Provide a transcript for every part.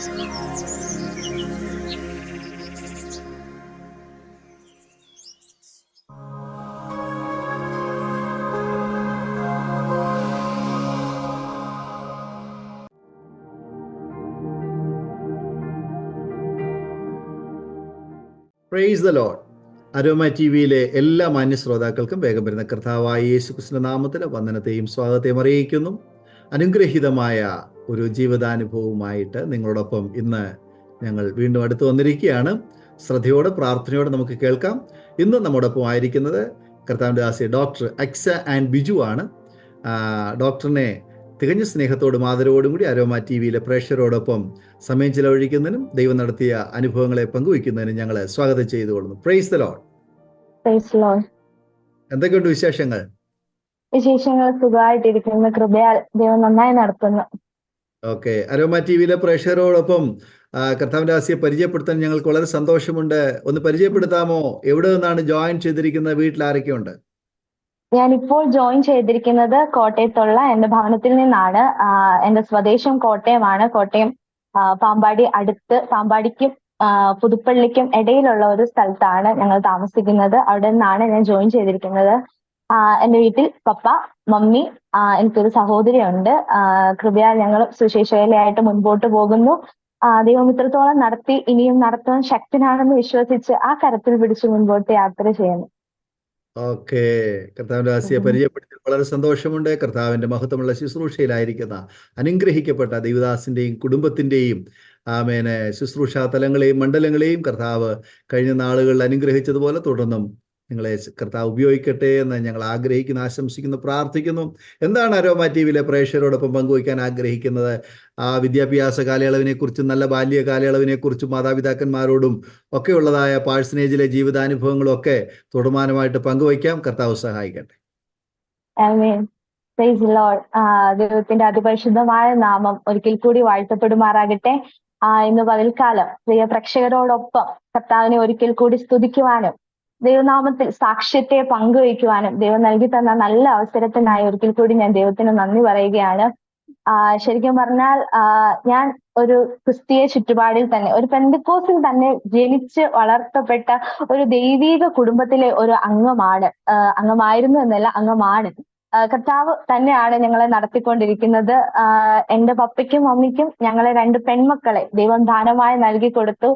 Praise the Lord. Aroma T വിയിലെ എല്ലാ മാന്യ ശ്രോതാക്കൾക്കും വേഗം വരുന്ന കർത്താവായ യേശു ക്രിസ്തുവിന്റെ നാമത്തിൽ വന്ദനത്തെയും സ്വാഗതത്തെയും അറിയിക്കുന്നു. അനുഗ്രഹീതമായ ഒരു ജീവിതാനുഭവവുമായിട്ട് നിങ്ങളോടൊപ്പം ഇന്ന് ഞങ്ങൾ വീണ്ടും അടുത്ത് വന്നിരിക്കുകയാണ്. ശ്രദ്ധയോടെ പ്രാർത്ഥനയോടെ നമുക്ക് കേൾക്കാം. ഇന്ന് നമ്മോടൊപ്പം ആയിരിക്കുന്നത് കർത്താവിൻ്റെ ദാസി ഡോക്ടർ അക്സ ആൻഡ് ബിജു ആണ്. ഡോക്ടറിനെ തികഞ്ഞ സ്നേഹത്തോടും ആദരവോടും കൂടി അരോമ ടി വിയിലെ പ്രേക്ഷകരോടൊപ്പം സമയം ചിലവഴിക്കുന്നതിനും ദൈവം നടത്തിയ അനുഭവങ്ങളെ പങ്കുവയ്ക്കുന്നതിനും ഞങ്ങൾ സ്വാഗതം ചെയ്തുകൊള്ളുന്നു. Price the Lord. എന്തൊക്കെയുണ്ട് വിശേഷങ്ങൾ? വിശേഷങ്ങൾ സുഖമായിട്ടിരിക്കുന്നു. കൃപയാൽ ദൈവം നന്നായി നടത്തുന്നു. ഓക്കെ. അരോമ ടി വിയിലെ പ്രേക്ഷകരോടൊപ്പം കർത്താവിന്റെ ദാസിയെ പരിചയപ്പെടുത്താൻ ഞങ്ങൾക്ക് വളരെ സന്തോഷമുണ്ട്. ഒന്ന് പരിചയപ്പെടുത്താമോ? എവിടെ നിന്നാണ് ജോയിൻ ചെയ്തിരിക്കുന്നത്? വീട്ടിൽ ആരൊക്കെയുണ്ട്? ഞാനിപ്പോൾ ജോയിൻ ചെയ്തിരിക്കുന്നത് കോട്ടയത്തുള്ള എന്റെ ഭവനത്തിൽ നിന്നാണ്. എന്റെ സ്വദേശം കോട്ടയമാണ്. കോട്ടയം പാമ്പാടിക്കും പുതുപ്പള്ളിക്കും ഇടയിലുള്ള ഒരു സ്ഥലത്താണ് ഞങ്ങൾ താമസിക്കുന്നത്. അവിടെ നിന്നാണ് ഞാൻ ജോയിൻ ചെയ്തിരിക്കുന്നത്. എന്റെ വീട്ടിൽ പപ്പ, മമ്മി, എനിക്കൊരു സഹോദരിയുണ്ട്. കൃപയാൽ ഞങ്ങൾ സുശേഷയിലായിട്ട് മുൻപോട്ട് പോകുന്നു. ദൈവം ഇത്രത്തോളം നടത്തി ഇനിയും നടത്താൻ ശക്തനാണെന്ന് വിശ്വസിച്ച് ആ കരത്തിൽ പിടിച്ച് മുൻപോട്ട് യാത്ര ചെയ്യുന്നു. ഓക്കെ. കർത്താവിന്റെ ദാസിയെ പരിചയപ്പെടുത്തി വളരെ സന്തോഷമുണ്ട്. കർത്താവിന്റെ മഹത്വമുള്ള ശുശ്രൂഷയിലായിരിക്കുന്ന അനുഗ്രഹിക്കപ്പെട്ട ദൈവദാസിന്റെയും കുടുംബത്തിന്റെയും ശുശ്രൂഷാ തലങ്ങളെയും മണ്ഡലങ്ങളെയും കർത്താവ് കഴിഞ്ഞ നാളുകളിൽ അനുഗ്രഹിച്ചതുപോലെ തുടർന്നും നിങ്ങളെ കർത്താവ് ഉപയോഗിക്കട്ടെ എന്ന് ഞങ്ങൾ ആഗ്രഹിക്കുന്നു, ആശംസിക്കുന്നു, പ്രാർത്ഥിക്കുന്നു. എന്താണ് അരോമ ടി വിയിലെ പ്രേക്ഷകരോടൊപ്പം പങ്കുവയ്ക്കാൻ ആഗ്രഹിക്കുന്നത്? വിദ്യാഭ്യാസ കാലയളവിനെ കുറിച്ചും നല്ല ബാല്യ കാലയളവിനെ കുറിച്ചും മാതാപിതാക്കന്മാരോടും ഒക്കെ ഉള്ളതായ പാഴ്സനേജിലെ ജീവിതാനുഭവങ്ങളും ഒക്കെ തുടർമാനമായിട്ട് പങ്കുവയ്ക്കാം. കർത്താവ് സഹായിക്കട്ടെ. ദൈവത്തിന്റെ അതിപരിശുദ്ധമായ നാമം ഒരിക്കൽ കൂടി വാഴ്ത്തപ്പെടുമാറാകട്ടെ. ഇന്ന് പകൽക്കാലം പ്രിയ പ്രേക്ഷകരോടൊപ്പം കർത്താവിനെ ഒരിക്കൽ കൂടി സ്തുതിക്കുവാനും ദൈവനാമത്തിൽ സാക്ഷ്യത്തെ പങ്കുവയ്ക്കുവാനും ദൈവം നൽകി തന്ന നല്ല അവസരത്തിനായി ഒരിക്കൽ കൂടി ഞാൻ ദൈവത്തിന് നന്ദി പറയുകയാണ്. ശരിക്കും പറഞ്ഞാൽ ഞാൻ ഒരു ക്രിസ്തീയ ചുറ്റുപാടിൽ തന്നെ, ഒരു പെന്തക്കോസ്തിൽ തന്നെ ജനിച്ച് വളർത്തപ്പെട്ട ഒരു ദൈവീക കുടുംബത്തിലെ ഒരു അംഗമായിരുന്നു എന്നല്ല, അംഗമാണ്. കർത്താവ് തന്നെയാണ് ഞങ്ങളെ നടത്തിക്കൊണ്ടിരിക്കുന്നത്. എന്റെ പപ്പയ്ക്കും മമ്മിക്കും ഞങ്ങളെ 2 പെൺമക്കളെ ദൈവം ദാനമായി നൽകി കൊടുത്തു.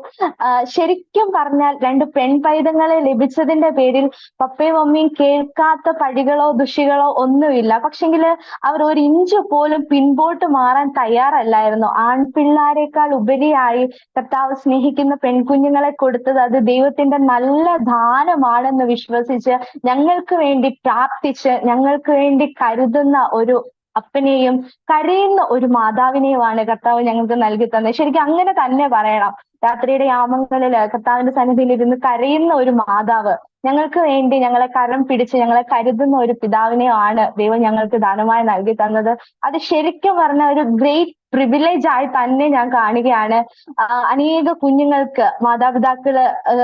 ശരിക്കും പറഞ്ഞാൽ 2 പെൺപൈതങ്ങളെ ലഭിച്ചതിന്റെ പേരിൽ പപ്പയും മമ്മിയും കേൾക്കാത്ത പഴികളോ ദുഷികളോ ഒന്നുമില്ല. പക്ഷെങ്കില് അവർ ഒരു ഇഞ്ച് പോലും പിൻപോട്ട് മാറാൻ തയ്യാറല്ലായിരുന്നു. ആൺപിള്ളാരെക്കാൾ ഉപരിയായി കർത്താവ് സ്നേഹിക്കുന്ന പെൺകുഞ്ഞുങ്ങളെ കൊടുത്തത് അത് ദൈവത്തിന്റെ നല്ല ദാനമാണെന്ന് വിശ്വസിച്ച് ഞങ്ങൾക്ക് വേണ്ടി പ്രാർത്ഥിച്ച് ഞങ്ങൾക്ക് വേണ്ടി കരുതുന്ന ഒരു അപ്പനെയും കരയുന്ന ഒരു മാതാവിനെയുമാണ് കർത്താവ് ഞങ്ങൾക്ക് നൽകി തന്നത്. ശരിക്കും അങ്ങനെ തന്നെ പറയണം. രാത്രിയുടെ യാമങ്ങളില് കർത്താവിന്റെ സന്നിധിയിൽ ഇരുന്ന് കരയുന്ന ഒരു മാതാവ്, ഞങ്ങൾക്ക് വേണ്ടി ഞങ്ങളെ കരം പിടിച്ച് ഞങ്ങളെ കരുതുന്ന ഒരു പിതാവിനെയാണ് ദൈവം ഞങ്ങൾക്ക് ദാനമായി നൽകി തന്നത്. അത് ശരിക്കും പറഞ്ഞ ഒരു ഗ്രേറ്റ് പ്രിവിലേജ് ആയി തന്നെ ഞാൻ കാണുകയാണ്. അനേക കുഞ്ഞുങ്ങൾക്ക് മാതാപിതാക്കള്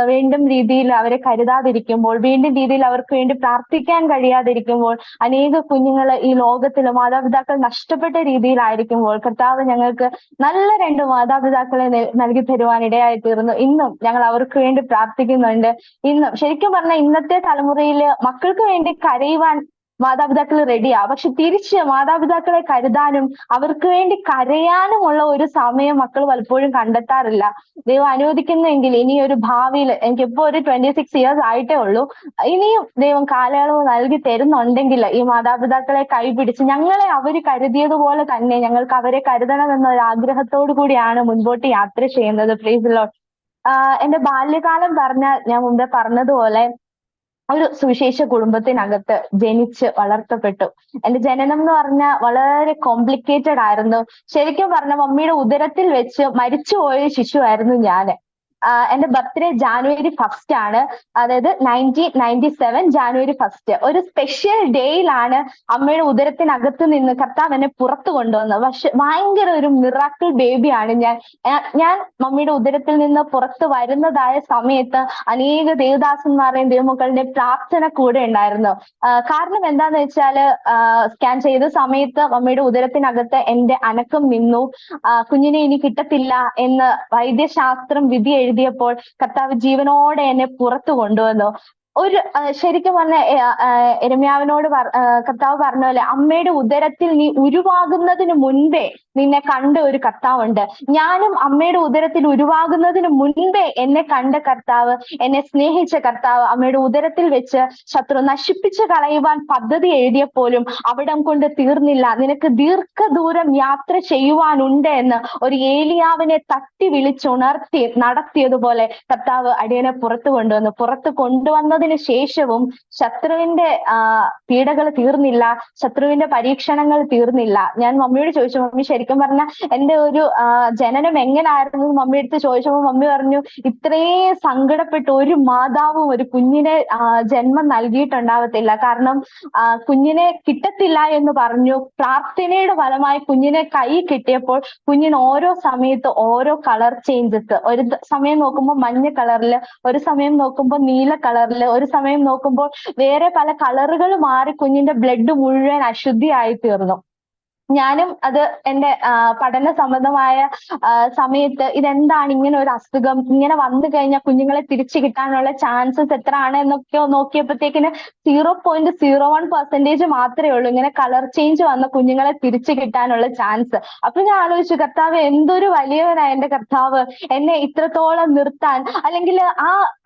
വീണ്ടും രീതിയിൽ അവരെ കരുതാതിരിക്കുമ്പോൾ, വീണ്ടും രീതിയിൽ അവർക്ക് വേണ്ടി പ്രാർത്ഥിക്കാൻ കഴിയാതിരിക്കുമ്പോൾ, അനേക കുഞ്ഞുങ്ങൾ ഈ ലോകത്തില് മാതാപിതാക്കൾ നഷ്ടപ്പെട്ട രീതിയിലായിരിക്കുമ്പോൾ കർത്താവ് ഞങ്ങൾക്ക് നല്ല 2 മാതാപിതാക്കളെ നൽകി തരുവാൻ ഇടയായി തീർന്നു. ഇന്നും ഞങ്ങൾ അവർക്ക് വേണ്ടി പ്രാർത്ഥിക്കുന്നുണ്ട്. ഇന്നും ശരിക്കും പറഞ്ഞാൽ ഇന്നത്തെ തലമുറയില് മക്കൾക്ക് വേണ്ടി കരയുവാൻ മാതാപിതാക്കൾ റെഡിയാ. പക്ഷെ തിരിച്ച് മാതാപിതാക്കളെ കരുതാനും അവർക്ക് വേണ്ടി കരയാനുമുള്ള ഒരു സമയം മക്കൾ പലപ്പോഴും കണ്ടെത്താറില്ല. ദൈവം അനുവദിക്കുന്നെങ്കിൽ ഇനി ഒരു ഭാവിയിൽ, എനിക്കിപ്പോ ഒരു 26 years ആയിട്ടേ ഉള്ളൂ, ഇനിയും ദൈവം കാലയളവ് നൽകി തരുന്നുണ്ടെങ്കിൽ ഈ മാതാപിതാക്കളെ കൈപിടിച്ച് ഞങ്ങളെ അവര് കരുതിയതുപോലെ തന്നെ ഞങ്ങൾക്ക് അവരെ കരുതണമെന്ന ഒരു ആഗ്രഹത്തോടു കൂടിയാണ് മുൻപോട്ട് യാത്ര ചെയ്യുന്നത്. Price the Lord. എന്റെ ബാല്യകാലം പറഞ്ഞാൽ ഞാൻ മുമ്പേ പറഞ്ഞതുപോലെ ഒരു സുവിശേഷ കുടുംബത്തിനകത്ത് ജനിച്ച് വളർത്തപ്പെട്ടു. എന്റെ ജനനം എന്ന് പറഞ്ഞാൽ വളരെ കോംപ്ലിക്കേറ്റഡ് ആയിരുന്നു. ശരിക്കും പറഞ്ഞ മമ്മിയുടെ ഉദരത്തിൽ വെച്ച് മരിച്ചുപോയ ശിശുവായിരുന്നു ഞാന്. എന്റെ ബർത്ത്ഡേ January 1st ആണ്. അതായത് 1997 January 1st. ഒരു സ്പെഷ്യൽ ഡേയിലാണ് അമ്മയുടെ ഉദരത്തിനകത്ത് നിന്ന് കർത്താവ് എന്നെ പുറത്തു കൊണ്ടുവന്നത്. പക്ഷെ ഭയങ്കര ഒരു മിറാക്കിൾ ബേബിയാണ് ഞാൻ. ഞാൻ മമ്മിയുടെ ഉദരത്തിൽ നിന്ന് പുറത്ത് വരുന്നതായ സമയത്ത് അനേക ദേവദാസന്മാരുടെയും ദൈവമക്കളുടെയും പ്രാർത്ഥന കൂടെ ഉണ്ടായിരുന്നു. കാരണം എന്താന്ന് വെച്ചാല് സ്കാൻ ചെയ്ത സമയത്ത് മമ്മിയുടെ ഉദരത്തിനകത്ത് എന്റെ അനക്കം നിന്നു. കുഞ്ഞിനെ ഇനി കിട്ടത്തില്ല എന്ന് വൈദ്യശാസ്ത്രം വിധി എഴുതിയപ്പോൾ കർത്താവ് ജീവനോടെ എന്നെ പുറത്തു കൊണ്ടുവന്നു. ഒരു ശരിക്കും പറഞ്ഞ യിരെമ്യാവിനോട് കർത്താവ് പറഞ്ഞ പോലെ അമ്മയുടെ ഉദരത്തിൽ നീ ഉരുവാകുന്നതിന് മുൻപേ നിന്നെ കണ്ട ഒരു കർത്താവുണ്ട്. ഞാനും അമ്മയുടെ ഉദരത്തിൽ ഉരുവാകുന്നതിന് മുൻപേ എന്നെ കണ്ട കർത്താവ്, എന്നെ സ്നേഹിച്ച കർത്താവ്, അമ്മയുടെ ഉദരത്തിൽ വെച്ച് ശത്രു നശിപ്പിച്ചു കളയുവാൻ പദ്ധതി എഴുതിയപ്പോലും അവിടം കൊണ്ട് തീർന്നില്ല. നിനക്ക് ദീർഘദൂരം യാത്ര ചെയ്യുവാനുണ്ട് എന്ന് ഒരു ഏലിയാവിനെ തട്ടി വിളിച്ചുണർത്തി നടത്തിയതുപോലെ കർത്താവ് അടിയനെ പുറത്തു കൊണ്ടുവന്നു. പുറത്ത് കൊണ്ടുവന്നതിന് ശേഷവും ശത്രുവിന്റെ പീഡകൾ തീർന്നില്ല, ശത്രുവിന്റെ പരീക്ഷണങ്ങൾ തീർന്നില്ല. ഞാൻ മമ്മിയോട് ചോദിച്ചു, മമ്മി ശരിക്കും പറഞ്ഞ എന്റെ ഒരു ജനനം എങ്ങനായിരുന്നു മമ്മി അടുത്ത് ചോദിച്ചപ്പോൾ മമ്മി പറഞ്ഞു, ഇത്രയും സങ്കടപ്പെട്ട് ഒരു മാതാവും ഒരു കുഞ്ഞിനെ ജന്മം നൽകിയിട്ടുണ്ടാവത്തില്ല. കാരണം കുഞ്ഞിനെ കിട്ടത്തില്ല എന്ന് പറഞ്ഞു. പ്രാർത്ഥനയുടെ ഫലമായി കുഞ്ഞിനെ കൈ കിട്ടിയപ്പോൾ കുഞ്ഞിന് ഓരോ സമയത്ത് ഓരോ കളർ ചേഞ്ചസ്, ഒരു സമയം നോക്കുമ്പോൾ മഞ്ഞ കളറില്, ഒരു സമയം നോക്കുമ്പോൾ നീല കളറില്, ഒരു സമയം നോക്കുമ്പോൾ വേറെ പല കളറുകൾ മാറി കുഞ്ഞിന്റെ ബ്ലഡ് മുഴുവൻ അശുദ്ധിയായി തീർന്നു. ഞാനും അത് എന്റെ പഠന സംബന്ധമായ സമയത്ത് ഇതെന്താണ് ഇങ്ങനെ ഒരു അസുഖം, ഇങ്ങനെ വന്നു കഴിഞ്ഞാൽ കുഞ്ഞുങ്ങളെ തിരിച്ചു കിട്ടാനുള്ള ചാൻസസ് എത്രയാണ് എന്നൊക്കെ നോക്കിയപ്പോഴത്തേക്കിന് 0.01% മാത്രമേ ഉള്ളൂ ഇങ്ങനെ കളർ ചേഞ്ച് വന്ന കുഞ്ഞുങ്ങളെ തിരിച്ചു കിട്ടാനുള്ള ചാൻസ്. അപ്പൊ ഞാൻ ആലോചിച്ചു, കർത്താവ് എന്തൊരു വലിയവനായ എന്റെ കർത്താവ് എന്നെ ഇത്രത്തോളം നിർത്താൻ, അല്ലെങ്കിൽ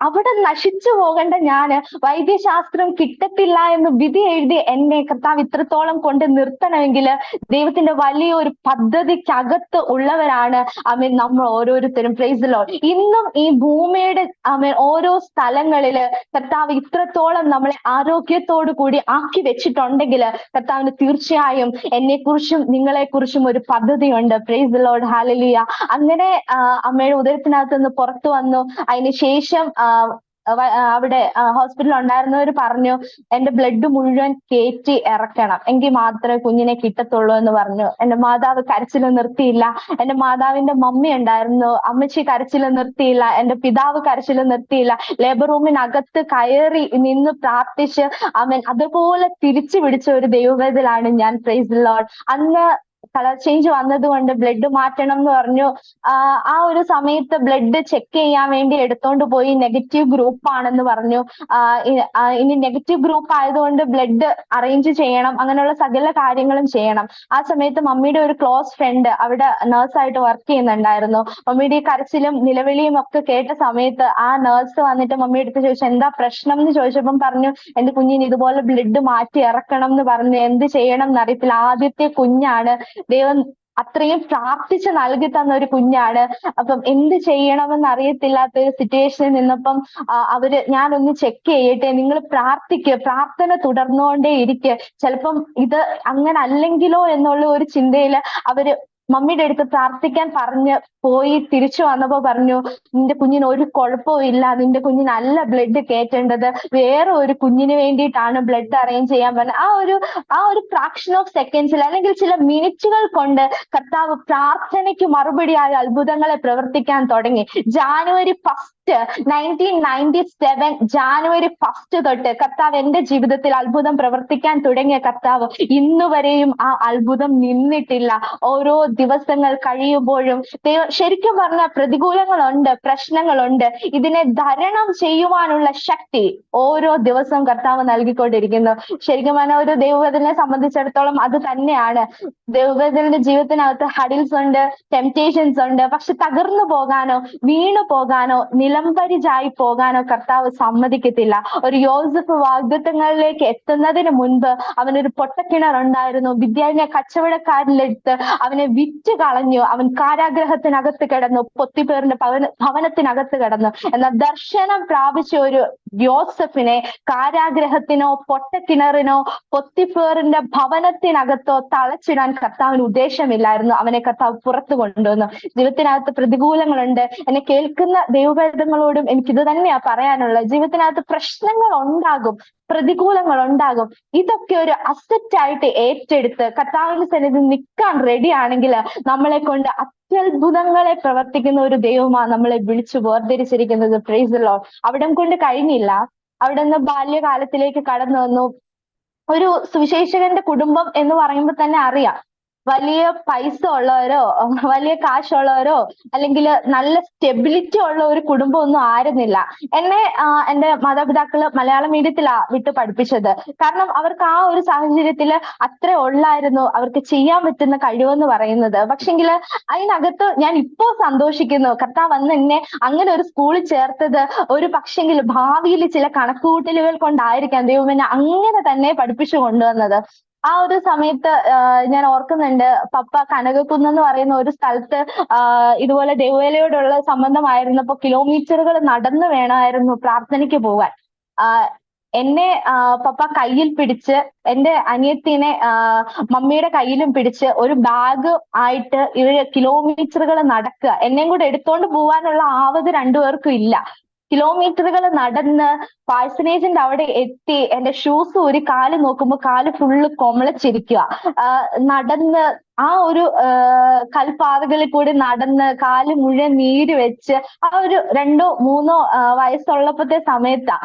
അവിടെ നശിച്ചു പോകേണ്ട ഞാന് വൈദ്യശാസ്ത്രം കിട്ടത്തില്ല എന്ന് വിധി എഴുതി എന്നെ കർത്താവ് ഇത്രത്തോളം കൊണ്ട് നിർത്തണമെങ്കിൽ ദൈവത്തിന്റെ വലിയൊരു പദ്ധതിക്കകത്ത് ഉള്ളവരാണ് ആമേൻ നമ്മൾ ഓരോരുത്തരും. Price the Lord. ഇന്നും ഈ ഭൂമിയുടെ ആമേൻ ഓരോ സ്ഥലങ്ങളില് കർത്താവ് ഇത്രത്തോളം നമ്മളെ ആരോഗ്യത്തോടു കൂടി ആക്കി വെച്ചിട്ടുണ്ടെങ്കിൽ കർത്താവിന് തീർച്ചയായും എന്നെക്കുറിച്ചും നിങ്ങളെക്കുറിച്ചും ഒരു പദ്ധതിയുണ്ട്. Price the Lord. ഹല്ലേലൂയ. അങ്ങനെ അമ്മയുടെ ഉദരത്തിനകത്ത് നിന്ന് പുറത്തു വന്നു. അതിനുശേഷം അവിടെ ഹോസ്പിറ്റലിൽ ഉണ്ടായിരുന്നവർ പറഞ്ഞു, എന്റെ ബ്ലഡ് മുഴുവൻ കയറ്റി ഇറക്കണം, എങ്കിൽ മാത്രമേ കുഞ്ഞിനെ കിട്ടത്തുള്ളൂ എന്ന് പറഞ്ഞു. എന്റെ മാതാവ് കരച്ചിൽ നിർത്തിയില്ല. എന്റെ മാതാവിന്റെ മമ്മി ഉണ്ടായിരുന്നു, അമ്മച്ചി കരച്ചിൽ നിർത്തിയില്ല. എന്റെ പിതാവ് കരച്ചിൽ നിർത്തിയില്ല. ലേബർ റൂമിനകത്ത് കയറി നിന്ന് പ്രാർത്ഥിച്ച് അവൻ അതുപോലെ തിരിച്ചു പിടിച്ച ഒരു ദൈവവേദലാണ് ഞാൻ. Price the Lord. അന്ന് കളർ ചേഞ്ച് വന്നത് കൊണ്ട് ബ്ലഡ് മാറ്റണം എന്ന് പറഞ്ഞു. ആ ഒരു സമയത്ത് ബ്ലഡ് ചെക്ക് ചെയ്യാൻ വേണ്ടി എടുത്തോണ്ട് പോയി. നെഗറ്റീവ് ഗ്രൂപ്പ് ആണെന്ന് പറഞ്ഞു. ഇനി നെഗറ്റീവ് ഗ്രൂപ്പ് ആയതുകൊണ്ട് ബ്ലഡ് അറേഞ്ച് ചെയ്യണം, അങ്ങനെയുള്ള സകല കാര്യങ്ങളും ചെയ്യണം. ആ സമയത്ത് മമ്മിയുടെ ഒരു ക്ലോസ് ഫ്രണ്ട് അവിടെ നേഴ്സായിട്ട് വർക്ക് ചെയ്യുന്നുണ്ടായിരുന്നു. മമ്മിയുടെ ഈ കരച്ചിലും നിലവിളിയും ഒക്കെ കേട്ട സമയത്ത് ആ നേഴ്സ് വന്നിട്ട് മമ്മി എടുത്ത് ചോദിച്ചു, എന്താ പ്രശ്നം എന്ന് ചോദിച്ചപ്പം പറഞ്ഞു, എന്റെ കുഞ്ഞിന് ഇതുപോലെ ബ്ലഡ് മാറ്റി ഇറക്കണം എന്ന് പറഞ്ഞു. എന്ത് ചെയ്യണം എന്നറിയത്തില്ല. ആദ്യത്തെ കുഞ്ഞാണ്, ദൈവം അത്രയും പ്രാർത്ഥിച്ച് നൽകി തന്ന ഒരു കുഞ്ഞാണ്. അപ്പം എന്ത് ചെയ്യണമെന്ന് അറിയത്തില്ലാത്ത ഒരു സിറ്റുവേഷനിൽ നിന്നപ്പം ഞാനൊന്ന് ചെക്ക് ചെയ്യട്ടെ, നിങ്ങൾ പ്രാർത്ഥിക്കുക, പ്രാർത്ഥന തുടർന്നുകൊണ്ടേ ഇരിക്കുക, ചിലപ്പം ഇത് അങ്ങനെ അല്ലെങ്കിലോ എന്നുള്ള ഒരു ചിന്തയില് അവര് മമ്മിയുടെ അടുത്ത് പ്രാർത്ഥിക്കാൻ പറഞ്ഞ് പോയി. തിരിച്ചു വന്നപ്പോ പറഞ്ഞു, നിന്റെ കുഞ്ഞിന് ഒരു കുഴപ്പവും ഇല്ല, നിന്റെ കുഞ്ഞിനല്ല ബ്ലഡ് കയറ്റേണ്ടത്, വേറെ ഒരു കുഞ്ഞിന് വേണ്ടിയിട്ടാണ് ബ്ലഡ് അറേഞ്ച് ചെയ്യാൻ പറഞ്ഞത്. ആ ഒരു ഫ്രാക്ഷൻ ഓഫ് സെക്കൻഡ്സിൽ അല്ലെങ്കിൽ ചില മിനിറ്റുകൾ കൊണ്ട് കർത്താവ് പ്രാർത്ഥനയ്ക്ക് മറുപടിയായ അത്ഭുതങ്ങളെ പ്രവർത്തിക്കാൻ തുടങ്ങി. January 1st 1997 January 1st തൊട്ട് കർത്താവ് എന്റെ ജീവിതത്തിൽ അത്ഭുതം പ്രവർത്തിക്കാൻ തുടങ്ങിയ കർത്താവ് ഇന്നുവരെയും ആ അത്ഭുതം നിന്നിട്ടില്ല. ഓരോ ദിവസങ്ങൾ കഴിയുമ്പോഴും ശരിക്കും പറഞ്ഞാൽ പ്രതികൂലങ്ങളുണ്ട്, പ്രശ്നങ്ങളുണ്ട്. ഇതിനെ തരണം ചെയ്യുവാനുള്ള ശക്തി ഓരോ ദിവസവും കർത്താവ് നൽകിക്കൊണ്ടിരിക്കുന്നു. ശരിക്കും പറഞ്ഞാൽ ഒരു ദൈവവേദനെ സംബന്ധിച്ചിടത്തോളം അത് തന്നെയാണ്. ദൈവവേദനയുടെ ജീവിതത്തിനകത്ത് ഹഡിൽസ് ഉണ്ട്, ടെംപ്റ്റേഷൻസ് ഉണ്ട്. പക്ഷെ തകർന്നു പോകാനോ വീണു പോകാനോ നിലംപരിചായി പോകാനോ കർത്താവ് സമ്മതിക്കത്തില്ല. ഒരു യോസഫ് വാഗ്ദത്തങ്ങളിലേക്ക് എത്തുന്നതിന് മുൻപ് അവനൊരു പൊട്ടക്കിണർ ഉണ്ടായിരുന്നു. വിദ്യാലയ കച്ചവടക്കാരിലെടുത്ത് അവനെ വിറ്റ് കളഞ്ഞു. അവൻ കാരാഗ്രഹത്തിനകത്ത് കിടന്നു, പൊത്തിപ്പേറിന്റെ ഭവനത്തിനകത്ത് കിടന്നു. എന്നാൽ ദർശനം പ്രാപിച്ച ഒരു യോസഫിനെ കാരാഗ്രഹത്തിനോ പൊട്ടക്കിണറിനോ പൊത്തിഫേറിന്റെ ഭവനത്തിനകത്തോ തളച്ചിടാൻ കർത്താവിന് ഉദ്ദേശമില്ലായിരുന്നു. അവനെ കർത്താവ് പുറത്തു കൊണ്ടുവന്നു. ജീവിതത്തിനകത്ത് പ്രതികൂലങ്ങളുണ്ട്. എന്നെ കേൾക്കുന്ന ദൈവവേദങ്ങളോടും എനിക്കിത് തന്നെയാ പറയാനുള്ളത്. ജീവിതത്തിനകത്ത് പ്രശ്നങ്ങൾ ഉണ്ടാകും, പ്രതികൂലങ്ങൾ ഉണ്ടാകും. ഇതൊക്കെ ഒരു അസറ്റ് ആയിട്ട് ഏറ്റെടുത്ത് കർത്താവിന്റെ സന്നിധിയിൽ നിൽക്കാൻ റെഡി ആണെങ്കിൽ നമ്മളെ കൊണ്ട് അത്യത്ഭുതങ്ങളെ പ്രവർത്തിക്കുന്ന ഒരു ദൈവമാണ് നമ്മളെ വിളിച്ചു വേർതിരിച്ചിരിക്കുന്നത്. Price the Lord. അവിടം കൊണ്ട് കഴിഞ്ഞില്ല. അവിടെ നിന്ന് ബാല്യകാലത്തിലേക്ക് കടന്നു വന്നു. ഒരു സുവിശേഷകന്റെ കുടുംബം എന്ന് പറയുമ്പോൾ തന്നെ അറിയാം, വലിയ പൈസ ഉള്ളവരോ വലിയ കാശുള്ളവരോ അല്ലെങ്കിൽ നല്ല സ്റ്റെബിലിറ്റി ഉള്ള ഒരു കുടുംബം ഒന്നും ആയിരുന്നില്ല. എന്നെ എന്റെ മാതാപിതാക്കള് മലയാളം മീഡിയത്തിലാ വിട്ട് പഠിപ്പിച്ചത്. കാരണം അവർക്ക് ആ ഒരു സാഹചര്യത്തിൽ അത്രേ ഉള്ളായിരുന്നു അവർക്ക് ചെയ്യാൻ പറ്റുന്ന കഴിവെന്ന് പറയുന്നത്. പക്ഷെങ്കിൽ അതിനകത്ത് ഞാൻ ഇപ്പോ സന്തോഷിക്കുന്നു. കർത്താവ് വന്ന് എന്നെ അങ്ങനെ ഒരു സ്കൂളിൽ ചേർത്തത് ഒരു പക്ഷെങ്കിൽ ഭാവിയിൽ ചില കണക്കുകൂട്ടലുകൾ കൊണ്ടായിരിക്കാം ദൈവം എന്നെ അങ്ങനെ തന്നെ പഠിപ്പിച്ചു കൊണ്ടുവന്നത്. ആ ഒരു സമയത്ത് ഞാൻ ഓർക്കുന്നുണ്ട്, പപ്പ കനകക്കുന്ന് എന്ന് പറയുന്ന ഒരു സ്ഥലത്ത് ഇതുപോലെ ദൈവവേലയോടുള്ള സംബന്ധമായിരുന്നപ്പോ കിലോമീറ്ററുകൾ നടന്നു വേണമായിരുന്നു പ്രാർത്ഥനയ്ക്ക് പോകാൻ. എന്നെ പപ്പ കയ്യിൽ പിടിച്ച്, എന്റെ അനിയത്തിനെ മമ്മിയുടെ കയ്യിലും പിടിച്ച് ഒരു ബാഗ് ആയിട്ട് ഇവര് കിലോമീറ്ററുകൾ നടക്കുക. എന്നെയും കൂടെ എടുത്തോണ്ട് പോവാനുള്ള ആവത് രണ്ടുപേർക്കും ഇല്ല. കിലോമീറ്ററുകൾ നടന്ന് പാഴ്സനേജിന്റെ അവിടെ എത്തി എന്റെ ഷൂസ് ഊരി കാല് നോക്കുമ്പോ കാല് ഫുള്ള് കൊമളച്ചിരിക്കുക. നടന്ന് ആ ഒരു കൽപ്പാതകളിൽ കൂടി നടന്ന് കാല് മുഴുവൻ നീര് വെച്ച് ആ ഒരു 2 or 3 വയസ്സുള്ളപ്പോഴത്തെ സമയത്താ.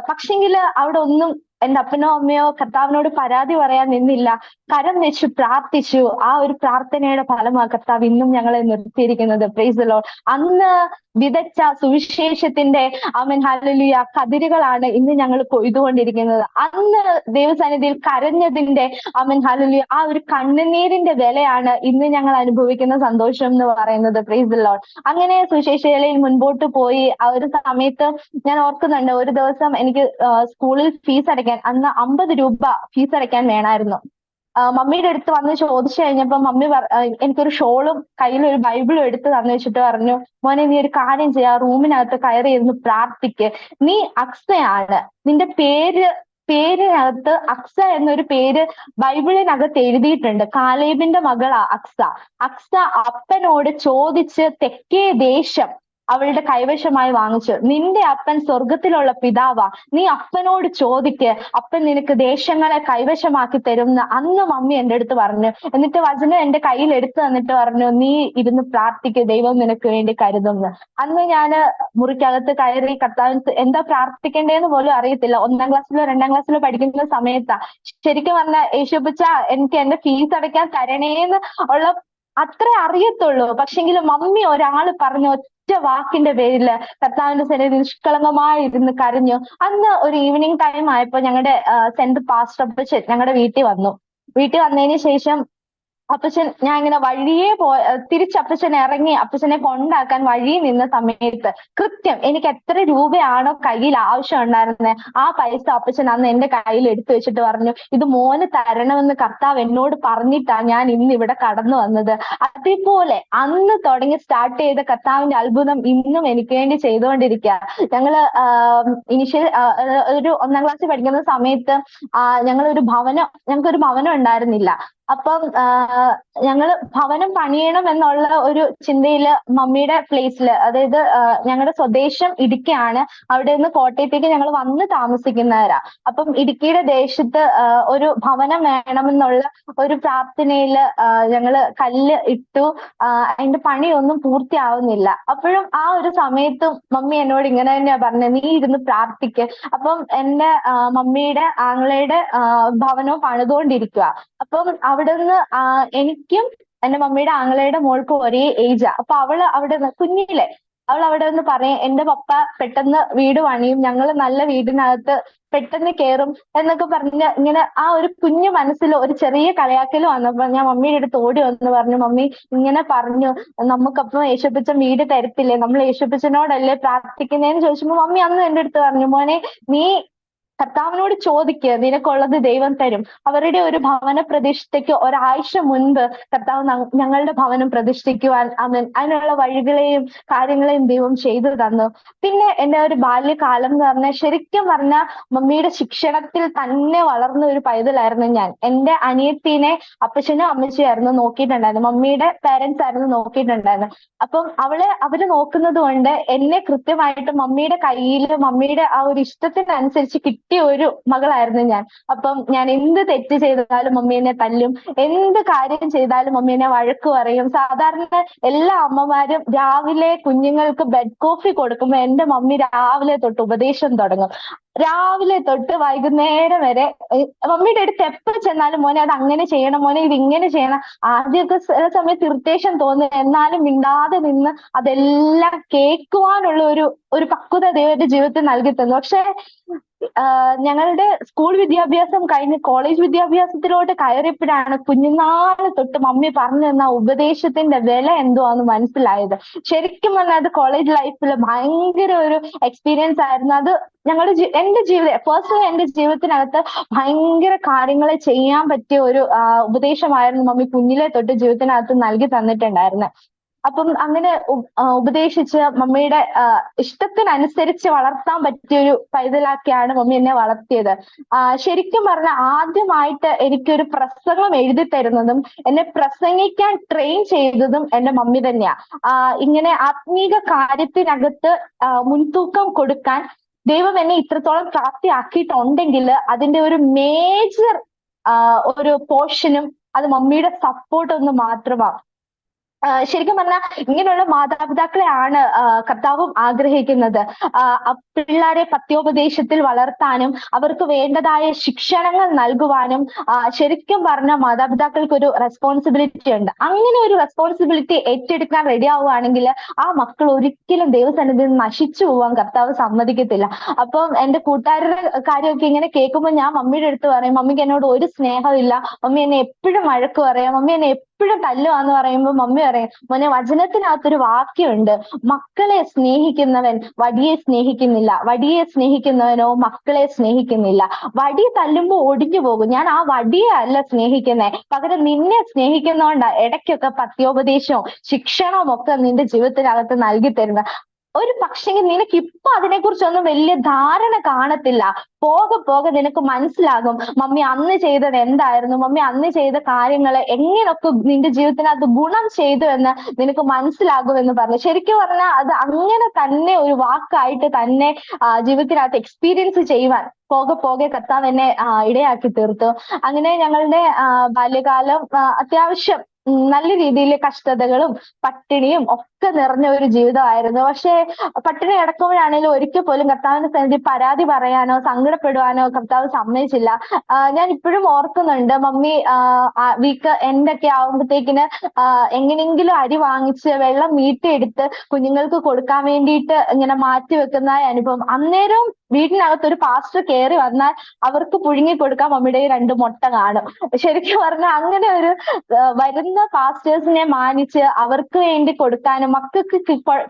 പക്ഷെങ്കില് അവിടെ ഒന്നും എന്റെ അപ്പനോ അമ്മയോ കർത്താവിനോട് പരാതി പറയാൻ നിന്നില്ല. കരം വെച്ച് പ്രാർത്ഥിച്ചു. ആ ഒരു പ്രാർത്ഥനയുടെ ഫലമാണ് കർത്താവ് ഇന്നും ഞങ്ങളെ നിർത്തിയിരിക്കുന്നത്. Praise the Lord. അന്ന് വിതച്ച സുവിശേഷത്തിന്റെ ആമേൻ ഹല്ലേലൂയ കതിരുകളാണ് ഇന്ന് ഞങ്ങൾ കൊയ്തുകൊണ്ടിരിക്കുന്നത്. അന്ന് ദൈവസന്നിധിയിൽ കരഞ്ഞതിന്റെ ആമേൻ ഹല്ലേലൂയ ആ ഒരു കണ്ണുനീരിന്റെ വിലയാണ് ഇന്ന് ഞങ്ങൾ അനുഭവിക്കുന്ന സന്തോഷം എന്ന് പറയുന്നത്. Price the Lord. അങ്ങനെ സുവിശേഷവേലയിൽ മുൻപോട്ട് പോയി. ആ ഒരു സമയത്ത് ഞാൻ ഓർക്കുന്നുണ്ട്, ഒരു ദിവസം എനിക്ക് സ്കൂളിൽ ഫീസ് അടയ്ക്കാൻ, അന്ന് 50 രൂപ ഫീസ് അടയ്ക്കാൻ വേണമായിരുന്നു. മമ്മിയുടെ അടുത്ത് വന്ന് ചോദിച്ചു കഴിഞ്ഞപ്പോ മമ്മി എനിക്കൊരു ഷോളും കയ്യിലൊരു ബൈബിളും എടുത്ത് തന്നു വെച്ചിട്ട് പറഞ്ഞു, മോനെ നീ ഒരു കാര്യം ചെയ്യാ, റൂമിനകത്ത് കയറി ഇരുന്ന് പ്രാർത്ഥിക്ക്. നീ അക്സയാണ്, നിന്റെ പേരിനകത്ത് അക്സ എന്നൊരു പേര് ബൈബിളിനകത്ത് എഴുതിയിട്ടുണ്ട്. കാലേബിന്റെ മകളാ അക്സ. അക്സ അപ്പനോട് ചോദിച്ച് തെക്കേ ദേശം അവളുടെ കൈവശമായി വാങ്ങിച്ചു. നിന്റെ അപ്പൻ സ്വർഗത്തിലുള്ള പിതാവാ, നീ അപ്പനോട് ചോദിക്ക്, അപ്പൻ നിനക്ക് ദേശങ്ങളെ കൈവശമാക്കി തരും എന്ന് അന്ന് മമ്മി എന്റെ അടുത്ത് പറഞ്ഞു. എന്നിട്ട് വചനം എന്റെ കയ്യിൽ എടുത്തു തന്നിട്ട് പറഞ്ഞു, നീ ഇരുന്ന് പ്രാർത്ഥിക്ക്, ദൈവം നിനക്ക് വേണ്ടി കരുതുന്നു. അന്ന് ഞാന് മുറിക്കകത്ത് കയറി കർത്താവിന് എന്താ പ്രാർത്ഥിക്കേണ്ടതെന്ന് പോലും അറിയത്തില്ല. 1ാം ക്ലാസ്സിലോ 2ാം ക്ലാസ്സിലോ പഠിക്കുന്ന സമയത്താ. ശരിക്കും പറഞ്ഞാൽ യേശുപ്പച്ച എനിക്ക് എന്റെ ഫീസ് അടയ്ക്കാൻ തരണേന്ന് ഉള്ള അത്രേ അറിയത്തുള്ളൂ. പക്ഷെങ്കിലും മമ്മി ഒരാള് പറഞ്ഞു ഒറ്റ വാക്കിന്റെ പേരില് കർത്താവിന്റെ സന്നിധിയിൽ നിഷ്കളങ്കമായി ഇരുന്ന് കരഞ്ഞു. അന്ന് ഒരു ഈവനിങ് ടൈം ആയപ്പോ ഞങ്ങളുടെ സെന്റ് പാസ്റ്റർ അപ്പച്ചൻ ഞങ്ങളുടെ വീട്ടിൽ വന്നു. വീട്ടിൽ വന്നതിന് ശേഷം അപ്പച്ചൻ, ഞാൻ ഇങ്ങനെ വഴിയെ തിരിച്ച് അപ്പച്ചൻ ഇറങ്ങി അപ്പച്ചനെ കൊണ്ടാക്കാൻ വഴിയിൽ നിന്ന സമയത്ത് കൃത്യം എനിക്ക് എത്ര രൂപയാണോ കയ്യിൽ ആവശ്യം ഉണ്ടായിരുന്നത് ആ പൈസ അപ്പച്ചൻ അന്ന് എന്റെ കയ്യിൽ എടുത്തു വെച്ചിട്ട് പറഞ്ഞു, ഇത് മോന് തരണമെന്ന് കർത്താവ് എന്നോട് പറഞ്ഞിട്ടാ ഞാൻ ഇന്ന് ഇവിടെ കടന്നു വന്നത്. അതേപോലെ അന്ന് തുടങ്ങി സ്റ്റാർട്ട് ചെയ്ത കർത്താവിന്റെ അത്ഭുതം ഇന്നും എനിക്ക് വേണ്ടി ചെയ്തുകൊണ്ടിരിക്കുക. ഞങ്ങള് ഇനിഷ്യൽ ഒരു 1ാം ക്ലാസ്സിൽ പഠിക്കുന്ന സമയത്ത് ഞങ്ങൾക്കൊരു ഭവനം ഉണ്ടായിരുന്നില്ല. അപ്പം ഞങ്ങള് ഭവനം പണിയണം എന്നുള്ള ഒരു ചിന്തയില് മമ്മിയുടെ പ്ലേസില്, അതായത് ഞങ്ങളുടെ സ്വദേശം ഇടുക്കിയാണ്, അവിടെ നിന്ന് കോട്ടയത്തേക്ക് ഞങ്ങൾ വന്ന് താമസിക്കുന്നവരാ. അപ്പം ഇടുക്കിയുടെ ദേശത്ത് ഒരു ഭവനം വേണമെന്നുള്ള ഒരു പ്രാർത്ഥനയില് ഞങ്ങള് കല്ല് ഇട്ടു. അതിന്റെ പണിയൊന്നും പൂർത്തിയാവുന്നില്ല. അപ്പോഴും ആ ഒരു സമയത്തും മമ്മി എന്നോട് ഇങ്ങനെ തന്നെയാ പറഞ്ഞത്, നീ ഇരുന്ന് പ്രാർത്ഥിക്ക്. അപ്പം എന്റെ മമ്മിയുടെ ആങ്ങളയുടെ ഭവനവും പണിതുകൊണ്ടിരിക്കുക. അപ്പം അവിടുന്ന് എനിക്കും എന്റെ മമ്മിയുടെ ആങ്ങളയുടെ മോൾക്കും ഒരേ ഏജാ. അപ്പൊ അവള് അവിടെ കുഞ്ഞിലെ അവൾ അവിടെ നിന്ന് പറയും, എന്റെ പപ്പ പെട്ടെന്ന് വീട് പണിയും, ഞങ്ങൾ നല്ല വീടിനകത്ത് പെട്ടെന്ന് കയറും എന്നൊക്കെ പറഞ്ഞ് ഇങ്ങനെ ആ ഒരു കുഞ്ഞു മനസ്സിൽ ഒരു ചെറിയ കളിയാക്കൽ വന്നപ്പോ ഞാൻ മമ്മിയുടെ അടുത്ത് ഓടി വന്ന് പറഞ്ഞു, മമ്മി ഇങ്ങനെ പറഞ്ഞു, നമുക്കപ്പം യേശുപ്പച്ചൻ വീട് തരത്തില്ലേ, നമ്മൾ യേശുപ്പച്ചനോടല്ലേ പ്രാർത്ഥിക്കുന്നതെന്ന് ചോദിച്ചപ്പോ മമ്മി അന്ന് എന്റെ അടുത്ത് പറഞ്ഞു, മോനെ നീ കർത്താവിനോട് ചോദിക്കുക, നിനക്കുള്ളത് ദൈവം തരും. അവരുടെ ഒരു ഭവന പ്രതിഷ്ഠയ്ക്ക് ഒരാഴ്ച മുൻപ് കർത്താവ് ഞങ്ങളുടെ ഭവനം പ്രതിഷ്ഠിക്കുവാൻ അതിനുള്ള വഴികളെയും കാര്യങ്ങളെയും ദൈവം ചെയ്തു തന്നു. പിന്നെ എന്റെ ഒരു ബാല്യകാലം എന്ന് പറഞ്ഞാൽ ശരിക്കും പറഞ്ഞാൽ മമ്മിയുടെ ശിക്ഷണത്തിൽ തന്നെ വളർന്ന ഒരു പൈതലായിരുന്നു ഞാൻ. എന്റെ അനിയത്തിനെ അപ്പച്ചനും അമ്മച്ചിയും ആയിരുന്നു നോക്കിയിട്ടുണ്ടായിരുന്നു, മമ്മിയുടെ പേരൻസ് ആയിരുന്നു നോക്കിയിട്ടുണ്ടായിരുന്നു. അപ്പം അവര് നോക്കുന്നത് കൊണ്ട് എന്നെ കൃത്യമായിട്ട് മമ്മിയുടെ കയ്യിൽ മമ്മിയുടെ ആ ഒരു ഇഷ്ടത്തിനനുസരിച്ച് കിട്ടിയ ഒരു മകളായിരുന്നു ഞാൻ. അപ്പം ഞാൻ എന്ത് തെറ്റ് ചെയ്താലും മമ്മി എന്നെ തല്ലും, എന്ത് കാര്യം ചെയ്താലും മമ്മി എന്നെ വഴക്ക് പറയും. സാധാരണ എല്ലാ അമ്മമാരും രാവിലെ കുഞ്ഞുങ്ങൾക്ക് ബെഡ് കോഫി കൊടുക്കുമ്പോൾ എന്റെ മമ്മി രാവിലെ തൊട്ട് ഉപദേശം തുടങ്ങും. രാവിലെ തൊട്ട് വൈകുന്നേരം വരെ മമ്മിയുടെ അടുത്ത് എപ്പോൾ ചെന്നാലും മോനെ അത് അങ്ങനെ ചെയ്യണം, മോനെ ഇത് ഇങ്ങനെ ചെയ്യണം. ആദ്യമൊക്കെ ചില സമയത്ത് ഇറിറ്റേഷൻ തോന്നും, എന്നാലും മിണ്ടാതെ നിന്ന് അതെല്ലാം കേൾക്കുവാനുള്ള ഒരു പക്വത ദൈവത്തിന്റെ ജീവിതത്തിൽ നൽകി തന്നു. പക്ഷെ ഞങ്ങളുടെ സ്കൂൾ വിദ്യാഭ്യാസം കഴിഞ്ഞ് കോളേജ് വിദ്യാഭ്യാസത്തിലോട്ട് കയറിയപ്പോഴാണ് കുഞ്ഞുനാള് തൊട്ട് മമ്മി പറഞ്ഞു തന്ന ഉപദേശത്തിന്റെ വില എന്തുവാന്ന് മനസ്സിലായത്. ശരിക്കും പറഞ്ഞാൽ അത് കോളേജ് ലൈഫിൽ ഭയങ്കര ഒരു എക്സ്പീരിയൻസ് ആയിരുന്നു. അത് എന്റെ പേഴ്സണലി എന്റെ ജീവിതത്തിനകത്ത് ഭയങ്കര കാര്യങ്ങൾ ചെയ്യാൻ പറ്റിയ ഒരു ഉപദേശമായിരുന്നു മമ്മി കുഞ്ഞിലെ തൊട്ട് ജീവിതത്തിനകത്ത് നൽകി തന്നിട്ടുണ്ടായിരുന്നത്. അപ്പം അങ്ങനെ ഉപദേശിച്ച് മമ്മിയുടെ ഇഷ്ടത്തിനനുസരിച്ച് വളർത്താൻ പറ്റിയ ഒരു പൈതലാക്കിയാണ് മമ്മി എന്നെ വളർത്തിയത്. ശരിക്കും പറഞ്ഞാൽ ആദ്യമായിട്ട് എനിക്കൊരു പ്രസംഗം എഴുതി തരുന്നതും എന്നെ പ്രസംഗിക്കാൻ ട്രെയിൻ ചെയ്തതും എന്റെ മമ്മി തന്നെയാ. ഇങ്ങനെ ആത്മീക കാര്യത്തിനകത്ത് മുൻതൂക്കം കൊടുക്കാൻ ദൈവം എന്നെ ഇത്രത്തോളം പ്രാപ്തിയാക്കിയിട്ടുണ്ടെങ്കിൽ അതിന്റെ ഒരു മേജർ ഒരു പോർഷനും അത് മമ്മിയുടെ സപ്പോർട്ട് ഒന്ന് മാത്രമാണ്. ശരിക്കും പറഞ്ഞാൽ ഇങ്ങനെയുള്ള മാതാപിതാക്കളെയാണ് കർത്താവും ആഗ്രഹിക്കുന്നത്. പിള്ളേരെ പത്യോപദേശത്തിൽ വളർത്താനും അവർക്ക് വേണ്ടതായ ശിക്ഷണങ്ങൾ നൽകുവാനും ശരിക്കും പറഞ്ഞ മാതാപിതാക്കൾക്ക് ഒരു റെസ്പോൺസിബിലിറ്റി ഉണ്ട്. അങ്ങനെ ഒരു റെസ്പോൺസിബിലിറ്റി ഏറ്റെടുക്കാൻ റെഡി ആവുകയാണെങ്കിൽ ആ മക്കൾ ഒരിക്കലും ദൈവസന്നിധിയിൽ നശിച്ചു പോവാൻ കർത്താവ് സമ്മതിക്കത്തില്ല. അപ്പം എന്റെ കൂട്ടുകാരുടെ കാര്യമൊക്കെ ഇങ്ങനെ കേൾക്കുമ്പോൾ ഞാൻ മമ്മിയുടെ അടുത്ത് പറയും, മമ്മിക്ക് എന്നോട് ഒരു സ്നേഹമില്ല, മമ്മി എന്നെ എപ്പോഴും വഴക്ക് പറയാം, മമ്മി എന്നെ എപ്പോഴും തല്ലുവാന്ന് പറയുമ്പോൾ മമ്മി പറയും, മോനെ വചനത്തിനകത്തൊരു വാക്യമുണ്ട്, മക്കളെ സ്നേഹിക്കുന്നവൻ വടിയെ സ്നേഹിക്കുന്നില്ല, വടിയെ സ്നേഹിക്കുന്നവനോ മക്കളെ സ്നേഹിക്കുന്നില്ല. വടി തല്ലുമ്പോ ഒടിഞ്ഞു പോകും, ഞാൻ ആ വടിയെ അല്ല സ്നേഹിക്കുന്നേ, പകരം നിന്നെ സ്നേഹിക്കുന്നോണ്ടാ ഇടയ്ക്കൊക്കെ പത്യോപദേശവും ശിക്ഷണവും ഒക്കെ നിന്റെ ജീവിതത്തിനകത്ത് നൽകി തരുന്നത്. ഒരു പക്ഷെങ്കിൽ നിനക്ക് ഇപ്പൊ അതിനെക്കുറിച്ചൊന്നും വലിയ ധാരണ കാണത്തില്ല. പോകെ പോകെ നിനക്ക് മനസ്സിലാകും മമ്മി അന്ന് ചെയ്തത് എന്തായിരുന്നു, മമ്മി അന്ന് ചെയ്ത കാര്യങ്ങൾ എങ്ങനെയൊക്കെ നിന്റെ ജീവിതത്തിനകത്ത് ഗുണം ചെയ്തു എന്ന് നിനക്ക് മനസ്സിലാകും എന്ന് പറഞ്ഞു. ശരിക്കും പറഞ്ഞാൽ അത് അങ്ങനെ തന്നെ ഒരു വാക്കായിട്ട് തന്നെ ജീവിതത്തിനകത്ത് എക്സ്പീരിയൻസ് ചെയ്യുവാൻ പോകെ പോകെ കർത്താവ് എന്നെ ഇടയാക്കി തീർത്തു. അങ്ങനെ ഞങ്ങളുടെ ബാല്യകാലം അത്യാവശ്യം നല്ല രീതിയിൽ കഷ്ടതകളും പട്ടിണിയും ഒക്കെ നിറഞ്ഞ ഒരു ജീവിതമായിരുന്നു. പക്ഷെ പട്ടിണി കിടക്കുമ്പോഴാണെങ്കിലും ഒരിക്കൽ പോലും കർത്താവിന്റെ സന്നിധി പരാതി പറയാനോ സങ്കടപ്പെടുവാനോ കർത്താവ് സമ്മതിച്ചില്ല. ഞാൻ ഇപ്പോഴും ഓർക്കുന്നുണ്ട്, മമ്മി വീക്ക് എൻഡൊക്കെ ആവുമ്പോഴത്തേക്കിന് എങ്ങനെയെങ്കിലും അരി വാങ്ങിച്ച് വെള്ളം വീട്ടിയെടുത്ത് കുഞ്ഞുങ്ങൾക്ക് കൊടുക്കാൻ വേണ്ടിയിട്ട് ഇങ്ങനെ മാറ്റി വെക്കുന്ന അനുഭവം. അന്നേരം വീട്ടിനകത്ത് ഒരു പാസ്റ്റർ കയറി വന്നാൽ അവർക്ക് പുഴുങ്ങി കൊടുക്കാൻ മമ്മിയുടെ 2 മുട്ട കാണും. ശരിക്കും പറഞ്ഞാൽ അങ്ങനെ ഒരു വരുന്ന പാസ്റ്റേഴ്സിനെ മാനിച്ച് അവർക്ക് വേണ്ടി കൊടുക്കാനും, മക്കൾക്ക്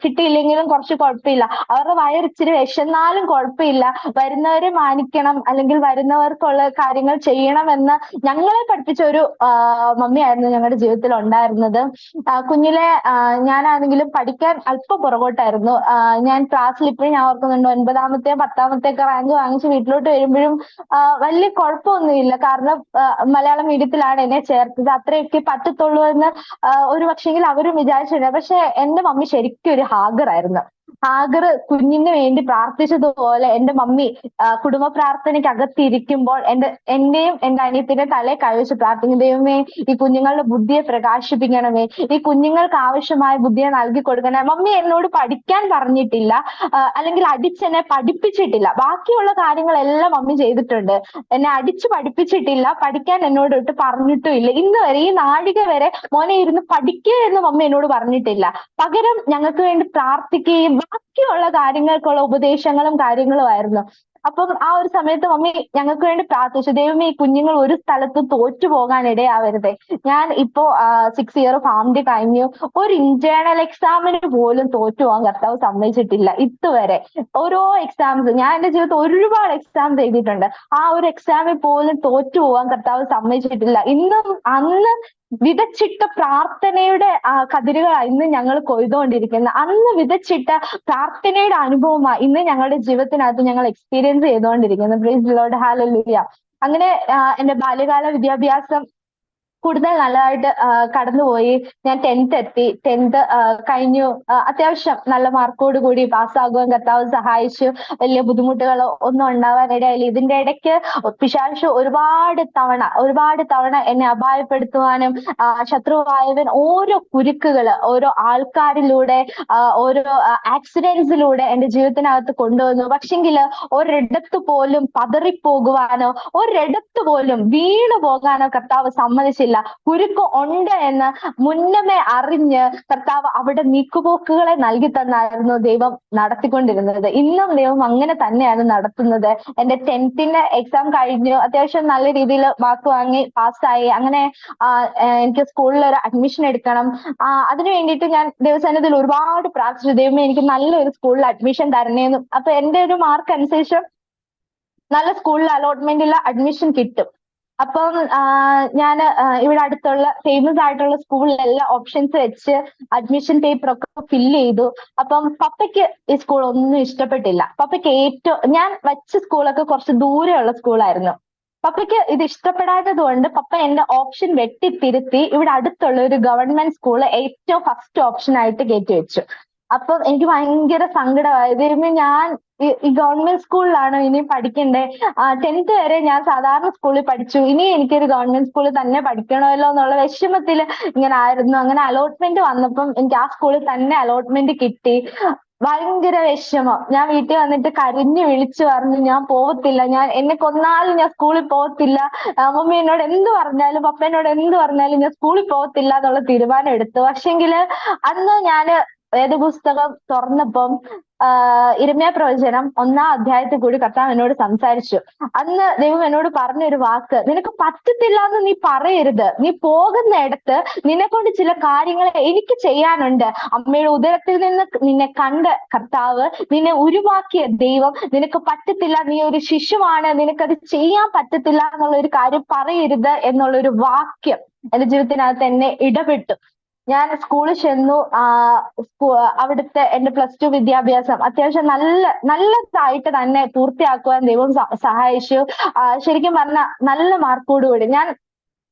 കിട്ടിയില്ലെങ്കിലും കുറച്ച് കുഴപ്പമില്ല, അവരുടെ വയറിച്ചിരി വിശന്നാലും കുഴപ്പമില്ല, വരുന്നവരെ മാനിക്കണം അല്ലെങ്കിൽ വരുന്നവർക്കുള്ള കാര്യങ്ങൾ ചെയ്യണമെന്ന് ഞങ്ങളെ പഠിപ്പിച്ച ഒരു മമ്മിയായിരുന്നു ഞങ്ങളുടെ ജീവിതത്തിൽ ഉണ്ടായിരുന്നത്. കുഞ്ഞിലെ ഞാനാണെങ്കിലും പഠിക്കാൻ അല്പം പുറകോട്ടായിരുന്നു. ഞാൻ ക്ലാസ്സിൽ ഇപ്പോഴും ഞാൻ ഓർക്കുന്നുണ്ട്, 9ാമത്തെയോ 10ാമത്തെയൊക്കെ റാങ്ക് വാങ്ങിച്ച് വീട്ടിലോട്ട് വരുമ്പോഴും വലിയ കുഴപ്പമൊന്നുമില്ല. കാരണം മലയാളം മീഡിയത്തിലാണ് എന്നെ ചേർത്തത്, അത്രയൊക്കെ പറ്റത്തുള്ളൂ എന്ന് ഒരു പക്ഷെങ്കിൽ അവരും വിചാരിച്ചില്ല. പക്ഷെ എന്റെ മമ്മി ശരിക്കും ഒരു ഹാഗറായിരുന്നു. ഹാഗർ കുഞ്ഞിന് വേണ്ടി പ്രാർത്ഥിച്ചതുപോലെ എന്റെ മമ്മി കുടുംബ പ്രാർത്ഥനയ്ക്ക് അകത്തിരിക്കുമ്പോൾ എന്റെയും എന്റെ അനിയത്തിന്റെ തലയെ കൈവച്ച് പ്രാർത്ഥിക്കും, ദൈവമേ ഈ കുഞ്ഞുങ്ങളുടെ ബുദ്ധിയെ പ്രകാശിപ്പിക്കണമേ, ഈ കുഞ്ഞുങ്ങൾക്ക് ആവശ്യമായ ബുദ്ധിയെ നൽകി കൊടുക്കണേ. മമ്മി എന്നോട് പഠിക്കാൻ പറഞ്ഞിട്ടില്ല, അല്ലെങ്കിൽ അടിച്ചെന്നെ പഠിപ്പിച്ചിട്ടില്ല. ബാക്കിയുള്ള കാര്യങ്ങളെല്ലാം മമ്മി ചെയ്തിട്ടുണ്ട്, എന്നെ അടിച്ചു പഠിപ്പിച്ചിട്ടില്ല, പഠിക്കാൻ എന്നോട് ഇട്ട് പറഞ്ഞിട്ടും ഇല്ല. ഇന്ന് വരെ ഈ നാഴിക വരെ മോനെ ഇരുന്ന് പഠിക്കുക എന്ന് മമ്മി എന്നോട് പറഞ്ഞിട്ടില്ല. പകരം ഞങ്ങൾക്ക് വേണ്ടി പ്രാർത്ഥിക്കുകയും ബാക്കിയുള്ള കാര്യങ്ങൾക്കുള്ള ഉപദേശങ്ങളും കാര്യങ്ങളും ആയിരുന്നു. അപ്പം ആ ഒരു സമയത്ത് മമ്മി ഞങ്ങൾക്ക് വേണ്ടി പ്രാർത്ഥിച്ചു. ദൈവമേ, ഈ കുഞ്ഞുങ്ങൾ ഒരു സ്ഥലത്ത് തോറ്റു പോകാൻ ഇടയാവരുതേ. ഞാൻ ഇപ്പോ 6 ഇയർ ഫാം ഡേ കഴിഞ്ഞു. ഒരു ഇന്റേണൽ എക്സാമിന് പോലും തോറ്റു പോകാൻ കർത്താവ് സമ്മതിച്ചിട്ടില്ല ഇതുവരെ. ഓരോ എക്സാംസ്, ഞാൻ എന്റെ ജീവിതത്തിൽ ഒരുപാട് എക്സാംസ് എഴുതിയിട്ടുണ്ട്. ആ ഒരു എക്സാമിൽ പോലും തോറ്റു പോകാൻ കർത്താവ് സമ്മതിച്ചിട്ടില്ല. ഇന്നും അന്ന് വിതച്ചിട്ട പ്രാർത്ഥനയുടെ കതിരുകളാണ് ഇന്ന് ഞങ്ങൾ കൊയ്തുകൊണ്ടിരിക്കുന്നത്. അന്ന് വിതച്ചിട്ട പ്രാർത്ഥനയുടെ അനുഭവമാണ് ഇന്ന് ഞങ്ങളുടെ ജീവിതത്തിനകത്ത് ഞങ്ങൾ എക്സ്പീരിയൻസ് ചെയ്തുകൊണ്ടിരിക്കുന്നത്. Price the Lord, hallelujah. അങ്ങനെ എന്റെ ബാല്യകാല വിദ്യാഭ്യാസം കൂടുതൽ നല്ലതായിട്ട് കടന്നുപോയി. ഞാൻ 10th എത്തി. 10th കഴിഞ്ഞു. അത്യാവശ്യം നല്ല മാർക്കോട് കൂടി പാസ്സാകുവാൻ കർത്താവ് സഹായിച്ചു. വലിയ ബുദ്ധിമുട്ടുകളോ ഒന്നും ഉണ്ടാവാൻ ഇടയായില്ല. ഇതിന്റെ ഇടയ്ക്ക് പിശാച് ഒരുപാട് തവണ എന്നെ അപായപ്പെടുത്തുവാനും ശത്രുവായവൻ ഓരോ കുരുക്കുകള് ഓരോ ആൾക്കാരിലൂടെ ഓരോ ആക്സിഡന്റ്സിലൂടെ എന്റെ ജീവിതത്തിനകത്ത് കൊണ്ടുവന്നു. പക്ഷെങ്കില് ഒരിടത്ത് പോലും പതറിപ്പോകുവാനോ ഒരിടത്ത് പോലും വീണു പോകാനോ കർത്താവ് സമ്മതിച്ചില്ല. കുരുക്ക് ഉണ്ട് എന്ന് മുന്നമേ അറിഞ്ഞ് കർത്താവ് അവിടെ നീക്കുപോക്കുകളെ നൽകി തന്നായിരുന്നു ദൈവം നടത്തിക്കൊണ്ടിരുന്നത്. ഇന്നും ദൈവം അങ്ങനെ തന്നെയാണ് നടത്തുന്നത്. എന്റെ 10th എക്സാം കഴിഞ്ഞു. അത്യാവശ്യം നല്ല രീതിയിൽ മാർക്ക് വാങ്ങി പാസ്സായി. അങ്ങനെ എനിക്ക് സ്കൂളിൽ ഒരു അഡ്മിഷൻ എടുക്കണം. അതിനു വേണ്ടിയിട്ട് ഞാൻ ദൈവസന്നിധിയിൽ ഒരുപാട് പ്രാർത്ഥിച്ചു. ദൈവമേ, എനിക്ക് നല്ലൊരു സ്കൂളിൽ അഡ്മിഷൻ തരണേന്നും. അപ്പൊ എന്റെ ഒരു മാർക്ക് അനുസരിച്ച് നല്ല സ്കൂളിൽ അലോട്ട്മെന്റിൽ അഡ്മിഷൻ കിട്ടും. അപ്പം ഞാൻ ഇവിടെ അടുത്തുള്ള ഫേമസ് ആയിട്ടുള്ള സ്കൂളിലെല്ലാം ഓപ്ഷൻസ് വെച്ച് അഡ്മിഷൻ പേപ്പർ ഒക്കെ ഫില്ല് ചെയ്തു. അപ്പം പപ്പയ്ക്ക് ഈ സ്കൂൾ ഒന്നും ഇഷ്ടപ്പെട്ടില്ല. പപ്പയ്ക്ക് ഞാൻ വെച്ച സ്കൂളൊക്കെ കുറച്ച് ദൂരെയുള്ള സ്കൂളായിരുന്നു. പപ്പയ്ക്ക് ഇത് ഇഷ്ടപ്പെടാത്തത് കൊണ്ട് പപ്പ എന്റെ ഓപ്ഷൻ വെട്ടിത്തിരുത്തി ഇവിടെ അടുത്തുള്ള ഒരു ഗവൺമെന്റ് സ്കൂള് ഏറ്റവും ഫസ്റ്റ് ഓപ്ഷൻ ആയിട്ട് കയറ്റി വെച്ചു. അപ്പം എനിക്ക് ഭയങ്കര സങ്കടമായത്, ഞാൻ ഈ ഗവൺമെന്റ് സ്കൂളിലാണോ ഇനി പഠിക്കണ്ടേ? 10th വരെ ഞാൻ സാധാരണ സ്കൂളിൽ പഠിച്ചു. ഇനി എനിക്കൊരു ഗവൺമെന്റ് സ്കൂളിൽ തന്നെ പഠിക്കണമല്ലോ എന്നുള്ള വിഷമത്തിൽ ഇങ്ങനെ ആയിരുന്നു. അങ്ങനെ അലോട്ട്മെന്റ് വന്നപ്പം എനിക്ക് ആ സ്കൂളിൽ തന്നെ അലോട്ട്മെന്റ് കിട്ടി. ഭയങ്കര വിഷമം. ഞാൻ വീട്ടിൽ വന്നിട്ട് കരഞ്ഞു വിളിച്ചു പറഞ്ഞു, ഞാൻ പോവത്തില്ല, എന്നെ കൊന്നാലും ഞാൻ സ്കൂളിൽ പോകത്തില്ല. മമ്മി എന്നോട് എന്ത് പറഞ്ഞാലും പപ്പ എന്നോട് എന്ത് പറഞ്ഞാലും ഞാൻ സ്കൂളിൽ പോകത്തില്ല എന്നുള്ള തീരുമാനം എടുത്തു. പക്ഷെങ്കില് അന്ന് ഞാന് വേദപുസ്തകം തുറന്നപ്പം ഇരമ്യാ പ്രവചനം 1-ാം അധ്യായത്തിൽ കൂടി കർത്താവ് എന്നോട് സംസാരിച്ചു. അന്ന് ദൈവം എന്നോട് പറഞ്ഞൊരു വാക്ക്, നിനക്ക് പറ്റത്തില്ല എന്ന് നീ പറയരുത്. നീ പോകുന്ന ഇടത്ത് നിന്നെ കൊണ്ട് ചില കാര്യങ്ങൾ എനിക്ക് ചെയ്യാനുണ്ട്. അമ്മയുടെ ഉദരത്തിൽ നിന്ന് നിന്നെ കണ്ട കർത്താവ്, നിന്നെ ഉരുവാക്കിയ ദൈവം, നിനക്ക് പറ്റത്തില്ല, നീ ഒരു ശിശുവാണ്, നിനക്കത് ചെയ്യാൻ പറ്റത്തില്ല എന്നുള്ള ഒരു കാര്യം പറയരുത് എന്നുള്ളൊരു വാക്യം എന്റെ ജീവിതത്തിനകത്ത് എന്നെ ഇടപെട്ടു. ഞാൻ സ്കൂളിൽ ചെന്നു. അവിടുത്തെ എന്റെ +2 വിദ്യാഭ്യാസം അത്യാവശ്യം നല്ലതായിട്ട് തന്നെ പൂർത്തിയാക്കുവാൻ ദൈവം സഹായിച്ചു. ശരിക്കും പറഞ്ഞാൽ നല്ല മാർക്കോടുകൂടി ഞാൻ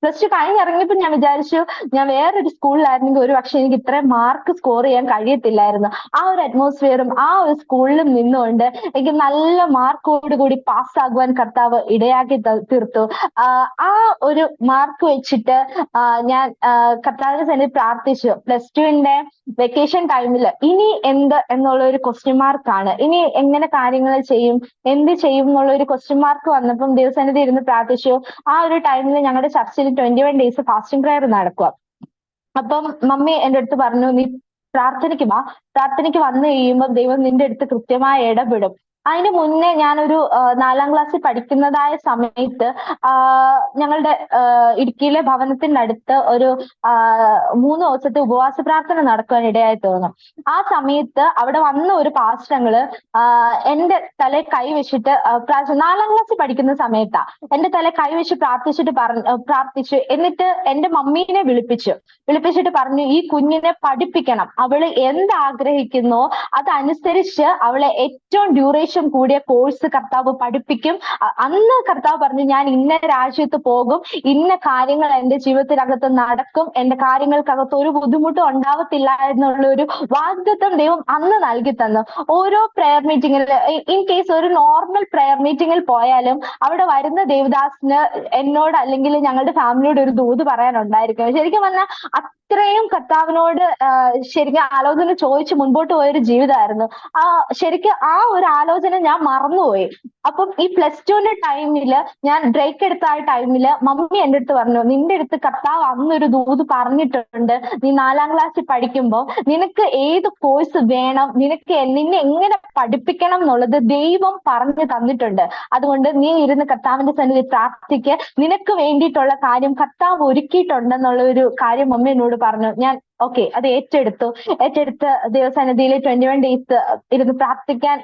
+2 കഴിഞ്ഞിറങ്ങിയപ്പോൾ ഞാൻ വിചാരിച്ചു, ഞാൻ വേറൊരു സ്കൂളിലായിരുന്നെങ്കിൽ ഒരുപക്ഷെ എനിക്ക് ഇത്രയും മാർക്ക് സ്കോർ ചെയ്യാൻ കഴിയത്തില്ലായിരുന്നു. ആ ഒരു അറ്റ്മോസ്ഫിയറും ആ ഒരു സ്കൂളിലും നിന്നുകൊണ്ട് എനിക്ക് നല്ല മാർക്കോട് കൂടി പാസ്സാകുവാൻ കർത്താവ് ഇടയാക്കി തീർത്തു. ആ ഒരു മാർക്ക് വെച്ചിട്ട് ഞാൻ കർത്താവിന്റെ സന്നിധിയിൽ പ്രാർത്ഥിച്ചു. +2 വെക്കേഷൻ ടൈമിൽ ഇനി എന്ത് എന്നുള്ള ഒരു ക്വസ്റ്റ്യൻ മാർക്കാണ്. ഇനി എങ്ങനെ കാര്യങ്ങൾ ചെയ്യും, എന്ത് ചെയ്യും എന്നുള്ള ഒരു ക്വസ്റ്റ്യൻ മാർക്ക് വന്നപ്പം ദൈവസന്നിധി ഇരുന്ന് പ്രാർത്ഥിച്ചു. ആ ഒരു ടൈമിൽ ഞങ്ങളുടെ ചർച്ചിൽ 21 days ഫാസ്റ്റിംഗ് പ്രയർ നടക്കുക. അപ്പം മമ്മി എന്റെ അടുത്ത് പറഞ്ഞു, നീ പ്രാർത്ഥനയ്ക്ക് വാ, പ്രാർത്ഥനയ്ക്ക് വന്നു കഴിയുമ്പോൾ ദൈവം നിന്റെ അടുത്ത് കൃത്യമായി ഇടപെടും. അതിന് മുന്നേ ഞാനൊരു 4-ാം ക്ലാസ്സിൽ പഠിക്കുന്നതായ സമയത്ത് ഞങ്ങളുടെ ഇടുക്കിയിലെ ഭവനത്തിന്റെ അടുത്ത് ഒരു 3 ദിവസത്തെ ഉപവാസ പ്രാർത്ഥന നടക്കുവാൻ ഇടയായി തീർന്നു. ആ സമയത്ത് അവിടെ വന്ന ഒരു പാസ്റ്റങ്ങള് എന്റെ തലയിൽ കൈവച്ചിട്ട് 4-ാം ക്ലാസ്സിൽ പഠിക്കുന്ന സമയത്താ എന്റെ തലയിൽ കൈവച്ച് പ്രാർത്ഥിച്ചു. എന്നിട്ട് എന്റെ മമ്മീനെ വിളിപ്പിച്ചിട്ട് പറഞ്ഞു, ഈ കുഞ്ഞിനെ പഠിപ്പിക്കണം, അവള് എന്താഗ്രഹിക്കുന്നോ അതനുസരിച്ച് അവളെ ഏറ്റവും ഡ്യൂറേഷൻ കൂടിയ കോഴ്സ് കർത്താവ് പഠിപ്പിക്കും. അന്ന് കർത്താവ് പറഞ്ഞു, ഞാൻ ഇന്ന രാജ്യത്ത് പോകും, ഇന്ന കാര്യങ്ങൾ എന്റെ ജീവിതത്തിനകത്ത് നടക്കും, എന്റെ കാര്യങ്ങൾക്കകത്ത് ഒരു ബുദ്ധിമുട്ടും ഉണ്ടാവത്തില്ല എന്നുള്ള ഒരു വാഗ്ദത്തം ദൈവം അന്ന് നൽകി തന്നു. ഓരോ പ്രെയർ മീറ്റിങ്ങിൽ, ഇൻ കേസ് ഒരു നോർമൽ പ്രെയർ മീറ്റിങ്ങിൽ പോയാലും അവിടെ വരുന്ന ദേവദാസിന് എന്നോട് അല്ലെങ്കിൽ ഞങ്ങളുടെ ഫാമിലിയോട് ഒരു ദൂത് പറയാനുണ്ടായിരിക്കും. ശരിക്കും പറഞ്ഞാൽ അത്രയും കർത്താവിനോട് ശരിക്കും ആലോചന ചോദിച്ച് മുൻപോട്ട് പോയൊരു ജീവിതമായിരുന്നു. ശരിക്കും ആ ഒരു ആലോചന ഞാൻ മറന്നുപോയി. അപ്പം ഈ +2 ടൈമില് ഞാൻ ബ്രേക്ക് എടുത്ത ആ ടൈമില് മമ്മി എൻ്റെ അടുത്ത് പറഞ്ഞു, നിന്റെ അടുത്ത് കർത്താവ് അന്നൊരു ദൂത് പറഞ്ഞിട്ടുണ്ട്. നീ 4ാം ക്ലാസ്സിൽ പഠിക്കുമ്പോ നിനക്ക് ഏത് കോഴ്സ് വേണം, നിന്നെ എങ്ങനെ പഠിപ്പിക്കണം എന്നുള്ളത് ദൈവം പറഞ്ഞു തന്നിട്ടുണ്ട്. അതുകൊണ്ട് നീ ഇരുന്ന് കർത്താവിന്റെ സന്നിധി പ്രാർത്ഥിക്ക്, നിനക്ക് വേണ്ടിയിട്ടുള്ള കാര്യം കർത്താവ് ഒരുക്കിയിട്ടുണ്ടെന്നുള്ള ഒരു കാര്യം മമ്മി എന്നോട് പറഞ്ഞു. ഞാൻ ഓക്കെ, അത് ഏറ്റെടുത്ത് ദൈവസന്നിധിയിൽ 21 ഡേയ്സ് ഇരുന്ന് പ്രാർത്ഥിക്കാൻ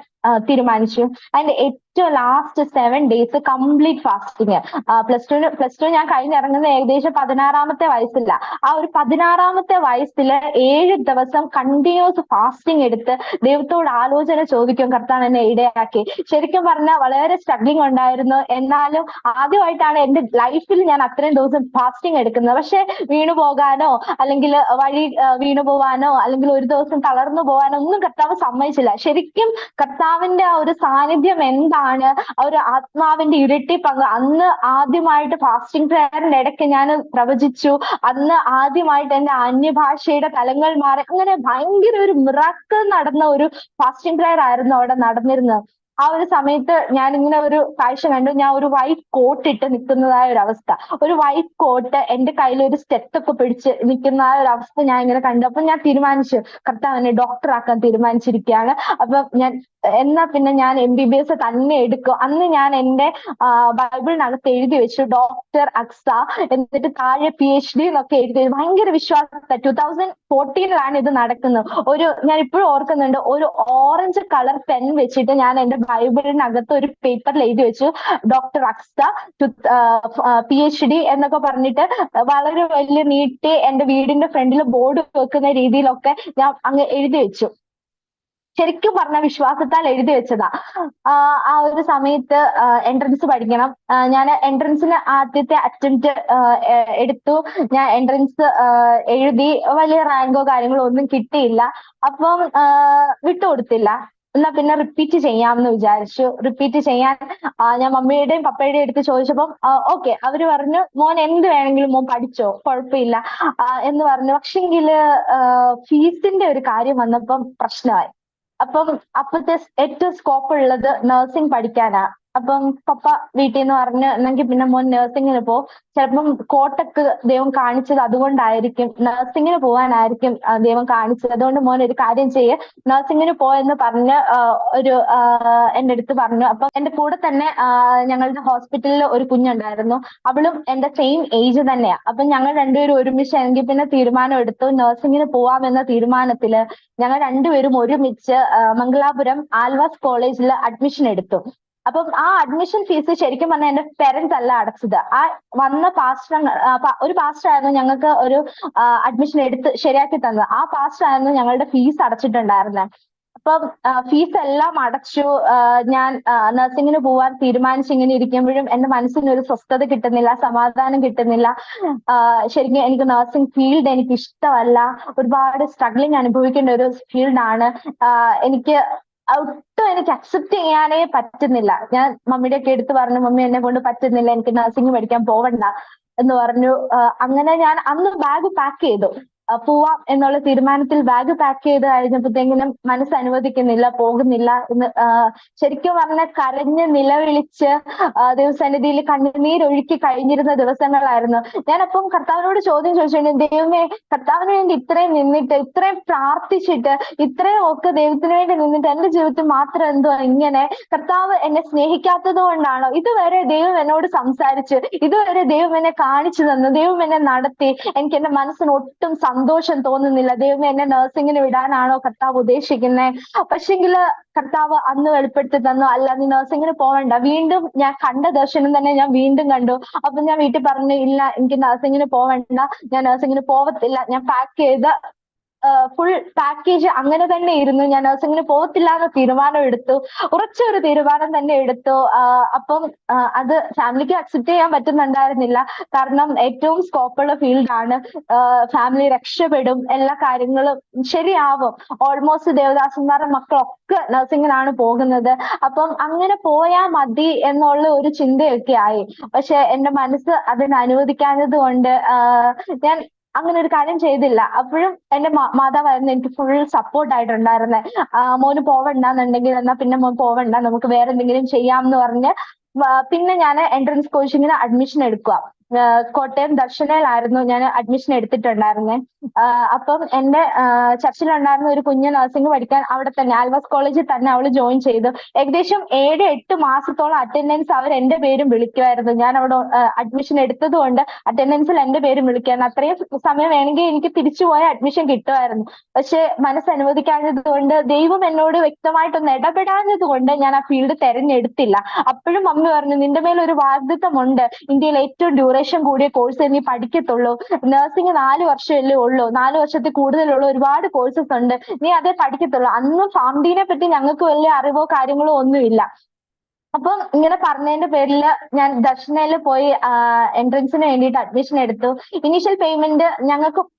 തീരുമാനിച്ചു. അതിന്റെ ഏറ്റവും last 7 days complete fasting. Plus two ഞാൻ കഴിഞ്ഞിറങ്ങുന്ന ഏകദേശം 16ാമത്തെ വയസ്സില്ല. ആ ഒരു 16ാമത്തെ വയസ്സില് 7 ദിവസം കണ്ടിന്യൂസ് ഫാസ്റ്റിംഗ് എടുത്ത് ദൈവത്തോട് ആലോചന ചോദിക്കും കർത്താവ് എന്നെ ഇടയാക്കി. ശരിക്കും പറഞ്ഞാൽ വളരെ സ്ട്രഗ്ലിംഗ് ഉണ്ടായിരുന്നു. എന്നാലും ആദ്യമായിട്ടാണ് എന്റെ ലൈഫിൽ ഞാൻ അത്രയും ദിവസം ഫാസ്റ്റിംഗ് എടുക്കുന്നത്. പക്ഷെ വീണു പോകാനോ അല്ലെങ്കിൽ വഴി വീണു പോവാനോ അല്ലെങ്കിൽ ഒരു ദിവസം തളർന്നു പോവാനോ ഒന്നും കർത്താവ് സമ്മതിച്ചില്ല. ശരിക്കും കർത്താവിന്റെ ആ ഒരു സാന്നിധ്യം എന്താണ്, ആ ഒരു ആത്മാവിന്റെ ഇരട്ടി പങ്ക്. അന്ന് ആദ്യമായിട്ട് ഫാസ്റ്റിംഗ് പ്രയറിന്റെ ഇടയ്ക്ക് ഞാൻ പ്രവചിച്ചു. അന്ന് ആദ്യമായിട്ട് എന്റെ അന്യഭാഷയുടെ തലങ്ങൾ മാറി. അങ്ങനെ ഭയങ്കര ഒരു മിറാക്കിൾ നടന്ന ഒരു ഫാസ്റ്റിംഗ് പ്രയർ ആയിരുന്നു അവിടെ നടന്നിരുന്നത്. ആ ഒരു സമയത്ത് ഞാൻ ഇങ്ങനെ ഒരു കാഴ്ച കണ്ടു. ഞാൻ ഒരു വൈറ്റ് കോട്ട് ഇട്ട് നിൽക്കുന്നതായ ഒരു അവസ്ഥ. ഒരു വൈറ്റ് കോട്ട് എന്റെ കയ്യിൽ ഒരു സ്റ്റെപ്പൊക്കെ പിടിച്ച് നിൽക്കുന്ന ആ ഒരു അവസ്ഥ ഞാൻ ഇങ്ങനെ കണ്ടു. അപ്പൊ ഞാൻ തീരുമാനിച്ചു കർത്താവ് എന്നെ ഡോക്ടർ ആക്കാൻ തീരുമാനിച്ചിരിക്കുകയാണ്. അപ്പൊ എന്നാ പിന്നെ ഞാൻ MBBS തന്നെ എടുക്കും. അന്ന് ഞാൻ എന്റെ ബൈബിളിനകത്ത് എഴുതി വെച്ചു ഡോക്ടർ അക്സ, എന്നിട്ട് താഴെ PhD എന്നൊക്കെ എഴുതി. ഭയങ്കര വിശ്വാസത്തെ 2014 ഇത് നടക്കുന്നത്. ഞാൻ ഇപ്പോഴും ഓർക്കുന്നുണ്ട്, ഒരു ഓറഞ്ച് കളർ പെൻ വെച്ചിട്ട് ഞാൻ എന്റെ ബൈബിളിനകത്ത് ഒരു പേപ്പറിൽ എഴുതി വെച്ചു ഡോക്ടർ അക്സ PhD എന്നൊക്കെ പറഞ്ഞിട്ട് വളരെ വലിയ നീട്ടി എന്റെ വീടിന്റെ ഫ്രണ്ടിൽ ബോർഡ് വെക്കുന്ന രീതിയിലൊക്കെ ഞാൻ അങ്ങ് എഴുതി വെച്ചു. ശരിക്കും പറഞ്ഞ വിശ്വാസത്താൽ എഴുതി വെച്ചതാ. ആ ഒരു സമയത്ത് എൻട്രൻസ് പഠിക്കണം. ഞാൻ എൻട്രൻസിന് ആദ്യത്തെ അറ്റംപ്റ്റ് എടുത്തു. ഞാൻ എൻട്രൻസ് എഴുതി. വലിയ റാങ്കോ കാര്യങ്ങളോ ഒന്നും കിട്ടിയില്ല. അപ്പം വിട്ടുകൊടുത്തില്ല. എന്നാ പിന്നെ റിപ്പീറ്റ് ചെയ്യാമെന്ന് വിചാരിച്ചു. റിപ്പീറ്റ് ചെയ്യാൻ ഞാൻ മമ്മിയുടെയും പപ്പയുടെയും അടുത്ത് ചോദിച്ചപ്പം ഓക്കെ, അവര് പറഞ്ഞു മോൻ എന്ത് വേണമെങ്കിലും മോൻ പഠിച്ചോ, കുഴപ്പമില്ല എന്ന് പറഞ്ഞു. പക്ഷെങ്കില് ഫീസിന്റെ ഒരു കാര്യം വന്നപ്പം പ്രശ്നമായി. അപ്പം അപ്പത്തെ ഏറ്റവും സ്കോപ്പ് ഉള്ളത് നഴ്സിംഗ് പഠിക്കാനാ. അപ്പം പപ്പ വീട്ടിൽ നിന്ന് പറഞ്ഞു എന്നെങ്കിൽ പിന്നെ മോൻ നഴ്സിംഗിന് പോ, ചിലപ്പം കോട്ടക്ക് ദൈവം കാണിച്ചത് അതുകൊണ്ടായിരിക്കും, നഴ്സിംഗിന് പോകാനായിരിക്കും ദൈവം കാണിച്ചത്. അതുകൊണ്ട് മോൻ ഒരു കാര്യം ചെയ്യ്, നഴ്സിംഗിന് പോയെന്ന് പറഞ്ഞ് എൻ്റെ അടുത്ത് പറഞ്ഞു. അപ്പം എൻ്റെ കൂടെ തന്നെ ഞങ്ങളുടെ ഹോസ്പിറ്റലിൽ ഒരു കുഞ്ഞുണ്ടായിരുന്നു. അവളും എൻ്റെ സെയിം ഏജ് തന്നെയാ. അപ്പം ഞങ്ങൾ രണ്ടുപേരും ഒരുമിച്ച് എങ്കിൽ പിന്നെ തീരുമാനം എടുത്തു നഴ്സിംഗിന് പോവാമെന്ന തീരുമാനത്തില് ഞങ്ങൾ രണ്ടുപേരും ഒരുമിച്ച് മംഗലാപുരം ആൽവാസ് കോളേജിൽ അഡ്മിഷൻ എടുത്തു. അപ്പം ആ അഡ്മിഷൻ ഫീസ് ശരിക്കും പറഞ്ഞാൽ എന്റെ പേരൻസ് അല്ല അടച്ചത്. ആ വന്ന ഒരു പാസ്റ്റർ ആയിരുന്നു ഞങ്ങൾക്ക് ഒരു അഡ്മിഷൻ എടുത്ത് ശരിയാക്കി തന്നത്. ആ പാസ്റ്റർ ആയിരുന്നു ഞങ്ങളുടെ ഫീസ് അടച്ചിട്ടുണ്ടായിരുന്നത്. അപ്പം ഫീസ് എല്ലാം അടച്ചു. ഞാൻ നഴ്സിംഗിന് പോവാൻ തീരുമാനിച്ചിങ്ങനെ ഇരിക്കുമ്പോഴും എന്റെ മനസ്സിന് ഒരു സ്വസ്ഥത കിട്ടുന്നില്ല, സമാധാനം കിട്ടുന്നില്ല. ശരിക്കും എനിക്ക് നഴ്സിംഗ് ഫീൽഡ് എനിക്ക് ഇഷ്ടമല്ല. ഒരുപാട് സ്ട്രഗ്ലിംഗ് അനുഭവിക്കേണ്ട ഒരു ഫീൽഡാണ്. എനിക്ക് ഒട്ടും എനിക്ക് അക്സെപ്റ്റ് ചെയ്യാനേ പറ്റുന്നില്ല. ഞാൻ മമ്മിയുടെ ഒക്കെ എടുത്ത് പറഞ്ഞു, മമ്മി എന്നെ കൊണ്ട് പറ്റുന്നില്ല, എനിക്ക് നഴ്സിംഗ് പഠിക്കാൻ പോവണ്ട എന്ന് പറഞ്ഞു. അങ്ങനെ ഞാൻ അന്ന് ബാഗ് പാക്ക് ചെയ്തു. പോവാം എന്നുള്ള തീരുമാനത്തിൽ ബാഗ് പാക്ക് ചെയ്ത് കഴിഞ്ഞപ്പോഴത്തേക്കിനും മനസ്സ് അനുവദിക്കുന്നില്ല, പോകുന്നില്ല എന്ന്. ശരിക്കും പറഞ്ഞാൽ കരഞ്ഞ് നിലവിളിച്ച് ദൈവസന്നിധിയിൽ കണ്ണുനീരൊഴുക്കി കഴിഞ്ഞിരുന്ന ദിവസങ്ങളായിരുന്നു. ഞാനപ്പം കർത്താവിനോട് ചോദ്യം ചോദിച്ചിട്ടുണ്ട്, ദൈവമേ, കർത്താവിന് വേണ്ടി ഇത്രയും നിന്നിട്ട്, ഇത്രയും പ്രാർത്ഥിച്ചിട്ട്, ഇത്രയും ഒക്കെ ദൈവത്തിന് വേണ്ടി നിന്നിട്ട് എന്റെ ജീവിതത്തിൽ മാത്രം എന്തോ ഇങ്ങനെ, കർത്താവ് എന്നെ സ്നേഹിക്കാത്തത് കൊണ്ടാണോ? ഇതുവരെ ദൈവം എന്നോട് സംസാരിച്ച്, ഇതുവരെ ദൈവം എന്നെ കാണിച്ചു തന്നു, ദൈവം എന്നെ നടത്തി, എനിക്ക് എന്റെ മനസ്സിന് ഒട്ടും സന്തോഷം തോന്നുന്നില്ല. ദൈവം എന്നെ നഴ്സിംഗിന് വിടാനാണോ കർത്താവ് ഉദ്ദേശിക്കുന്നത്? പക്ഷെങ്കില് കർത്താവ് അന്ന് വെളിപ്പെടുത്തി തന്നു, അല്ല, നീ നഴ്സിംഗിന് പോവണ്ട. വീണ്ടും ഞാൻ കണ്ട ദർശനം തന്നെ ഞാൻ വീണ്ടും കണ്ടു. അപ്പൊ ഞാൻ വീട്ടിൽ പറഞ്ഞു, ഇല്ല, എനിക്ക് നഴ്സിംഗിന് പോവണ്ട, ഞാൻ നഴ്സിംഗിന് പോവത്തില്ല. ഞാൻ പാക്ക് ചെയ്ത് ഫുൾ പാക്കേജ് അങ്ങനെ തന്നെ ഇരുന്നു. ഞാൻ നഴ്സിംഗിന് പോകത്തില്ല എന്ന തീരുമാനം എടുത്തു. ഉറച്ചൊരു തീരുമാനം തന്നെ എടുത്തു. അപ്പം അത് ഫാമിലിക്ക് അക്സെപ്റ്റ് ചെയ്യാൻ പറ്റുന്നുണ്ടായിരുന്നില്ല. കാരണം ഏറ്റവും സ്കോപ്പുള്ള ഫീൽഡാണ്. ഫാമിലി രക്ഷപ്പെടും, എല്ലാ കാര്യങ്ങളും ശരിയാവും. ഓൾമോസ്റ്റ് ദേവദാസന്മാരുടെ മക്കളൊക്കെ നഴ്സിംഗിനാണ് പോകുന്നത്. അപ്പം അങ്ങനെ പോയാൽ മതി എന്നുള്ള ഒരു ചിന്തയൊക്കെ ആയി. പക്ഷെ എന്റെ മനസ്സ് അതിന് അനുവദിക്കാഞ്ഞത് കൊണ്ട് ഞാൻ അങ്ങനെ ഒരു കാര്യം ചെയ്തില്ല. അപ്പോഴും എന്റെ മാതാവായിരുന്നു എനിക്ക് ഫുൾ സപ്പോർട്ട് ആയിട്ടുണ്ടായിരുന്നെ. മോന് പോവണ്ടാന്നുണ്ടെങ്കിൽ എന്നാ പിന്നെ മോൻ പോവണ്ട, നമുക്ക് വേറെ എന്തെങ്കിലും ചെയ്യാം എന്ന് പറഞ്ഞ് പിന്നെ ഞാൻ എൻട്രൻസ് കോച്ചിങ്ങിന് അഡ്മിഷൻ എടുക്കുക. കോട്ടയം ദർശനയിലായിരുന്നു ഞാൻ അഡ്മിഷൻ എടുത്തിട്ടുണ്ടായിരുന്നെ. അപ്പം എന്റെ ചർച്ചിലുണ്ടായിരുന്ന ഒരു കുഞ്ഞ് നഴ്സിംഗ് പഠിക്കാൻ അവിടെ തന്നെ ആൽവാസ് കോളേജിൽ തന്നെ അവള് ജോയിൻ ചെയ്തു. ഏകദേശം 7-8 മാസത്തോളം അറ്റൻഡൻസ് അവർ എന്റെ പേരും വിളിക്കുമായിരുന്നു. ഞാൻ അവിടെ അഡ്മിഷൻ എടുത്തത് കൊണ്ട് അറ്റൻഡൻസിൽ എന്റെ പേരും വിളിക്കായിരുന്നു. അത്രയും സമയം വേണമെങ്കിൽ എനിക്ക് തിരിച്ചു പോയ അഡ്മിഷൻ കിട്ടുമായിരുന്നു. പക്ഷെ മനസ്സ് അനുവദിക്കാഞ്ഞത് കൊണ്ട്, ദൈവം എന്നോട് വ്യക്തമായിട്ടൊന്ന് ഇടപെടാഞ്ഞത് കൊണ്ട് ഞാൻ ആ ഫീൽഡ് തെരഞ്ഞെടുത്തില്ല. അപ്പോഴും മമ്മി പറഞ്ഞു, നിന്റെ മേൽ ഒരു വാഗ്ദത്തമുണ്ട്, ഇന്ത്യയിൽ ഏറ്റവും ഡ്യൂറേഷൻ കൂടിയ കോഴ്സ് നീ പഠിക്കത്തുള്ളൂ, നഴ്സിംഗ് 4 വർഷമല്ലേ ഉള്ളൂ, 4 വർഷത്തിൽ കൂടുതലുള്ള ഒരുപാട് കോഴ്സസ് ഉണ്ട്, നീ അതേ പഠിക്കത്തുള്ളൂ. അന്ന് ഫാംഡിനെ പറ്റി ഞങ്ങൾക്ക് വലിയ അറിവോ കാര്യങ്ങളോ ഒന്നുമില്ല. അപ്പം ഇങ്ങനെ പറഞ്ഞതിന്റെ പേരിൽ ഞാൻ ദർശനയിൽ പോയി എൻട്രൻസിന് വേണ്ടിയിട്ട് അഡ്മിഷൻ എടുത്തു. ഇനീഷ്യൽ പേയ്മെന്റ്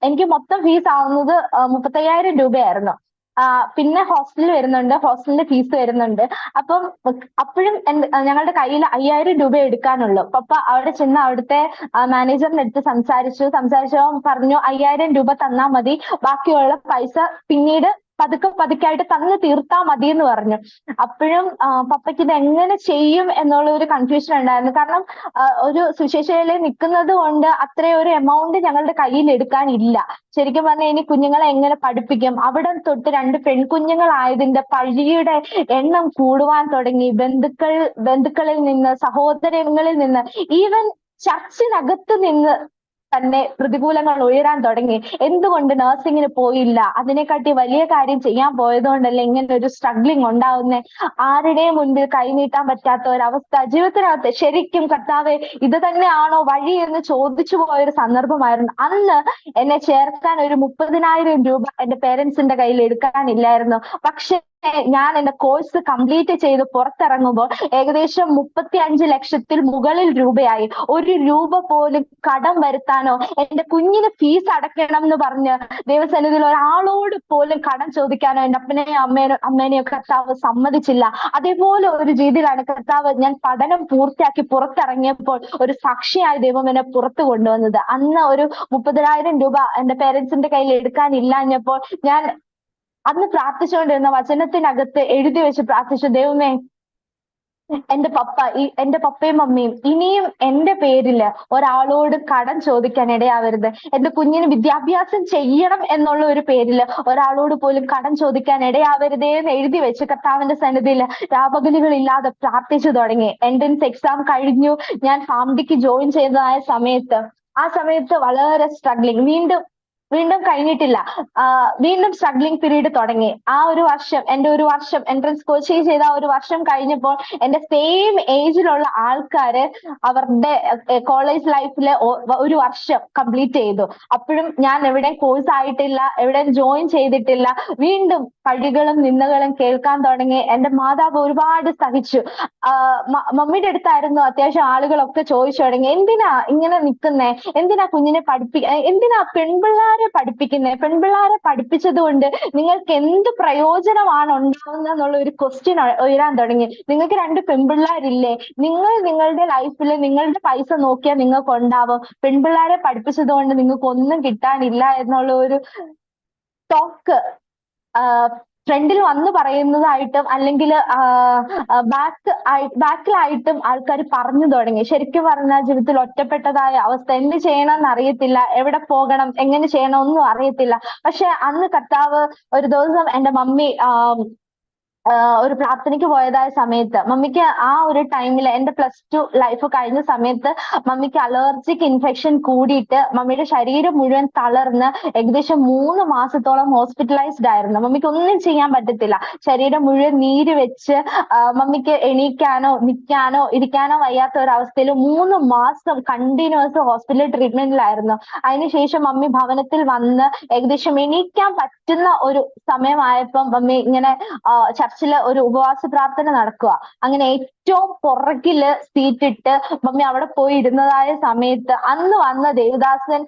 എനിക്ക് മൊത്തം ഫീസ് ആവുന്നത് 35,000 രൂപയായിരുന്നു. പിന്നെ ഹോസ്റ്റൽ വരുന്നുണ്ട്, ഹോസ്റ്റലിന്റെ ഫീസ് വരുന്നുണ്ട്. അപ്പം അപ്പോഴും ഞങ്ങളുടെ കയ്യിൽ 5,000 രൂപ എടുക്കാനുള്ളൂ. പപ്പ അവിടെ ചെന്ന് അവിടുത്തെ മാനേജറിന്റെ അടുത്ത് സംസാരിച്ചോ പറഞ്ഞു 5,000 രൂപ തന്നാ മതി, ബാക്കിയുള്ള പൈസ പിന്നീട് പതുക്കെ ആയിട്ട് തന്നു തീർത്താ മതി എന്ന് പറഞ്ഞു. അപ്പോഴും പപ്പയ്ക്ക് ഇത് എങ്ങനെ ചെയ്യും എന്നുള്ള ഒരു കൺഫ്യൂഷൻ ഉണ്ടായിരുന്നു. കാരണം ഒരു സുശേഷയില് നിൽക്കുന്നത് കൊണ്ട് അത്രയും ഒരു എമൗണ്ട് ഞങ്ങളുടെ കയ്യിൽ എടുക്കാനില്ല. ശരിക്കും പറഞ്ഞാൽ ഇനി കുഞ്ഞുങ്ങളെ എങ്ങനെ പഠിപ്പിക്കും? അവിടെ തൊട്ട് 2 പെൺകുഞ്ഞുങ്ങളായതിന്റെ പഴിയുടെ എണ്ണം കൂടുവാൻ തുടങ്ങി. ബന്ധുക്കളിൽ നിന്ന്, സഹോദരങ്ങളിൽ നിന്ന്, ഈവൻ ചർച്ചിനകത്ത് നിന്ന് തന്നെ പ്രതികൂലങ്ങൾ ഉയരാൻ തുടങ്ങി. എന്തുകൊണ്ട് നഴ്സിംഗിന് പോയില്ല? അതിനെക്കാട്ടി വലിയ കാര്യം ചെയ്യാൻ പോയതുകൊണ്ടല്ലേ ഇങ്ങനെ ഒരു സ്ട്രഗ്ലിംഗ് ഉണ്ടാവുന്നേ? ആരുടെയും മുൻപിൽ കൈനീട്ടാൻ പറ്റാത്ത ഒരവസ്ഥ ജീവിതത്തിനകത്ത്. ശരിക്കും കർത്താവേ, ഇത് തന്നെയാണോ വഴി എന്ന് ചോദിച്ചു പോയൊരു സന്ദർഭമായിരുന്നു. അന്ന് എന്നെ ചേർക്കാൻ ഒരു 30,000 രൂപ എന്റെ പേരൻസിന്റെ കയ്യിൽ എടുക്കാനില്ലായിരുന്നു. പക്ഷെ ഞാൻ എന്റെ കോഴ്സ് കംപ്ലീറ്റ് ചെയ്ത് പുറത്തിറങ്ങുമ്പോൾ ഏകദേശം 35 ലക്ഷത്തിൽ മുകളിൽ രൂപയായി. 1 രൂപ പോലും കടം വരുത്താനോ എന്റെ കുഞ്ഞിന് ഫീസ് അടയ്ക്കണം എന്ന് പറഞ്ഞ് ദൈവസന്നിധിയിൽ ഒരാളോട് പോലും കടം ചോദിക്കാനോ എന്റെ അമ്മേനെയോ കർത്താവ് സമ്മതിച്ചില്ല. അതേപോലെ ഒരു രീതിയിലാണ് കർത്താവ് ഞാൻ പഠനം പൂർത്തിയാക്കി പുറത്തിറങ്ങിയപ്പോൾ ഒരു സാക്ഷിയായി ദൈവം എന്നെ പുറത്തു കൊണ്ടുവന്നത്. അന്ന് ഒരു 30,000 രൂപ എന്റെ പേരൻസിന്റെ കയ്യിൽ എടുക്കാനില്ലാഞ്ഞപ്പോൾ ഞാൻ അന്ന് പ്രാർത്ഥിച്ചുകൊണ്ടിരുന്ന വചനത്തിനകത്ത് എഴുതി വെച്ച് പ്രാർത്ഥിച്ചു, ദൈവമേ, എന്റെ പപ്പയും മമ്മിയും ഇനിയും എന്റെ പേരില് ഒരാളോട് കടം ചോദിക്കാൻ ഇടയാവരുത്. എന്റെ കുഞ്ഞിന് വിദ്യാഭ്യാസം ചെയ്യണം എന്നുള്ള ഒരു പേരില് ഒരാളോട് പോലും കടം ചോദിക്കാൻ ഇടയാവരുതേ എന്ന് എഴുതി വെച്ച് കർത്താവിന്റെ സന്നിധിയിൽ രാപകലുകളില്ലാതെ പ്രാർത്ഥിച്ചു തുടങ്ങി. എൻട്രൻസ് എക്സാം കഴിഞ്ഞു. ഞാൻ ഫാംഡിക്ക് ജോയിൻ ചെയ്തതായ ആ സമയത്ത് വളരെ സ്ട്രഗ്ലിംഗ്. വീണ്ടും കഴിഞ്ഞിട്ടില്ല. വീണ്ടും സ്ട്രഗ്ലിംഗ് പീരീഡ് തുടങ്ങി. എന്റെ ഒരു വർഷം എൻട്രൻസ് കോച്ചിങ് ചെയ്ത ഒരു വർഷം കഴിഞ്ഞപ്പോൾ എന്റെ സെയിം ഏജിലുള്ള ആൾക്കാര് അവരുടെ കോളേജ് ലൈഫില് ഒരു വർഷം കംപ്ലീറ്റ് ചെയ്തു. അപ്പോഴും ഞാൻ എവിടെയും കോഴ്സ് ആയിട്ടില്ല, എവിടെയും ജോയിൻ ചെയ്തിട്ടില്ല. വീണ്ടും പഴികളും നിന്ദകളും കേൾക്കാൻ തുടങ്ങി. എന്റെ മാതാവ് ഒരുപാട് സഹിച്ചു. മമ്മിയുടെ അടുത്തായിരുന്നു അത്യാവശ്യം ആളുകളൊക്കെ ചോദിച്ചു തുടങ്ങി, എന്തിനാ ഇങ്ങനെ നിൽക്കുന്നേ? എന്തിനാ കുഞ്ഞിനെ എന്തിനാ പെൺപിള്ളേരെ പെൺപിള്ളേരെ പഠിപ്പിച്ചത് കൊണ്ട് നിങ്ങൾക്ക് എന്ത് പ്രയോജനമാണ് ഉണ്ടാവുന്നത് എന്നുള്ള ഒരു ക്വസ്റ്റ്യൻ ഉയരാൻ തുടങ്ങി. നിങ്ങൾക്ക് 2 പെൺപിള്ളേരില്ലേ? നിങ്ങൾ നിങ്ങളുടെ ലൈഫിൽ നിങ്ങളുടെ പൈസ നോക്കിയാൽ നിങ്ങൾക്ക് ഉണ്ടാവും. പെൺപിള്ളേരെ പഠിപ്പിച്ചത് കൊണ്ട് നിങ്ങൾക്ക് ഒന്നും കിട്ടാനില്ല എന്നുള്ള ഒരു ടോക്ക് ഫ്രണ്ടിൽ വന്ന് പറയുന്നതായിട്ടും അല്ലെങ്കിൽ ബാക്കിലായിട്ടും ആൾക്കാർ പറഞ്ഞു തുടങ്ങി. ശരിക്കും പറഞ്ഞാൽ ജീവിതത്തിൽ ഒറ്റപ്പെട്ടതായ അവസ്ഥ, എന്ത് ചെയ്യണമെന്ന് അറിയത്തില്ല, എവിടെ പോകണം, എങ്ങനെ ചെയ്യണം ഒന്നും അറിയത്തില്ല. പക്ഷെ അന്ന് കർത്താവ് ഒരു ദിവസം എന്റെ മമ്മി ഒരു പ്രാർത്ഥനയ്ക്ക് പോയതായ സമയത്ത് മമ്മിക്ക് ആ ഒരു ടൈമിൽ എന്റെ +2 ലൈഫ് കഴിഞ്ഞ സമയത്ത് മമ്മിക്ക് അലർജിക് ഇൻഫെക്ഷൻ കൂടിയിട്ട് മമ്മിയുടെ ശരീരം മുഴുവൻ തളർന്ന് ഏകദേശം 3 മാസത്തോളം ഹോസ്പിറ്റലൈസ്ഡ് ആയിരുന്നു. മമ്മിക്ക് ഒന്നും ചെയ്യാൻ പറ്റത്തില്ല. ശരീരം മുഴുവൻ നീര് വെച്ച് മമ്മിക്ക് എണീക്കാനോ നിൽക്കാനോ ഇരിക്കാനോ വയ്യാത്ത ഒരവസ്ഥയിൽ 3 മാസം കണ്ടിന്യൂസ് ഹോസ്പിറ്റൽ ട്രീറ്റ്മെന്റിലായിരുന്നു. അതിനുശേഷം മമ്മി ഭവനത്തിൽ വന്ന് ഏകദേശം എണീക്കാൻ പറ്റുന്ന ഒരു സമയമായപ്പം മമ്മി ഇങ്ങനെ ചർച്ചില് ഒരു ഉപവാസ പ്രാർത്ഥന നടക്കുക. അങ്ങനെ ഏറ്റവും പുറകില് സീറ്റിട്ട് മമ്മി അവിടെ പോയി ഇരുന്നതായ സമയത്ത് അന്ന് വന്ന ദേവദാസൻ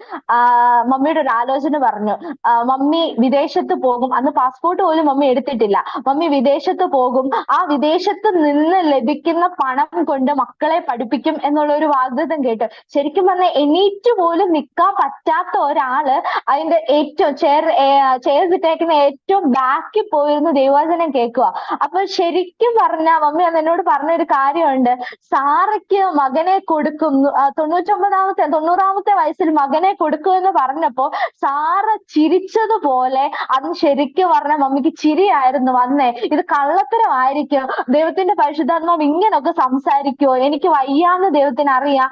മമ്മിയുടെ ഒരു ആലോചന പറഞ്ഞു. മമ്മി വിദേശത്ത് പോകും. അന്ന് പാസ്പോർട്ട് പോലും മമ്മി എടുത്തിട്ടില്ല. മമ്മി വിദേശത്ത് പോകും. ആ വിദേശത്ത് നിന്ന് ലഭിക്കുന്ന പണം കൊണ്ട് മക്കളെ പഠിപ്പിക്കും എന്നുള്ള ഒരു വാഗ്ദത്തം കേട്ടു. ശരിക്കും പറഞ്ഞാൽ എണീറ്റ് പോലും നിൽക്കാൻ പറ്റാത്ത ഒരാള് അതിന്റെ ഏറ്റവും ചെയർ ഇട്ടേക്കുന്ന ഏറ്റവും ബാക്കിൽ പോയിരുന്ന ദൈവവചനം കേൾക്കുക. അപ്പൊ ശരിക്കും പറഞ്ഞാൽ മമ്മി അന്ന് എന്നോട് പറഞ്ഞൊരു കാര്യമുണ്ട്. സാറയ്ക്ക് മകനെ കൊടുക്കും, 90ാമത്തെ വയസ്സിൽ മകനെ കൊടുക്കും എന്ന് പറഞ്ഞപ്പോ സാറ ചിരിച്ചതുപോലെ അന്ന് ശരിക്കും പറഞ്ഞ മമ്മിക്ക് ചിരിയായിരുന്നു വന്നേ. ഇത് കള്ളത്തരമായിരിക്കും, ദൈവത്തിന്റെ പരിശുദ്ധാത്മാവ് ഇങ്ങനൊക്കെ സംസാരിക്കുമോ, എനിക്ക് വയ്യാന്ന് ദൈവത്തിന് അറിയാം,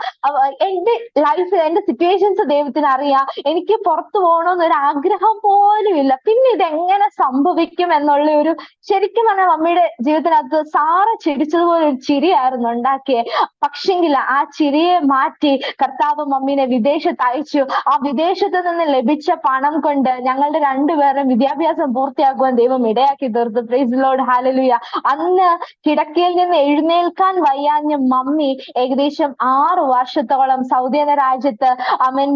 എന്റെ ലൈഫ് എന്റെ സിറ്റുവേഷൻസ് ദൈവത്തിന് അറിയാം, എനിക്ക് പുറത്തു പോകണമെന്നൊരു ആഗ്രഹം പോലും ഇല്ല, പിന്നെ ഇതെങ്ങനെ സംഭവിക്കും എന്നുള്ള ഒരു ശരിക്കും പറഞ്ഞാൽ മമ്മിയുടെ ജീവിതത്തിനകത്ത് സാറ ചിരിച്ചതുപോലെ ഒരു ചിരിയായിരുന്നു ഉണ്ടാക്കിയേ. പക്ഷെങ്കിൽ ആ ചിരിയെ മാറ്റി കർത്താവ് മമ്മീനെ വിദേശത്ത് അയച്ചു. ആ വിദേശത്ത് നിന്ന് ലഭിച്ച പണം കൊണ്ട് ഞങ്ങളുടെ രണ്ടുപേരും വിദ്യാഭ്യാസം പൂർത്തിയാക്കുവാൻ ദൈവം ഇടയാക്കി തീർത്തു. Price the Lord, hallelujah. അന്ന് കിടക്കയിൽ നിന്ന് എഴുന്നേൽക്കാൻ വയ്യാഞ്ഞ മമ്മി ഏകദേശം 6 വർഷത്തോളം സൗദി എന്ന രാജ്യത്ത്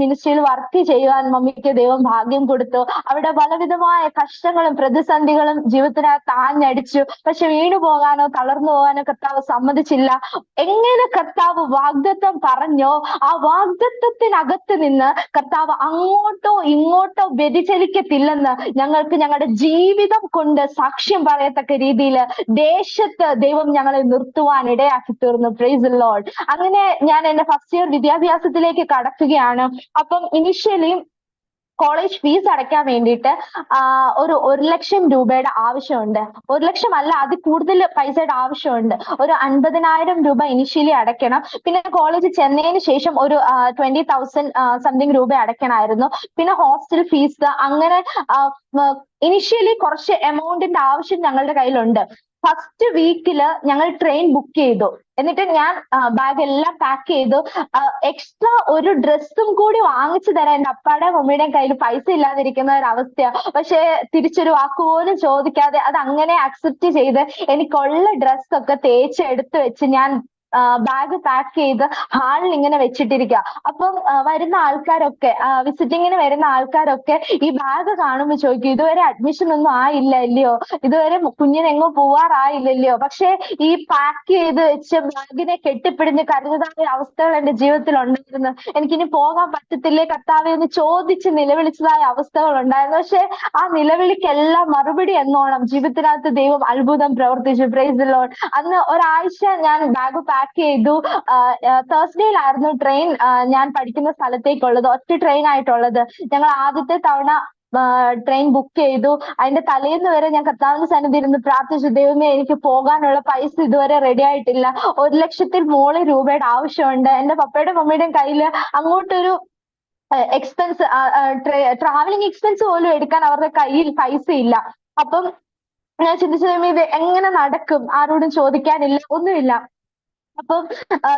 മിനിസ്ട്രിയിൽ വർക്ക് ചെയ്യുവാൻ മമ്മിക്ക് ദൈവം ഭാഗ്യം കൊടുത്തു. അവിടെ പലവിധമായ കഷ്ടങ്ങളും പ്രതിസന്ധികളും ജീവിതത്തിനകത്ത് ആഞ്ഞടിച്ചു. പക്ഷെ വീണു പോകാനോ തളർന്നു പോകാനോ കർത്താവ് സമ്മതിച്ചില്ല. എങ്ങനെ കർത്താവ് വാഗ്ദത്തം പറഞ്ഞോ ആ വാഗ്ദത്തത്തിനകത്ത് നിന്ന് കർത്താവ് അങ്ങോട്ടോ ഇങ്ങോട്ടോ വ്യതിചലിക്കത്തില്ലെന്ന് ഞങ്ങൾക്ക് ഞങ്ങളുടെ ജീവിതം കൊണ്ട് സാക്ഷ്യം പറയത്തക്ക രീതിയിൽ ദേശത്ത് ദൈവം ഞങ്ങളെ നിർത്തുവാൻ ഇടയാക്കി തീർന്നു. Price the Lord. അങ്ങനെ ഞാൻ എന്റെ ഫസ്റ്റ് ഇയർ വിദ്യാഭ്യാസത്തിലേക്ക് കടക്കുകയാണ്. അപ്പം ഇനിഷ്യലി കോളേജ് ഫീസ് അടയ്ക്കാൻ വേണ്ടിയിട്ട് ഒരു 1 ലക്ഷം രൂപയുടെ ആവശ്യമുണ്ട്. 1 ലക്ഷം അല്ല, അതിൽ കൂടുതൽ പൈസയുടെ ആവശ്യമുണ്ട്. ഒരു 50,000 രൂപ ഇനിഷ്യലി അടയ്ക്കണം. പിന്നെ കോളേജ് ചെന്നതിന് ശേഷം ഒരു 20,000 സംതിങ് രൂപ അടയ്ക്കണമായിരുന്നു. പിന്നെ ഹോസ്റ്റൽ ഫീസ്, അങ്ങനെ ഇനിഷ്യലി കുറച്ച് എമൗണ്ടിന്റെ ആവശ്യം ഞങ്ങളുടെ കയ്യിലുണ്ട്. ഫസ്റ്റ് വീക്കില് ഞങ്ങൾ ട്രെയിൻ ബുക്ക് ചെയ്തു. എന്നിട്ട് ഞാൻ ബാഗ് എല്ലാം പാക്ക് ചെയ്തു. എക്സ്ട്രാ ഒരു ഡ്രസ്സും കൂടി വാങ്ങിച്ചു തരാൻ എന്റെ അപ്പാടെ മമ്മിയുടെയും കയ്യിൽ പൈസ ഇല്ലാതിരിക്കുന്ന ഒരു അവസ്ഥയാണ്. പക്ഷെ തിരിച്ചൊരു വാക്കുപോലും ചോദിക്കാതെ അത് അങ്ങനെ അക്സെപ്റ്റ് ചെയ്ത് എനിക്കുള്ള ഡ്രസ്സൊക്കെ തേച്ച് എടുത്തു വെച്ച് ഞാൻ ബാഗ് പാക്ക് ചെയ്ത് ഹാളിൽ ഇങ്ങനെ വെച്ചിട്ടിരിക്കുക. അപ്പം വരുന്ന ആൾക്കാരൊക്കെ വിസിറ്റിങ്ങിന് വരുന്ന ആൾക്കാരൊക്കെ ഈ ബാഗ് കാണുമ്പോൾ ചോദിക്കും, ഇതുവരെ അഡ്മിഷൻ ഒന്നും ആയില്ലല്ലയോ, ഇതുവരെ കുഞ്ഞിനെങ്ങും പോവാറായില്ലല്ലയോ. പക്ഷെ ഈ പാക്ക് ചെയ്ത് വെച്ച ബാഗിനെ കെട്ടിപ്പിടിഞ്ഞ് കരുതാത്ത അവസ്ഥകൾ എന്റെ ജീവിതത്തിൽ ഉണ്ടായിരുന്നു. എനിക്കിനി പോകാൻ പറ്റത്തില്ലേ കർത്താവേ എന്ന് ചോദിച്ച് നിലവിളിച്ചതായ അവസ്ഥകൾ ഉണ്ടായിരുന്നു. പക്ഷെ ആ നിലവിളിക്കെല്ലാം മറുപടി എന്നോണം ജീവിതത്തിനകത്ത് ദൈവം അത്ഭുതം പ്രവർത്തിച്ചു. Price the Lord. അന്ന് ഒരാഴ്ച ഞാൻ ബാഗ് പാക്ക് ചെയ്തു. തേഴ്സ്ഡേയിലായിരുന്നു ട്രെയിൻ ഞാൻ പഠിക്കുന്ന സ്ഥലത്തേക്കുള്ളത്, ഒറ്റ ട്രെയിൻ ആയിട്ടുള്ളത്. ഞങ്ങൾ ആദ്യത്തെ തവണ ട്രെയിൻ ബുക്ക് ചെയ്തു. അതിന്റെ തലേന്ന് വരെ ഞാൻ കർത്താവിന്റെ സന്നിധി ഇരുന്ന് പ്രാർത്ഥിച്ചു, ദൈവമേ എനിക്ക് പോകാനുള്ള പൈസ ഇതുവരെ റെഡി ആയിട്ടില്ല, 1 ലക്ഷത്തിൽ മുകളിൽ രൂപയുടെ ആവശ്യമുണ്ട്. എന്റെ പപ്പയുടെ മമ്മിയുടെയും കയ്യില് അങ്ങോട്ടൊരു എക്സ്പെൻസ്, ട്രാവലിംഗ് എക്സ്പെൻസ് പോലും എടുക്കാൻ അവരുടെ കയ്യിൽ പൈസ ഇല്ല. അപ്പം ഞാൻ ചിന്തിച്ചു, ഇത് എങ്ങനെ നടക്കും, ആരോടും ചോദിക്കാനില്ല, ഒന്നുമില്ല. അപ്പം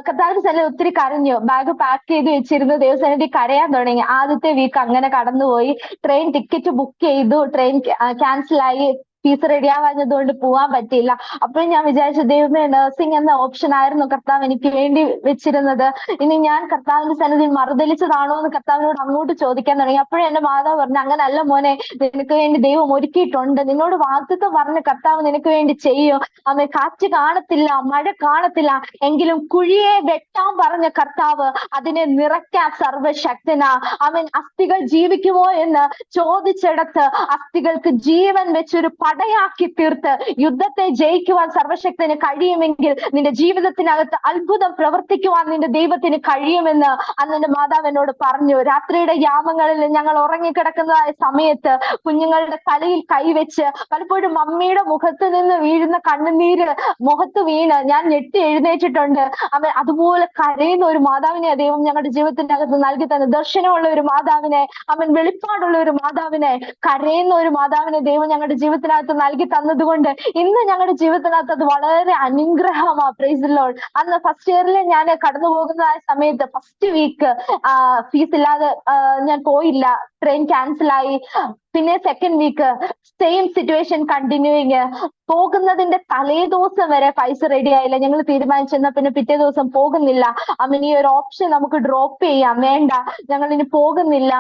കർത്താവിന്റെ സന്നിധി ഒത്തിരി കരഞ്ഞു. ബാഗ് പാക്ക് ചെയ്ത് വെച്ചിരുന്നു. ദൈവസന്നിധി കരയാൻ തുടങ്ങി. ആദ്യത്തെ വീക്ക് അങ്ങനെ കടന്നുപോയി. ട്രെയിൻ ടിക്കറ്റ് ബുക്ക് ചെയ്തു, ട്രെയിൻ ക്യാൻസൽ ആയി, ഫീസ് റെഡി ആവാഞ്ഞതുകൊണ്ട് പോവാൻ പറ്റിയില്ല. അപ്പോഴും ഞാൻ വിചാരിച്ചു, ദൈവമേ നഴ്സിംഗ് എന്ന ഓപ്ഷൻ ആയിരുന്നു കർത്താവ് എനിക്ക് വേണ്ടി വെച്ചിരുന്നത്. ഇനി ഞാൻ കർത്താവിന്റെ സന്നിധിയിൽ മറുതലിച്ചതാണോ എന്ന് കർത്താവിനോട് അങ്ങോട്ട് ചോദിക്കാൻ തുടങ്ങി. അപ്പോഴും എന്റെ മാതാവ് പറഞ്ഞു, അങ്ങനല്ല മോനെ, നിനക്ക് വേണ്ടി ദൈവം ഒരുക്കിയിട്ടുണ്ട്, നിന്നോട് വാഗ്ദത്തം പറഞ്ഞ കർത്താവ് നിനക്ക് വേണ്ടി ചെയ്യും. അവൻ കാറ്റ് കാണത്തില്ല, മഴ കാണത്തില്ല, എങ്കിലും കുഴിയെ വെട്ടാൻ പറഞ്ഞ കർത്താവ് അതിനെ നിറയ്ക്കാൻ സർവശക്തനാ. അവൻ അസ്ഥികൾ ജീവിക്കുമോ എന്ന് ചോദിച്ചിടത്ത് അസ്ഥികൾക്ക് ജീവൻ വെച്ചൊരു പടയാക്കി തീർത്ത് യുദ്ധത്തെ ജയിക്കുവാൻ സർവശക്തന് കഴിയുമെങ്കിൽ നിന്റെ ജീവിതത്തിനകത്ത് അത്ഭുതം പ്രവർത്തിക്കുവാൻ നിന്റെ ദൈവത്തിന് കഴിയുമെന്ന് അന്ന് എന്റെ മാതാവ് എന്നോട് പറഞ്ഞു. രാത്രിയുടെ യാമങ്ങളിൽ ഞങ്ങൾ ഉറങ്ങിക്കിടക്കുന്നതായ സമയത്ത് കുഞ്ഞുങ്ങളുടെ തലയിൽ കൈവച്ച് പലപ്പോഴും മമ്മിയുടെ മുഖത്ത് നിന്ന് വീഴുന്ന കണ്ണുനീര് മുഖത്ത് വീണ് ഞാൻ ഞെട്ടി എഴുന്നേറ്റിട്ടുണ്ട്. അവൻ അതുപോലെ കരയുന്ന ഒരു മാതാവിനെ ദൈവം ഞങ്ങളുടെ ജീവിതത്തിനകത്ത് നൽകി തന്നെ, ദർശനമുള്ള ഒരു മാതാവിനെ, അവൻ വെളിപ്പാടുള്ള ഒരു മാതാവിനെ, കരയുന്ന ഒരു മാതാവിനെ ദൈവം ഞങ്ങളുടെ ജീവിതത്തിനകത്ത് നൽകി തന്നതുകൊണ്ട് ഇന്ന് ഞങ്ങളുടെ ജീവിതത്തിനകത്ത് അത് വളരെ അനുഗ്രഹമാണ്. Price the Lord. അന്ന് ഫസ്റ്റ് ഇയറിൽ ഞാൻ കടന്നു പോകുന്ന ആ സമയത്ത് ഫസ്റ്റ് വീക്ക് ഫീസ് ഇല്ലാതെ ഞാൻ പോയില്ല. ട്രെയിൻ ക്യാൻസൽ ആയി. പിന്നെ second week same situation continuing. പോകുന്നതിന്റെ തലേ ദിവസം വരെ പൈസ റെഡി ആയില്ല. ഞങ്ങൾ തീരുമാനിച്ചെന്നാ പിന്നെ പിറ്റേ ദിവസം പോകുന്നില്ല. ഈ ഒരു ഓപ്ഷൻ നമുക്ക് ഡ്രോപ്പ് ചെയ്യാം, വേണ്ട, ഞങ്ങൾ ഇനി പോകുന്നില്ല,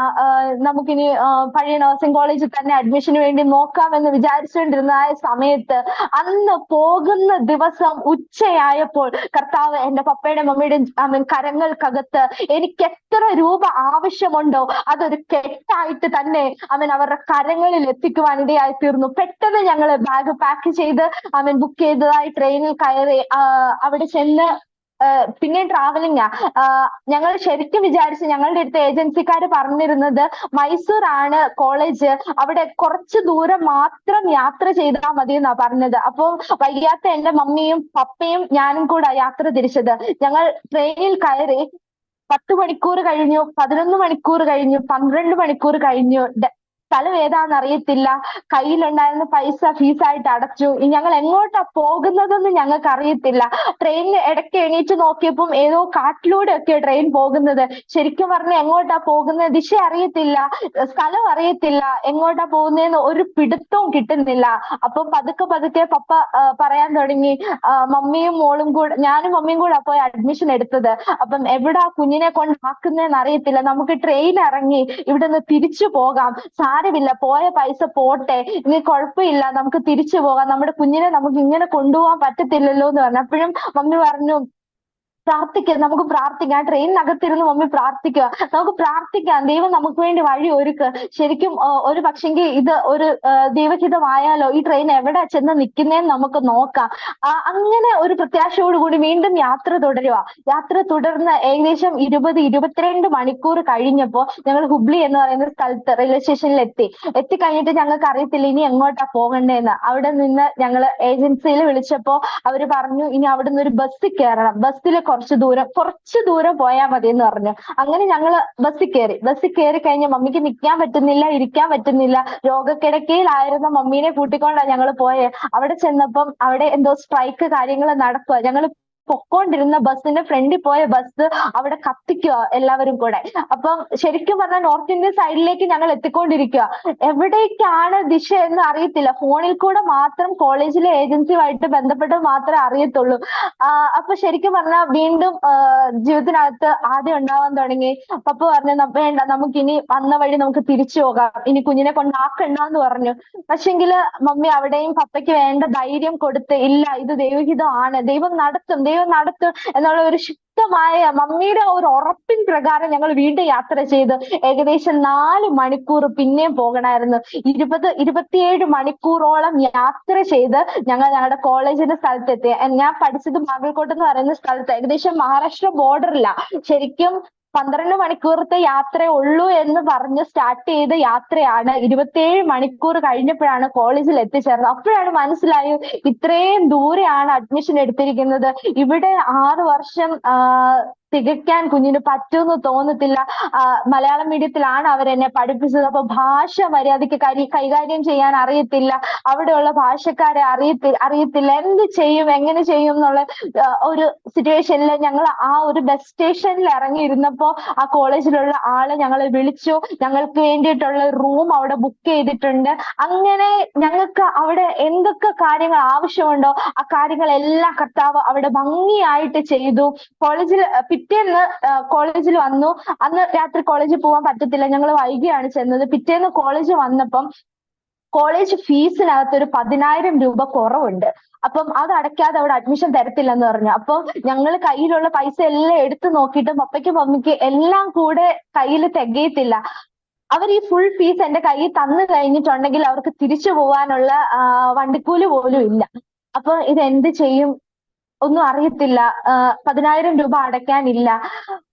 നമുക്കിനി പഴയ നഴ്സിംഗ് കോളേജിൽ തന്നെ അഡ്മിഷന് വേണ്ടി നോക്കാമെന്ന് വിചാരിച്ചുകൊണ്ടിരുന്ന ആ സമയത്ത് അന്ന് പോകുന്ന ദിവസം ഉച്ചയായപ്പോൾ കർത്താവ് എന്റെ പപ്പയുടെ മമ്മിയുടെ കരങ്ങൾക്കകത്ത് എനിക്ക് എത്ര രൂപ ആവശ്യമുണ്ടോ അതൊരു കെട്ടായിട്ട് തന്നെ അവരുടെ കരങ്ങളിൽ എത്തിക്കുവാൻ ഇടയായി തീർന്നു. പെട്ടെന്ന് ഞങ്ങൾ ബാഗ് പാക്ക് ചെയ്ത് ബുക്ക് ചെയ്തതായി ട്രെയിനിൽ കയറി അവിടെ ചെന്ന് പിന്നെ ട്രാവലിംഗ് ഞങ്ങൾ ശരിക്കും വിചാരിച്ചു, ഞങ്ങളുടെ അടുത്ത് ഏജൻസിക്കാർ പറഞ്ഞിരുന്നത് മൈസൂർ ആണ് കോളേജ്, അവിടെ കുറച്ച് ദൂരം മാത്രം യാത്ര ചെയ്താൽ മതി എന്നാ പറഞ്ഞത്. അപ്പോൾ വൈകാത്ത എന്റെ മമ്മിയും പപ്പയും ഞാനും കൂടെ യാത്ര തിരിച്ചത്. ഞങ്ങൾ ട്രെയിനിൽ കയറി 10 മണിക്കൂർ കഴിഞ്ഞു, 11 മണിക്കൂർ കഴിഞ്ഞു, 12 മണിക്കൂർ കഴിഞ്ഞു. സ്ഥലം ഏതാന്ന് അറിയത്തില്ല. കയ്യിലുണ്ടായിരുന്ന പൈസ ഫീസായിട്ട് അടച്ചു. ഞങ്ങൾ എങ്ങോട്ടാ പോകുന്നതെന്ന് ഞങ്ങൾക്ക് അറിയത്തില്ല. ട്രെയിനിൽ ഇടയ്ക്ക് എണീറ്റ് നോക്കിയപ്പം ഏതോ കാട്ടിലൂടെ ഒക്കെ ട്രെയിൻ പോകുന്നത്. ശരിക്കും പറഞ്ഞാൽ എങ്ങോട്ടാ പോകുന്നത് ദിശ അറിയത്തില്ല, സ്ഥലം അറിയത്തില്ല, എങ്ങോട്ടാ പോകുന്നതെന്ന് ഒരു പിടുത്തവും കിട്ടുന്നില്ല. അപ്പൊ പതുക്കെ പതുക്കെ പപ്പ പറയാൻ തുടങ്ങി, മമ്മിയും മോളും കൂടെ, ഞാനും മമ്മിയും കൂടെ പോയി അഡ്മിഷൻ എടുത്തത്. അപ്പം എവിടാ കുഞ്ഞിനെ കൊണ്ടാക്കുന്നതെന്ന് അറിയത്തില്ല, നമുക്ക് ട്രെയിൻ ഇറങ്ങി ഇവിടുന്ന് തിരിച്ചു പോകാം, സാരമില്ല, പോയ പൈസ പോട്ടെ, ഇനി കുഴപ്പമില്ല, നമുക്ക് തിരിച്ചു പോകാം, നമ്മുടെ കുഞ്ഞിനെ നമുക്ക് ഇങ്ങനെ കൊണ്ടുപോകാൻ പറ്റത്തില്ലല്ലോ എന്ന് പറഞ്ഞു. അപ്പോഴും മമ്മി പറഞ്ഞു, പ്രാർത്ഥിക്കുക, നമുക്ക് പ്രാർത്ഥിക്കാം. ട്രെയിനിനകത്തിരുന്ന് മമ്മി പ്രാർത്ഥിക്കുക, നമുക്ക് പ്രാർത്ഥിക്കാം, ദൈവം നമുക്ക് വേണ്ടി വഴി ഒരുക്ക്. ശരിക്കും ഒരു പക്ഷെങ്കിൽ ഇത് ഒരു ദൈവഹിതമായാലോ, ഈ ട്രെയിൻ എവിടെ ചെന്ന് നിൽക്കുന്നതെന്ന് നമുക്ക് നോക്കാം. അങ്ങനെ ഒരു പ്രത്യാശയോടുകൂടി വീണ്ടും യാത്ര തുടരുക. യാത്ര തുടർന്ന് ഏകദേശം 22 മണിക്കൂർ കഴിഞ്ഞപ്പോൾ ഞങ്ങൾ ഹുബ്ലി എന്ന് പറയുന്ന സ്ഥലത്ത് റെയിൽവേ സ്റ്റേഷനിൽ എത്തിക്കഴിഞ്ഞിട്ട് ഞങ്ങൾക്ക് അറിയത്തില്ല ഇനി എങ്ങോട്ടാ പോകണ്ടേന്ന്. അവിടെ നിന്ന് ഞങ്ങൾ ഏജൻസിയിൽ വിളിച്ചപ്പോൾ അവര് പറഞ്ഞു, ഇനി അവിടെ നിന്ന് ഒരു ബസ്സിൽ കയറണം, ബസ്സിൽ കുറച്ച് ദൂരം പോയാൽ മതി എന്ന് പറഞ്ഞു. അങ്ങനെ ഞങ്ങള് ബസ്സിൽ കയറി കഴിഞ്ഞ മമ്മിക്ക് നിൽക്കാൻ പറ്റുന്നില്ല, ഇരിക്കാൻ പറ്റുന്നില്ല. രോഗക്കിടക്കയിലായിരുന്ന മമ്മീനെ കൂട്ടിക്കൊണ്ടാണ് ഞങ്ങൾ പോയത്. അവിടെ ചെന്നപ്പം അവിടെ എന്തോ സ്ട്രൈക്ക് കാര്യങ്ങൾ നടക്കുക. ഞങ്ങൾ പൊക്കോണ്ടിരുന്ന ബസ്സിന്റെ ഫ്രണ്ടിൽ പോയ ബസ് അവിടെ കത്തിക്കുക എല്ലാവരും കൂടെ. അപ്പം ശരിക്കും പറഞ്ഞാൽ നോർത്ത് ഇന്ത്യൻ സൈഡിലേക്ക് ഞങ്ങൾ എത്തിക്കൊണ്ടിരിക്കുക. എവിടേക്കാണ് ദിശ എന്ന് അറിയത്തില്ല. ഫോണിൽ കൂടെ മാത്രം കോളേജിലെ ഏജൻസിയുമായിട്ട് ബന്ധപ്പെട്ട് മാത്രമേ അറിയത്തുള്ളൂ. അപ്പൊ ശരിക്കും പറഞ്ഞാൽ വീണ്ടും ജീവിതത്തിനകത്ത് ആദ്യം ഉണ്ടാവാൻ തുടങ്ങി. പപ്പ പറഞ്ഞു, വേണ്ട, നമുക്കിനി വന്ന വഴി നമുക്ക് തിരിച്ചു പോകാം, ഇനി കുഞ്ഞിനെ കൊണ്ടാക്കണ്ടെന്ന് പറഞ്ഞു. പക്ഷെങ്കില് മമ്മി അവിടെയും പപ്പയ്ക്ക് വേണ്ട ധൈര്യം കൊടുത്ത്, ഇല്ല, ഇത് ദൈവഹിതമാണ്, ദൈവം നടത്തും എന്നുള്ള ഒരു ശക്തമായ മമ്മിയുടെ ഒരു ഉറപ്പിൻ പ്രകാരം ഞങ്ങൾ വീണ്ടും യാത്ര ചെയ്തു. ഏകദേശം 4 മണിക്കൂർ പിന്നെയും പോകണമായിരുന്നു. 27 മണിക്കൂറോളം യാത്ര ചെയ്ത് ഞങ്ങളുടെ കോളേജിന്റെ സ്ഥലത്തെത്തി. ഞാൻ പഠിച്ചത് ബാഗൽകോട്ട് എന്ന് പറയുന്ന സ്ഥലത്ത്, ഏകദേശം മഹാരാഷ്ട്ര ബോർഡറില്ല. ശരിക്കും 12 മണിക്കൂറത്തെ യാത്രയേ ഉള്ളൂ എന്ന് പറഞ്ഞ് സ്റ്റാർട്ട് ചെയ്ത യാത്രയാണ്. 27 മണിക്കൂർ കഴിഞ്ഞപ്പോഴാണ് കോളേജിൽ എത്തിച്ചേർന്നത്. അപ്പോഴാണ് മനസ്സിലായി ഇത്രയും ദൂരെയാണ് അഡ്മിഷൻ എടുത്തിരിക്കുന്നത്, ഇവിടെ 6 വർഷം തികയ്ക്കാൻ കുഞ്ഞിന് പറ്റുമെന്ന് തോന്നത്തില്ല. മലയാളം മീഡിയത്തിലാണ് അവരെന്നെ പഠിപ്പിച്ചത്. അപ്പൊ ഭാഷ മര്യാദയ്ക്ക് കൈകാര്യം ചെയ്യാൻ അറിയത്തില്ല, അവിടെയുള്ള ഭാഷക്കാരെ അറിയത്തില്ല, എന്ത് ചെയ്യും, എങ്ങനെ ചെയ്യും എന്നുള്ള ഒരു സിറ്റുവേഷനിൽ ഞങ്ങൾ ആ ഒരു ബസ് സ്റ്റേഷനിൽ ഇറങ്ങിയിരുന്നപ്പോ ആ കോളേജിലുള്ള ആള് ഞങ്ങളെ വിളിച്ചു. ഞങ്ങൾക്ക് വേണ്ടിയിട്ടുള്ള റൂം അവിടെ ബുക്ക് ചെയ്തിട്ടുണ്ട്. അങ്ങനെ ഞങ്ങൾക്ക് അവിടെ എന്തൊക്കെ കാര്യങ്ങൾ ആവശ്യമുണ്ടോ ആ കാര്യങ്ങളെല്ലാം കർത്താവ് അവിടെ ഭംഗിയായിട്ട് ചെയ്തു. പിറ്റേന്ന് കോളേജിൽ വന്നു. അന്ന് രാത്രി കോളേജിൽ പോകാൻ പറ്റത്തില്ല, ഞങ്ങൾ വൈകിയാണ് ചെന്നത്. പിറ്റേന്ന് കോളേജ് വന്നപ്പം കോളേജ് ഫീസിനകത്ത് ഒരു 10,000 രൂപ കുറവുണ്ട്. അപ്പം അത് അടയ്ക്കാതെ അവിടെ അഡ്മിഷൻ തരത്തില്ലെന്ന് പറഞ്ഞു. അപ്പം ഞങ്ങൾ കയ്യിലുള്ള പൈസ എല്ലാം എടുത്തു നോക്കിയിട്ട് പപ്പയ്ക്കും മമ്മിക്ക് എല്ലാം കൂടെ കയ്യിൽ തികയത്തില്ല. അവർ ഈ ഫുൾ ഫീസ് എന്റെ കയ്യിൽ തന്നു കഴിഞ്ഞിട്ടുണ്ടെങ്കിൽ അവർക്ക് തിരിച്ചു പോകാനുള്ള വണ്ടിക്കൂലി പോലും ഇല്ല. അപ്പൊ ഇത് എന്ത് ചെയ്യും ഒന്നും അറിയത്തില്ല. 10,000 രൂപ അടയ്ക്കാനില്ല.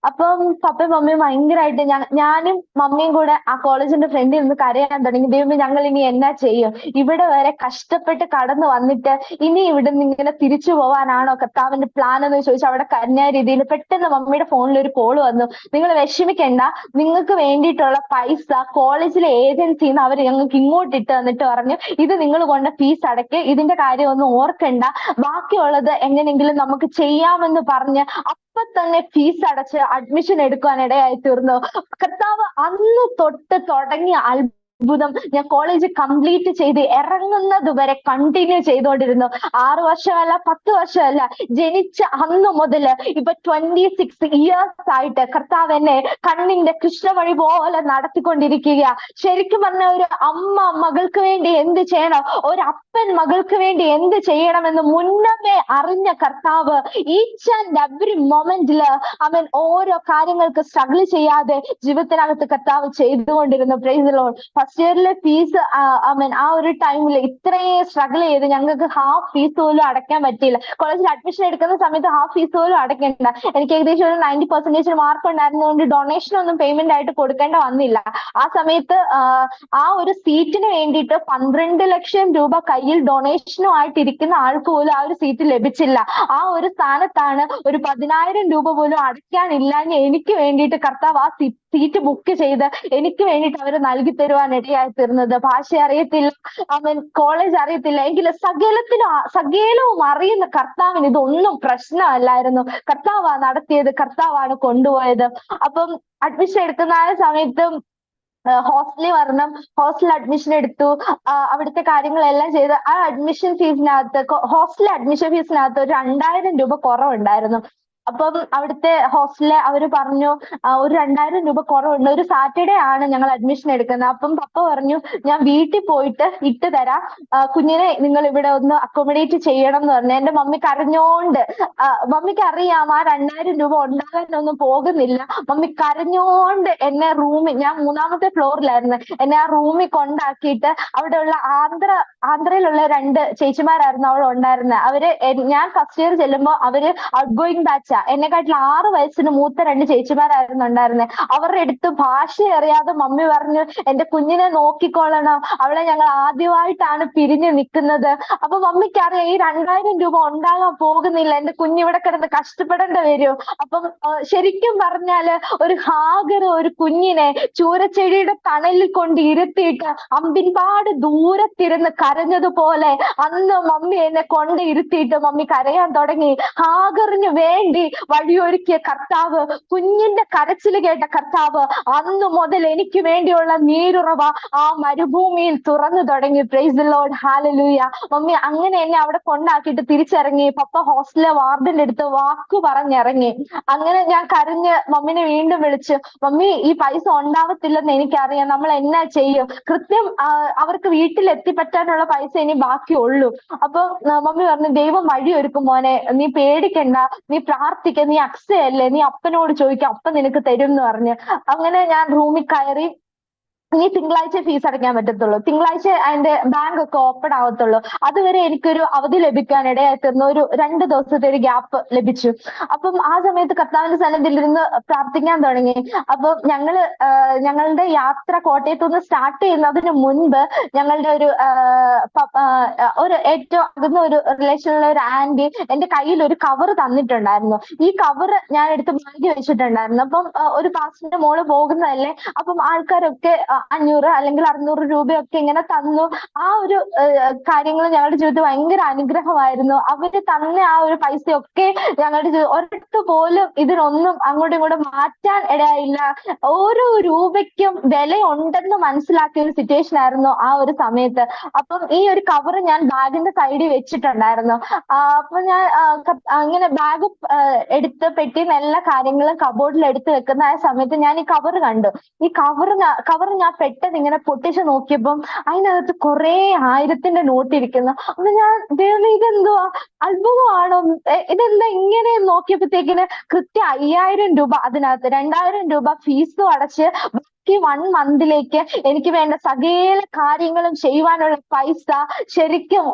അപ്പം പപ്പയും മമ്മിയും ഭയങ്കരമായിട്ട് ഞാനും മമ്മിയും കൂടെ ആ കോളേജിന്റെ ഫ്രണ്ടിൽ നിന്ന് കരയാൻ തുടങ്ങി. ദൈവമേ, ഞങ്ങൾ ഇനി എന്നാ ചെയ്യും? ഇവിടെ വരെ കഷ്ടപ്പെട്ട് കടന്നു വന്നിട്ട് ഇനി ഇവിടുന്ന് ഇങ്ങനെ തിരിച്ചു പോവാനാണോ കർത്താവിന്റെ പ്ലാൻ എന്ന് ചോദിച്ചു അവിടെ കരഞ്ഞ രീതിയിൽ പെട്ടെന്ന് മമ്മിയുടെ ഫോണിൽ ഒരു കോൾ വന്നു. നിങ്ങൾ വിഷമിക്കണ്ട, നിങ്ങൾക്ക് വേണ്ടിയിട്ടുള്ള പൈസ കോളേജിലെ ഏജൻസിയിൽ നിന്ന് അവർ ഞങ്ങൾക്ക് ഇങ്ങോട്ട് ഇട്ട് തന്നിട്ട് പറഞ്ഞു, ഇത് നിങ്ങൾ കൊണ്ട് ഫീസ് അടയ്ക്ക്, ഇതിന്റെ കാര്യം ഒന്നും ഓർക്കണ്ട, ബാക്കിയുള്ളത് എങ്ങനെയെങ്കിലും നമുക്ക് ചെയ്യാമെന്ന് പറഞ്ഞ് അപ്പൊ തന്നെ ഫീസ് അടച്ച് അഡ്മിഷൻ എടുക്കാൻ ഇടയായി തീർന്നു. കർത്താവ് അന്ന് തൊട്ട് തുടങ്ങിയ അത്ഭുതം ഞാൻ കോളേജ് കംപ്ലീറ്റ് ചെയ്ത് ഇറങ്ങുന്നത് വരെ കണ്ടിന്യൂ ചെയ്തുകൊണ്ടിരുന്നു. 6 വർഷമല്ല 10 വർഷമല്ല, ജനിച്ച അന്ന് മുതൽ ഇപ്പൊ 26 ഇയേഴ്സ് ആയിട്ട് കർത്താവ് എന്നെ കണ്ണിന്റെ കൃഷ്ണവഴി പോലെ നടത്തിക്കൊണ്ടിരിക്കുക. ശരിക്കും പറഞ്ഞ ഒരു അമ്മ മകൾക്ക് വേണ്ടി എന്ത് ചെയ്യണം, ഒരു അപ്പൻ മകൾക്ക് വേണ്ടി എന്ത് ചെയ്യണമെന്ന് മുന്നമേ അറിഞ്ഞ കർത്താവ് ഈച്ച് ആൻഡ് എവറി മൊമെന്റില് അവൻ ഓരോ കാര്യങ്ങൾക്ക് സ്ട്രഗിൾ ചെയ്യാതെ ജീവിതത്തിനകത്ത് കർത്താവ് ചെയ്തുകൊണ്ടിരുന്നു. Praise the Lord. ഫസ്റ്റ് ഇയറിലെ ഫീസ് ആ ഒരു ടൈമിൽ ഇത്രയും സ്ട്രഗിൾ ചെയ്ത് ഞങ്ങൾക്ക് ഹാഫ് ഫീസ് പോലും അടയ്ക്കാൻ പറ്റിയില്ല. കോളേജിൽ അഡ്മിഷൻ എടുക്കുന്ന സമയത്ത് ഹാഫ് ഫീസ് പോലും അടയ്ക്കേണ്ട. എനിക്ക് ഏകദേശം ഒരു 90% മാർക്ക് ഉണ്ടായിരുന്നതുകൊണ്ട് ഡൊണേഷൻ ഒന്നും പേയ്മെന്റ് ആയിട്ട് കൊടുക്കേണ്ട വന്നില്ല. ആ സമയത്ത് ആ ഒരു സീറ്റിന് വേണ്ടിയിട്ട് 12 ലക്ഷം രൂപ കയ്യിൽ ഡൊണേഷനും ആയിട്ട് ഇരിക്കുന്ന ആൾക്ക് പോലും ആ ഒരു സീറ്റ് ലഭിച്ചില്ല. ആ ഒരു സ്ഥാനത്താണ് ഒരു 10,000 രൂപ പോലും അടയ്ക്കാനില്ലാഞ്ഞ് എനിക്ക് വേണ്ടിയിട്ട് കർത്താവ് ആ സീറ്റ് ബുക്ക് ചെയ്ത് എനിക്ക് വേണ്ടിയിട്ട് അവർ നൽകി തരുവാൻ ഇടയായി തീർന്നത്. ഭാഷ അറിയത്തില്ല, അവൻ കോളേജ് അറിയത്തില്ല, എങ്കിലും സകലവും അറിയുന്ന കർത്താവിന് ഇതൊന്നും പ്രശ്നമല്ലായിരുന്നു. കർത്താവാണ് നടത്തിയത്, കർത്താവാണ് കൊണ്ടുപോയത്. അപ്പം അഡ്മിഷൻ എടുക്കുന്ന ആ സമയത്തും ഹോസ്റ്റലിൽ വരണം, ഹോസ്റ്റൽ അഡ്മിഷൻ എടുത്തു, അവിടുത്തെ കാര്യങ്ങളെല്ലാം ചെയ്ത് ആ അഡ്മിഷൻ ഫീസിനകത്ത് ഹോസ്റ്റൽ അഡ്മിഷൻ ഫീസിനകത്ത് ഒരു 2,000 രൂപ കുറവുണ്ടായിരുന്നു. അപ്പം അവിടുത്തെ ഹോസ്റ്റലിലെ അവര് പറഞ്ഞു ഒരു 2,000 രൂപ കുറവുണ്ട്, ഒരു സാറ്റർഡേ ആണ് ഞങ്ങൾ അഡ്മിഷൻ എടുക്കുന്നത്. അപ്പം പപ്പ പറഞ്ഞു ഞാൻ വീട്ടിൽ പോയിട്ട് ഇട്ട് തരാം, കുഞ്ഞിനെ നിങ്ങൾ ഇവിടെ ഒന്ന് അക്കോമഡേറ്റ് ചെയ്യണം എന്ന് പറഞ്ഞു. എന്റെ മമ്മി കരഞ്ഞോണ്ട്, മമ്മിക്ക് അറിയാം ആ 2,000 രൂപ ഉണ്ടാകാനൊന്നും പോകുന്നില്ല. മമ്മി കരഞ്ഞോണ്ട് എന്നെ റൂമിൽ, ഞാൻ 3ാമത്തെ ഫ്ലോറിലായിരുന്നു, എന്നെ ആ റൂമിൽ കൊണ്ടാക്കിയിട്ട് അവിടെയുള്ള ആന്ധ്രയിലുള്ള 2 ചേച്ചിമാരായിരുന്നു അവിടെ ഉണ്ടായിരുന്നത്. അവര് ഞാൻ ഫസ്റ്റ് ഇയർ ചെല്ലുമ്പോൾ അവര് ഔട്ട് ഗോയിങ് ബാച്ച്, എന്നെക്കാട്ടിൽ 6 വയസ്സിന് മൂത്ത 2 ചേച്ചിമാരായിരുന്നു ഉണ്ടായിരുന്നത്. അവരുടെ അടുത്ത് ഭാഷ അറിയാതെ മമ്മി പറഞ്ഞു എന്റെ കുഞ്ഞിനെ നോക്കിക്കൊള്ളണം, അവളെ ഞങ്ങൾ ആദ്യമായിട്ടാണ് പിരിഞ്ഞു നിൽക്കുന്നത്. അപ്പൊ മമ്മിക്ക് അറിയാം ഈ 2,000 രൂപ ഉണ്ടാകാൻ പോകുന്നില്ല, എന്റെ കുഞ്ഞിവിടെ കിടന്ന് കഷ്ടപ്പെടേണ്ടി വരും. അപ്പം ശരിക്കും പറഞ്ഞാല് ഒരു ഹാഗർ ഒരു കുഞ്ഞിനെ ചൂരച്ചെടിയുടെ തണലിൽ കൊണ്ട് ഇരുത്തിയിട്ട് അമ്പിൻപാട് ദൂരത്തിരുന്ന് കരഞ്ഞതുപോലെ അന്ന് മമ്മി എന്നെ കൊണ്ട് ഇരുത്തിയിട്ട് മമ്മി കരയാൻ തുടങ്ങി. ഹാഗറിന് വേണ്ടി വഴിയൊരുക്കിയ കർത്താവ്, കുഞ്ഞിന്റെ കരച്ചിൽ കേട്ട കർത്താവ് അന്ന് മുതൽ എനിക്ക് വേണ്ടിയുള്ള നീരുറവ ആ മരുഭൂമിയിൽ തുറന്നു തുടങ്ങി. Price the Lord, hallelujah. Mummy അങ്ങനെ എന്നെ അവിടെ കൊണ്ടാക്കിയിട്ട് തിരിച്ചിറങ്ങി. പപ്പ ഹോസ്റ്റലിലെ വാർഡന്റെ അടുത്ത് വാക്ക് പറഞ്ഞിറങ്ങി. അങ്ങനെ ഞാൻ കരഞ്ഞ് മമ്മിനെ വീണ്ടും വിളിച്ചു, മമ്മി ഈ പൈസ ഉണ്ടാവത്തില്ലെന്ന് എനിക്കറിയാം, നമ്മൾ എന്നാ ചെയ്യും, കൃത്യം അവർക്ക് വീട്ടിൽ എത്തിപ്പറ്റാനുള്ള പൈസ ഇനി ബാക്കിയുള്ളൂ. അപ്പൊ മമ്മി പറഞ്ഞു ദൈവം വഴിയൊരുക്കും മോനെ, നീ പേടിക്കണ്ട, നീ പ്രാർത്ഥിക്ക, നീ അക്ഷയല്ലേ, നീ അപ്പനോട് ചോദിക്കുക, അപ്പൻ നിനക്ക് തരും എന്ന് പറഞ്ഞ്. അങ്ങനെ ഞാൻ റൂമിൽ കയറി, ഇനി തിങ്കളാഴ്ച ഫീസ് അടയ്ക്കാൻ പറ്റത്തുള്ളൂ, തിങ്കളാഴ്ച അതിന്റെ ബാങ്ക് ഒക്കെ ഓപ്പൺ ആവത്തുള്ളൂ, അതുവരെ എനിക്കൊരു അവധി ലഭിക്കാൻ ഇടയായി തീർന്ന ഒരു 2 ദിവസത്തെ ഒരു ഗ്യാപ്പ് ലഭിച്ചു. അപ്പം ആ സമയത്ത് കർത്താവിന്റെ സന്നിധിയിൽ ഇരുന്ന് പ്രാർത്ഥിക്കാൻ തുടങ്ങി. അപ്പം ഞങ്ങളുടെ യാത്ര കോട്ടയത്തു നിന്ന് സ്റ്റാർട്ട് ചെയ്യുന്നതിന് മുൻപ് ഞങ്ങളുടെ ഒരു ഏറ്റവും അകന്ന ഒരു റിലേഷനിലുള്ള ഒരു ആന്റി എന്റെ കയ്യിൽ ഒരു കവർ തന്നിട്ടുണ്ടായിരുന്നു. ഈ കവർ ഞാൻ എടുത്ത് ബാഗ് വെച്ചിട്ടുണ്ടായിരുന്നു. അപ്പം ഒരു പാസ്റ്റിന്റെ മോള് പോകുന്നതല്ലേ, അപ്പം ആൾക്കാരൊക്കെ 500 അല്ലെങ്കിൽ 600 രൂപയൊക്കെ ഇങ്ങനെ തന്നു. ആ ഒരു കാര്യങ്ങൾ ഞങ്ങളുടെ ജീവിതത്തിൽ ഭയങ്കര അനുഗ്രഹമായിരുന്നു. അവര് തന്ന ആ ഒരു പൈസയൊക്കെ ഞങ്ങളുടെ ജീവിതം ഒരിടത്ത് പോലും ഇതിനൊന്നും അങ്ങോട്ടും ഇങ്ങോട്ടും മാറ്റാൻ ഇടയായില്ല. ഓരോ രൂപയ്ക്കും വിലയുണ്ടെന്ന് മനസ്സിലാക്കിയ ഒരു സിറ്റുവേഷൻ ആയിരുന്നു ആ ഒരു സമയത്ത്. അപ്പം ഈ ഒരു കവർ ഞാൻ ബാഗിന്റെ സൈഡിൽ വെച്ചിട്ടുണ്ടായിരുന്നു. അപ്പൊ ഞാൻ അങ്ങനെ ബാഗ് എടുത്ത് പെട്ടിന്ന് എല്ലാ കാര്യങ്ങളും കബോർഡിൽ എടുത്ത് വെക്കുന്ന ആ സമയത്ത് ഞാൻ ഈ കവർ കണ്ടു. ഈ കവർ ഞാൻ പെട്ടെന്ന് ഇങ്ങനെ പൊട്ടിച്ച് നോക്കിയപ്പം അതിനകത്ത് കുറെ 1000ന്റെ നോട്ട് ഇരിക്കുന്നു. അപ്പൊ ഞാൻ ദൈവമേ ഇതെന്തുവാ, അത്ഭുതമാണോ, ഇതെന്താ ഇങ്ങനെ നോക്കിയപ്പോഴത്തേക്കിന് കൃത്യം 5,000 രൂപ അതിനകത്ത്, 2,000 രൂപ ഫീസും അടച്ച് 1 മന്തിലേക്ക് എനിക്ക് വേണ്ട സകല കാര്യങ്ങളും ചെയ്യുവാനുള്ള പൈസ ശരിക്കും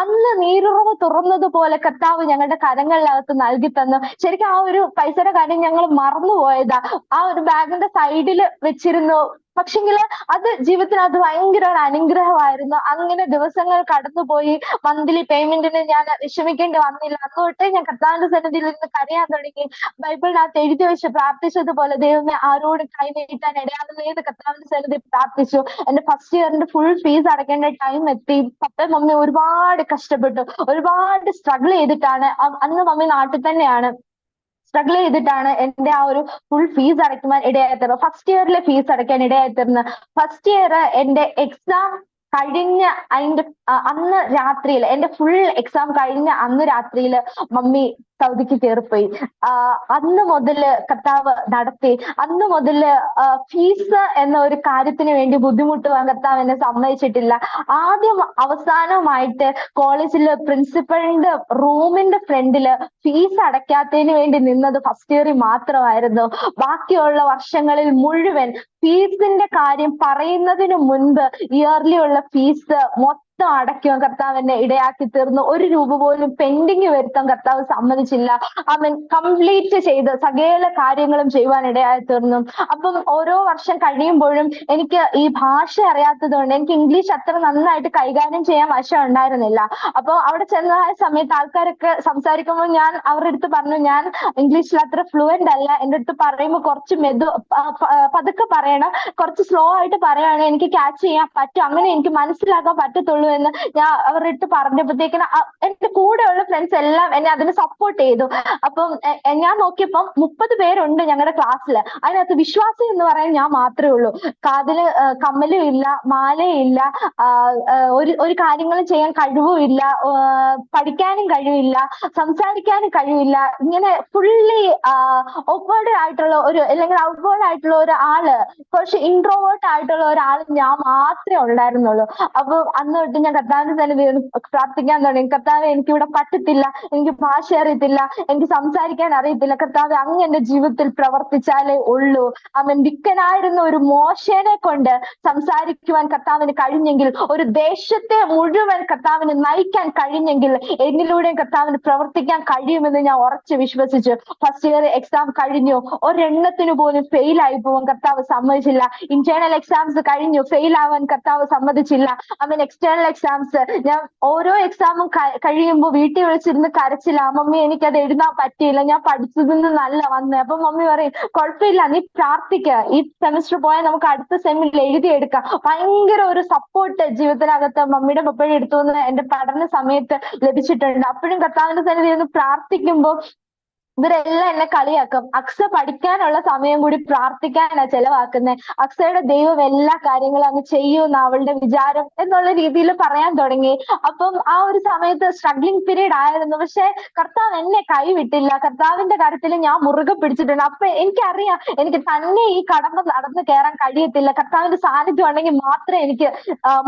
അന്ന് നീരുറവ് തുറന്നതുപോലെ കർത്താവ് ഞങ്ങളുടെ കരങ്ങളിനകത്ത് നൽകി തന്നു. ശരിക്കും ആ ഒരു പൈസയുടെ കാര്യം ഞങ്ങൾ മറന്നുപോയതാ. ആ ഒരു ബാഗിന്റെ സൈഡിൽ വെച്ചിരുന്നു. പക്ഷെങ്കില് അത് ജീവിതത്തിനകത്ത് ഭയങ്കര ഒരു അനുഗ്രഹമായിരുന്നു. അങ്ങനെ ദിവസങ്ങൾ കടന്നുപോയി. മന്ത്ലി പേയ്മെന്റിന് ഞാൻ വിഷമിക്കേണ്ടി വന്നില്ല. അന്നോട്ടേ ഞാൻ കർത്താവിന്റെ സന്നിധിയിൽ നിന്ന് കരയാൻ തുടങ്ങി. ബൈബിളിനകത്ത് എഴുതി വെച്ച് പ്രാർത്ഥിച്ചതുപോലെ ദൈവമേ ആരോടും കൈ നീട്ടാൻ ഇടയാകുന്നേന്ന് കർത്താവിന്റെ സന്നിധി പ്രാർത്ഥിച്ചു. എന്റെ ഫസ്റ്റ് ഇയറിന്റെ ഫുൾ ഫീസ് അടയ്ക്കേണ്ട ടൈം എത്തി. പപ്പയും മമ്മി ഒരുപാട് കഷ്ടപ്പെട്ടു, ഒരുപാട് സ്ട്രഗിൾ ചെയ്തിട്ടാണ്. അന്ന് മമ്മി നാട്ടിൽ തന്നെയാണ് സ്ട്രഗിൾ ചെയ്തിട്ടാണ് എന്റെ ആ ഒരു ഫുൾ ഫീസ് അടയ്ക്കുവാൻ ഇടയായി തീർന്നത്. ഫസ്റ്റ് ഇയറിലെ ഫീസ് അടയ്ക്കാൻ ഇടയായി തീർന്നത്. ഫസ്റ്റ് ഇയർ എന്റെ എക്സാം കഴിഞ്ഞ അതിന്റെ അന്ന് രാത്രിയിൽ, എന്റെ ഫുൾ എക്സാം കഴിഞ്ഞ അന്ന് രാത്രിയിൽ മമ്മി സൗദിക്ക് കയറിപ്പോയി. അന്ന് മുതല് കർത്താവ് നടത്തി. അന്ന് മുതല് ഫീസ് എന്ന ഒരു കാര്യത്തിന് വേണ്ടി ബുദ്ധിമുട്ടുവാൻ കർത്താവ് എന്നെ സമ്മതിച്ചിട്ടില്ല. ആദ്യം അവസാനമായിട്ട് കോളേജില് പ്രിൻസിപ്പളിന്റെ റൂമിന്റെ ഫ്രണ്ടില് ഫീസ് അടയ്ക്കാത്തതിന് വേണ്ടി നിന്നത് ഫസ്റ്റ് ഇയറിൽ മാത്രമായിരുന്നു. ബാക്കിയുള്ള വർഷങ്ങളിൽ മുഴുവൻ ഫീസിന്റെ കാര്യം പറയുന്നതിന് മുൻപ് ഇയർലി ഉള്ള ഫീസ് മൊത്തം അടയ്ക്കുവാൻ കർത്താവ് എന്നെ ഇടയാക്കി തീർന്നു. ഒരു രൂപ പോലും പെൻഡിങ് വരുത്താൻ കർത്താവ് സമ്മതിച്ചില്ല. അവൻ കംപ്ലീറ്റ് ചെയ്ത് സകല കാര്യങ്ങളും ചെയ്യുവാൻ ഇടയായി തീർന്നു. അപ്പം ഓരോ വർഷം കഴിയുമ്പോഴും എനിക്ക് ഈ ഭാഷ അറിയാത്തത് കൊണ്ട് എനിക്ക് ഇംഗ്ലീഷ് അത്ര നന്നായിട്ട് കൈകാര്യം ചെയ്യാൻ വശം ഉണ്ടായിരുന്നില്ല. അപ്പൊ അവിടെ ചെന്നതായ സമയത്ത് ആൾക്കാരൊക്കെ സംസാരിക്കുമ്പോൾ ഞാൻ അവരുടെ അടുത്ത് പറഞ്ഞു, ഞാൻ ഇംഗ്ലീഷിൽ അത്ര ഫ്ലുവന്റ് അല്ല, എൻ്റെ അടുത്ത് പറയുമ്പോൾ കുറച്ച് പതുക്കെ പറയണം, കുറച്ച് സ്ലോ ആയിട്ട് പറയുകയാണെങ്കിൽ എനിക്ക് ക്യാച്ച് ചെയ്യാൻ പറ്റും, അങ്ങനെ എനിക്ക് മനസ്സിലാക്കാൻ പറ്റത്തുള്ളൂ എന്ന് ഞാൻ അവരുടെ അടുത്ത് പറഞ്ഞപ്പോഴത്തേക്കിന് എന്റെ കൂടെയുള്ള ഫ്രണ്ട്സ് എല്ലാം എന്നെ അതിന് സപ്പോർട്ട് ചെയ്തു. അപ്പം ഞാൻ നോക്കിയപ്പം 30 പേരുണ്ട് ഞങ്ങളുടെ ക്ലാസ്സിൽ. അതിനകത്ത് വിശ്വാസി എന്ന് പറയാൻ ഞാൻ മാത്രമേ ഉള്ളൂ. കാതില് കമ്മലും ഇല്ല, മാലയും ഇല്ല, ഒരു കാര്യങ്ങളും ചെയ്യാൻ കഴിവും ഇല്ല, പഠിക്കാനും കഴിവില്ല, സംസാരിക്കാനും കഴിവില്ല. ഇങ്ങനെ ഫുള്ളി ഓക്വേർഡ് ആയിട്ടുള്ള ഒരു, അല്ലെങ്കിൽ ഔട്ട്വേർഡ് ആയിട്ടുള്ള ഒരു ആള്, കുറച്ച് ഇൻട്രോവേർട്ട് ആയിട്ടുള്ള ഒരാൾ ഞാൻ മാത്രമേ ഉണ്ടായിരുന്നുള്ളൂ. അപ്പൊ അന്ന് തൊട്ട് ഞാൻ കർത്താവിന്റെ സന്നിധിയിൽ പ്രാർത്ഥിക്കാൻ തുടങ്ങി. കർത്താവെ, എനിക്കിവിടെ പറ്റത്തില്ല, എനിക്ക് ഭാഷ അറിയത്തില്ല, എനിക്ക് സംസാരിക്കാൻ അറിയത്തില്ല. കർത്താവെ, അങ്ങ് എന്റെ ജീവിതത്തിൽ പ്രവർത്തിച്ചാലേ ഉള്ളൂ. അവൻ വിക്കനായിരുന്ന ഒരു മോശനെ കൊണ്ട് സംസാരിക്കുവാൻ കർത്താവിന് കഴിഞ്ഞെങ്കിൽ, ഒരു ദേശത്തെ മുഴുവൻ കർത്താവിന് നയിക്കാൻ കഴിഞ്ഞെങ്കിൽ, എന്നിലൂടെയും കർത്താവിന് പ്രവർത്തിക്കാൻ കഴിയുമെന്ന് ഞാൻ ഉറച്ച് വിശ്വസിച്ചു. ഫസ്റ്റ് ഇയർ എക്സാം കഴിഞ്ഞു, ഒരെണ്ണത്തിന് പോലും ഫെയിൽ ആയി പോവാൻ കർത്താവ് സമ്മതിച്ചില്ല. ഇന്റേണൽ എക്സാംസ് കഴിഞ്ഞു, ഫെയിൽ ആവാൻ കർത്താവ് സമ്മതിച്ചില്ല. അവൻ എക്സ്റ്റേണൽ എക്സാംസ്, ഞാൻ ഓരോ എക്സാമും കഴിയുമ്പോൾ വീട്ടിൽ വിളിച്ചിരുന്ന് കരച്ചില്ല. മമ്മി, എനിക്കത് എഴുതാൻ പറ്റിയില്ല, ഞാൻ പഠിച്ചതിന് നല്ല വന്നേ. അപ്പൊ മമ്മി പറയും, കുഴപ്പമില്ല, നീ പ്രാർത്ഥിക്ക, ഈ സെമിസ്റ്റർ പോയാൽ നമുക്ക് അടുത്ത സെമിൽ എഴുതിയെടുക്കാം. ഭയങ്കര ഒരു സപ്പോർട്ട് ജീവിതത്തിനകത്ത് മമ്മിയുടെ പപ്പയുടെ അടുത്തു നിന്ന് എന്റെ പഠന സമയത്ത് ലഭിച്ചിട്ടുണ്ട്. അപ്പോഴും കർത്താവിന്റെ സന്നിധിയിൽ നിന്ന് പ്രാർത്ഥിക്കുമ്പോൾ ഇവരെല്ലാം എന്നെ കളിയാക്കും. അക്സ പഠിക്കാനുള്ള സമയം കൂടി പ്രാർത്ഥിക്കാനാ ചെലവാക്കുന്നത്, അക്സയുടെ ദൈവം എല്ലാ കാര്യങ്ങളും അങ്ങ് ചെയ്യൂന്ന് അവളുടെ വിചാരം എന്നുള്ള രീതിയിൽ പറയാൻ തുടങ്ങി. അപ്പം ആ ഒരു സമയത്ത് സ്ട്രഗ്ലിംഗ് പീരീഡ് ആയിരുന്നു. പക്ഷെ കർത്താവ് എന്നെ കൈവിട്ടില്ല. കർത്താവിന്റെ കാര്യത്തിൽ ഞാൻ മുറുകെ പിടിച്ചിട്ടുണ്ട്. അപ്പൊ എനിക്കറിയാം, എനിക്ക് തന്നെ ഈ കടമ്പ നടന്ന് കയറാൻ കഴിയത്തില്ല. കർത്താവിന്റെ സാന്നിധ്യം ഉണ്ടെങ്കിൽ മാത്രമേ എനിക്ക്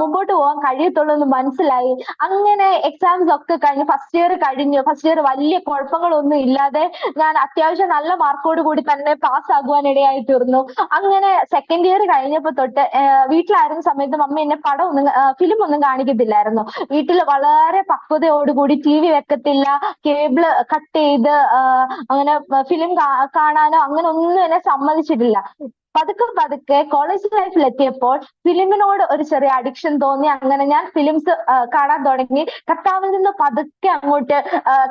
മുമ്പോട്ട് പോകാൻ കഴിയത്തുള്ളൂ എന്ന് മനസ്സിലായി. അങ്ങനെ എക്സാംസ് ഒക്കെ കഴിഞ്ഞു, ഫസ്റ്റ് ഇയർ കഴിഞ്ഞു. ഫസ്റ്റ് ഇയർ വലിയ കുഴപ്പങ്ങളൊന്നും ഇല്ലാതെ ഞാൻ അത്യാവശ്യം നല്ല മാർക്കോട് കൂടി തന്നെ പാസ് ആകുവാൻ ഇടയായി തീർന്നു. അങ്ങനെ സെക്കൻഡ് ഇയർ കഴിഞ്ഞപ്പോ തൊട്ട് വീട്ടിലായിരുന്ന സമയത്ത് മമ്മി എന്നെ ഫിലിം ഒന്നും കാണിക്കത്തില്ലായിരുന്നു. വീട്ടിൽ വളരെ പക്വതയോടുകൂടി TV വെക്കത്തില്ല, കേബിള് കട്ട് ചെയ്ത് അങ്ങനെ ഫിലിം കാണാനോ അങ്ങനെ ഒന്നും എന്നെ സമ്മതിച്ചിട്ടില്ല. പതുക്കെ കോളേജ് ലൈഫിൽ എത്തിയപ്പോൾ ഫിലിമിനോട് ഒരു ചെറിയ അഡിക്ഷൻ തോന്നി. അങ്ങനെ ഞാൻ ഫിലിംസ് കാണാൻ തുടങ്ങി. കർത്താവിൽ നിന്ന് പതുക്കെ അങ്ങോട്ട്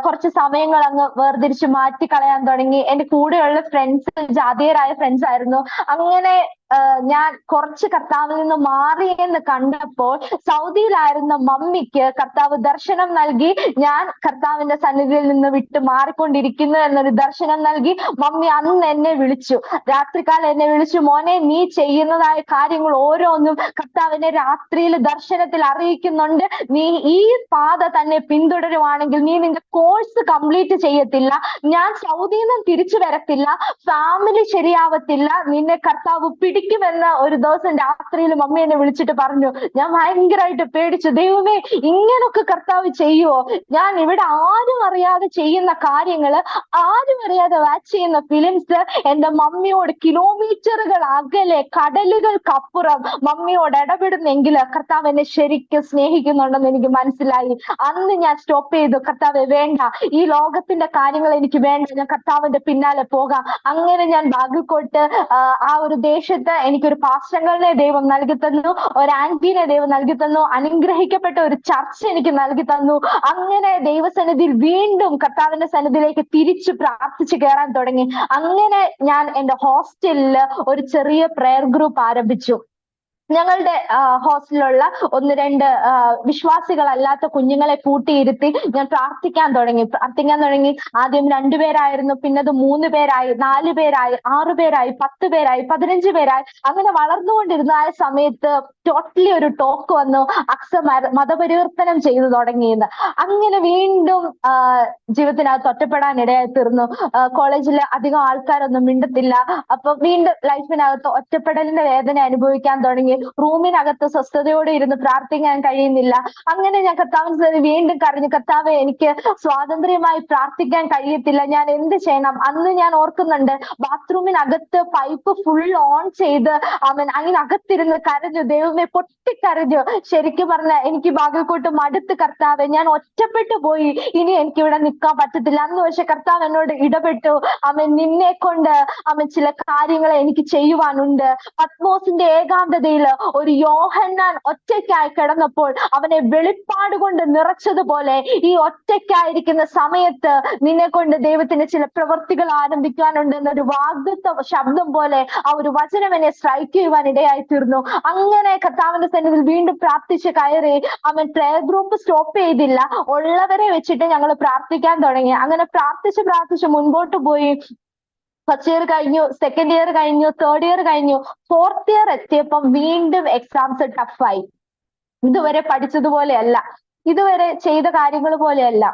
കുറച്ച് സമയങ്ങൾ അങ്ങ് വേർതിരിച്ച് മാറ്റി കളയാൻ തുടങ്ങി. എന്റെ കൂടെയുള്ള ഫ്രണ്ട്സ് ജാതീയരായ ഫ്രണ്ട്സ് ആയിരുന്നു. അങ്ങനെ ഞാൻ കുറച്ച് കർത്താവിൽ നിന്ന് മാറിയെന്ന് കണ്ടപ്പോൾ സൗദിയിലായിരുന്ന മമ്മിക്ക് കർത്താവ് ദർശനം നൽകി. ഞാൻ കർത്താവിന്റെ സന്നിധിയിൽ നിന്ന് വിട്ട് മാറിക്കൊണ്ടിരിക്കുന്നു എന്നൊരു ദർശനം നൽകി. മമ്മി അന്ന് എന്നെ വിളിച്ചു, രാത്രികാലം എന്നെ വിളിച്ചു, മോനെ, നീ ചെയ്യുന്നതായ കാര്യങ്ങൾ ഓരോന്നും കർത്താവിനെ രാത്രിയിൽ ദർശനത്തിൽ അറിയിക്കുന്നുണ്ട്. നീ ഈ പാത തന്നെ പിന്തുടരുവാണെങ്കിൽ നീ നിന്റെ കോഴ്സ് കംപ്ലീറ്റ് ചെയ്യത്തില്ല, ഞാൻ സൗദിയിൽ നിന്നും തിരിച്ചു വരത്തില്ല, ഫാമിലി ശരിയാവത്തില്ല, നിന്നെ കർത്താവ് പിടിക്കുമെന്ന് ഒരു ദിവസം രാത്രിയിൽ മമ്മി എന്നെ വിളിച്ചിട്ട് പറഞ്ഞു. ഞാൻ ഭയങ്കരമായിട്ട് പേടിച്ചു. ദൈവമേ, ഇങ്ങനൊക്കെ കർത്താവ് ചെയ്യുവോ? ഞാൻ ഇവിടെ ആരും അറിയാതെ ചെയ്യുന്ന കാര്യങ്ങള്, ആരും അറിയാതെ വാച്ച് ചെയ്യുന്ന ഫിലിംസ് എന്റെ മമ്മിയോട് കിലോമീറ്ററുകൾ അകലെ, കടലുകൾക്കപ്പുറം മമ്മിയോട് ഇടപെടുന്നെങ്കിൽ കർത്താവ് എന്നെ ശരിക്കും സ്നേഹിക്കുന്നുണ്ടെന്ന് എനിക്ക് മനസ്സിലായി. അന്ന് ഞാൻ സ്റ്റോപ്പ് ചെയ്തു. കർത്താവെ, വേണ്ട, ഈ ലോകത്തിന്റെ കാര്യങ്ങൾ എനിക്ക് വേണ്ട, ഞാൻ കർത്താവിന്റെ പിന്നാലെ പോകാം. അങ്ങനെ ഞാൻ ബാഗിൽക്കോട്ട് ആ ഒരു ദേശത്ത് എനിക്കൊരു പാസ്റ്റങ്ങളെ ദൈവം നൽകി തന്നു, ഒരു ആന്റീനെ ദൈവം നൽകി തന്നു, അനുഗ്രഹിക്കപ്പെട്ട ഒരു ചർച്ച എനിക്ക് നൽകി തന്നു. അങ്ങനെ ദൈവസന്നിധിയിൽ വീണ്ടും കർത്താവിന്റെ സന്നിധിയിലേക്ക് തിരിച്ചു പ്രാർത്ഥിച്ചു കയറാൻ തുടങ്ങി. അങ്ങനെ ഞാൻ എന്റെ ഹോസ്റ്റലില് ഒരു ചെറിയ പ്രെയർ ഗ്രൂപ്പ് ആരംഭിച്ചു. ഞങ്ങളുടെ ഹോസ്റ്റലിലുള്ള ഒന്ന് രണ്ട് വിശ്വാസികളല്ലാത്ത കുഞ്ഞുങ്ങളെ കൂട്ടിയിരുത്തി ഞാൻ പ്രാർത്ഥിക്കാൻ തുടങ്ങി. ആദ്യം 2 പേരായിരുന്നു, പിന്നെ അത് 3 പേരായി, 4 പേരായി, 6 പേരായി, 10 പേരായി, 15 പേരായി. അങ്ങനെ വളർന്നുകൊണ്ടിരുന്ന ആ സമയത്ത് ടോട്ടലി ഒരു ടോക്ക് വന്നു, അക്സ മതപരിവർത്തനം ചെയ്തു തുടങ്ങിയെന്ന്. അങ്ങനെ വീണ്ടും ജീവിതത്തിനകത്ത് ഒറ്റപ്പെടാൻ ഇടയായി തീർന്നു. കോളേജിലെ അധികം ആൾക്കാരൊന്നും മിണ്ടത്തില്ല. അപ്പൊ വീണ്ടും ലൈഫിനകത്ത് ഒറ്റപ്പെടലിന്റെ വേദന അനുഭവിക്കാൻ തുടങ്ങി. റൂമിനകത്ത് സ്വസ്ഥതയോടെ ഇരുന്ന് പ്രാർത്ഥിക്കാൻ കഴിയുന്നില്ല. അങ്ങനെ ഞാൻ കർത്താവിന് വീണ്ടും കരഞ്ഞു, കർത്താവെ എനിക്ക് സ്വാതന്ത്ര്യമായി പ്രാർത്ഥിക്കാൻ കഴിയത്തില്ല, ഞാൻ എന്ത് ചെയ്യണം? അന്ന് ഞാൻ ഓർക്കുന്നുണ്ട്, ബാത്റൂമിനകത്ത് പൈപ്പ് ഫുൾ ഓൺ ചെയ്ത് അതിനകത്തിരുന്ന് കരഞ്ഞു, ദൈവമേ പൊട്ടിക്കരഞ്ഞു. ശരിക്കും പറഞ്ഞ എനിക്ക് ഭാഗ്യക്കൂട്ട് മടുത്ത്, കർത്താവെ ഞാൻ ഒറ്റപ്പെട്ടു പോയി, ഇനി എനിക്ക് ഇവിടെ നിൽക്കാൻ പറ്റത്തില്ല. അന്ന് പക്ഷെ കർത്താവ് എന്നോട് ഇടപെട്ടു. നിന്നെ കൊണ്ട് ചില കാര്യങ്ങൾ എനിക്ക് ചെയ്യുവാനുണ്ട്. പത്മോസിന്റെ ഏകാന്തതയിൽ ഒരു യോഹന്നാൻ ഒറ്റയ്ക്കായി കിടന്നപ്പോൾ അവനെ വെളിപ്പാട് കൊണ്ട് നിറച്ചതുപോലെ ഈ ഒറ്റയ്ക്കായിരിക്കുന്ന സമയത്ത് നിന്നെ കൊണ്ട് ദൈവത്തിന്റെ ചില പ്രവൃത്തികൾ ആരംഭിക്കാനുണ്ട് എന്നൊരു വാഗ്ദത്ത ശബ്ദം പോലെ ആ ഒരു വചനം എന്നെ സ്ട്രൈക്ക് ചെയ്യുവാൻ ഇടയായി തീർന്നു. അങ്ങനെ കർത്താവിന്റെ സന്നിധിയിൽ വീണ്ടും പ്രാർത്ഥിച്ച് കയറി. പ്രയർ ഗ്രൂപ്പ് സ്റ്റോപ്പ് ചെയ്തില്ല, ഉള്ളവരെ വെച്ചിട്ട് ഞങ്ങൾ പ്രാർത്ഥിക്കാൻ തുടങ്ങി. അങ്ങനെ പ്രാർത്ഥിച്ച് മുൻപോട്ട് പോയി. ഫസ്റ്റ് ഇയർ കഴിഞ്ഞു, സെക്കൻഡ് ഇയർ കഴിഞ്ഞു, തേർഡ് ഇയർ കഴിഞ്ഞു, ഫോർത്ത് ഇയർ എത്തിയപ്പം വീണ്ടും എക്സാംസ് ടഫായി. ഇതുവരെ പഠിച്ചതുപോലെയല്ല, ഇതുവരെ ചെയ്ത കാര്യങ്ങൾ പോലെയല്ല.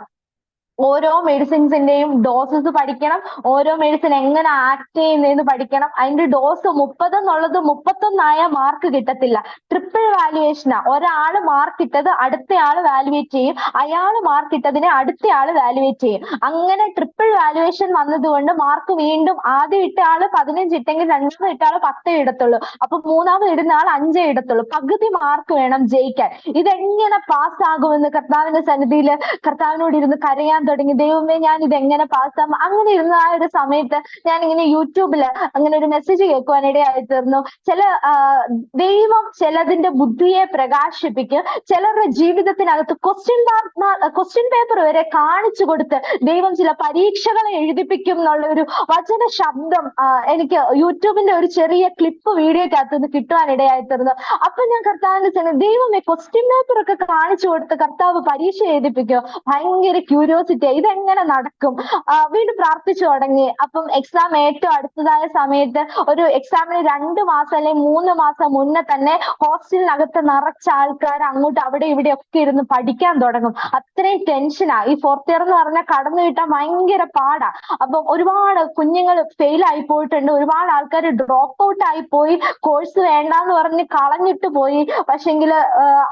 ഓരോ മെഡിസിൻസിന്റെയും ഡോസസ് പഠിക്കണം, ഓരോ മെഡിസിൻ എങ്ങനെ ആക്ട് ചെയ്യുന്നതെന്ന് പഠിക്കണം. അതിന്റെ ഡോസ് 30 എന്നുള്ളത് 31 മാർക്ക് കിട്ടത്തില്ല. ട്രിപ്പിൾ വാല്യുവേഷനാ. ഒരാള് മാർക്ക് ഇട്ടത് അടുത്തയാള് വാല്യുവേറ്റ് ചെയ്യും, അയാള് മാർക്ക് ഇട്ടതിനെ അടുത്തയാള് വാല്യുവേറ്റ് ചെയ്യും. അങ്ങനെ ട്രിപ്പിൾ വാല്യുവേഷൻ വന്നതുകൊണ്ട് മാർക്ക് വീണ്ടും ആദ്യം ഇട്ട ആള് 15 ഇട്ടെങ്കിൽ രണ്ടാമത് ഇട്ട ആള് 10 ഇടത്തുള്ളൂ. അപ്പൊ മൂന്നാമത് ഇടുന്ന ആൾ 5 ഇടത്തുള്ളൂ. പകുതി മാർക്ക് വേണം ജയിക്കാൻ. ഇതെങ്ങനെ പാസ്സാകുമെന്ന് കർത്താവിന്റെ സന്നിധിയിൽ കർത്താവിനോട് ഇരുന്ന് കരയാൻ തുടങ്ങി. ദൈവമേ ഞാൻ ഇത് എങ്ങനെ പാസ്സാകും? അങ്ങനെ ഇരുന്ന ആ ഒരു സമയത്ത് ഞാൻ ഇങ്ങനെ യൂട്യൂബില് അങ്ങനെ ഒരു മെസ്സേജ് കേൾക്കുവാനിടയായി തീർന്നു. ദൈവം ചിലതിന്റെ ബുദ്ധിയെ പ്രകാശിപ്പിക്കും, ചിലരുടെ ജീവിതത്തിനകത്ത് ക്വസ്റ്റ്യൻ പേപ്പർ വരെ കാണിച്ചു കൊടുത്ത് ദൈവം ചില പരീക്ഷകളെ എഴുതിപ്പിക്കും എന്നുള്ള ഒരു വചന ശബ്ദം എനിക്ക് യൂട്യൂബിന്റെ ഒരു ചെറിയ ക്ലിപ്പ് വീഡിയോക്കകത്ത് നിന്ന് കിട്ടുവാനിടയായി തീർന്നു. അപ്പൊ ഞാൻ കർത്താവിന്റെ ദൈവമേ ക്വസ്റ്റ്യൻ പേപ്പർ ഒക്കെ കാണിച്ചു കൊടുത്ത് കർത്താവ് പരീക്ഷ എഴുതിപ്പിക്കോ? ഭയങ്കര ക്യൂരിയോസിറ്റി, ഇതെങ്ങനെ നടക്കും? വീണ്ടും പ്രാർത്ഥിച്ചു തുടങ്ങി. അപ്പം എക്സാം ഏറ്റവും അടുത്തതായ സമയത്ത് ഒരു എക്സാമിന് 2 മാസം അല്ലെങ്കിൽ 3 മാസം മുന്നേ തന്നെ ഹോസ്റ്റലിനകത്ത് നിറച്ച ആൾക്കാർ അങ്ങോട്ട് അവിടെ ഇവിടെ ഒക്കെ ഇരുന്ന് പഠിക്കാൻ തുടങ്ങും. അത്രയും ടെൻഷനാ. ഈ ഫോർത്ത് ഇയർ എന്ന് പറഞ്ഞാൽ കടന്നു കിട്ടാൻ ഭയങ്കര പാടാ. അപ്പം ഒരുപാട് കുഞ്ഞുങ്ങൾ ഫെയിൽ ആയി പോയിട്ടുണ്ട്, ഒരുപാട് ആൾക്കാർ ഡ്രോപ്പ് ഔട്ട് ആയി പോയി, കോഴ്സ് വേണ്ടാന്ന് പറഞ്ഞ് കളഞ്ഞിട്ട് പോയി. പക്ഷെങ്കിൽ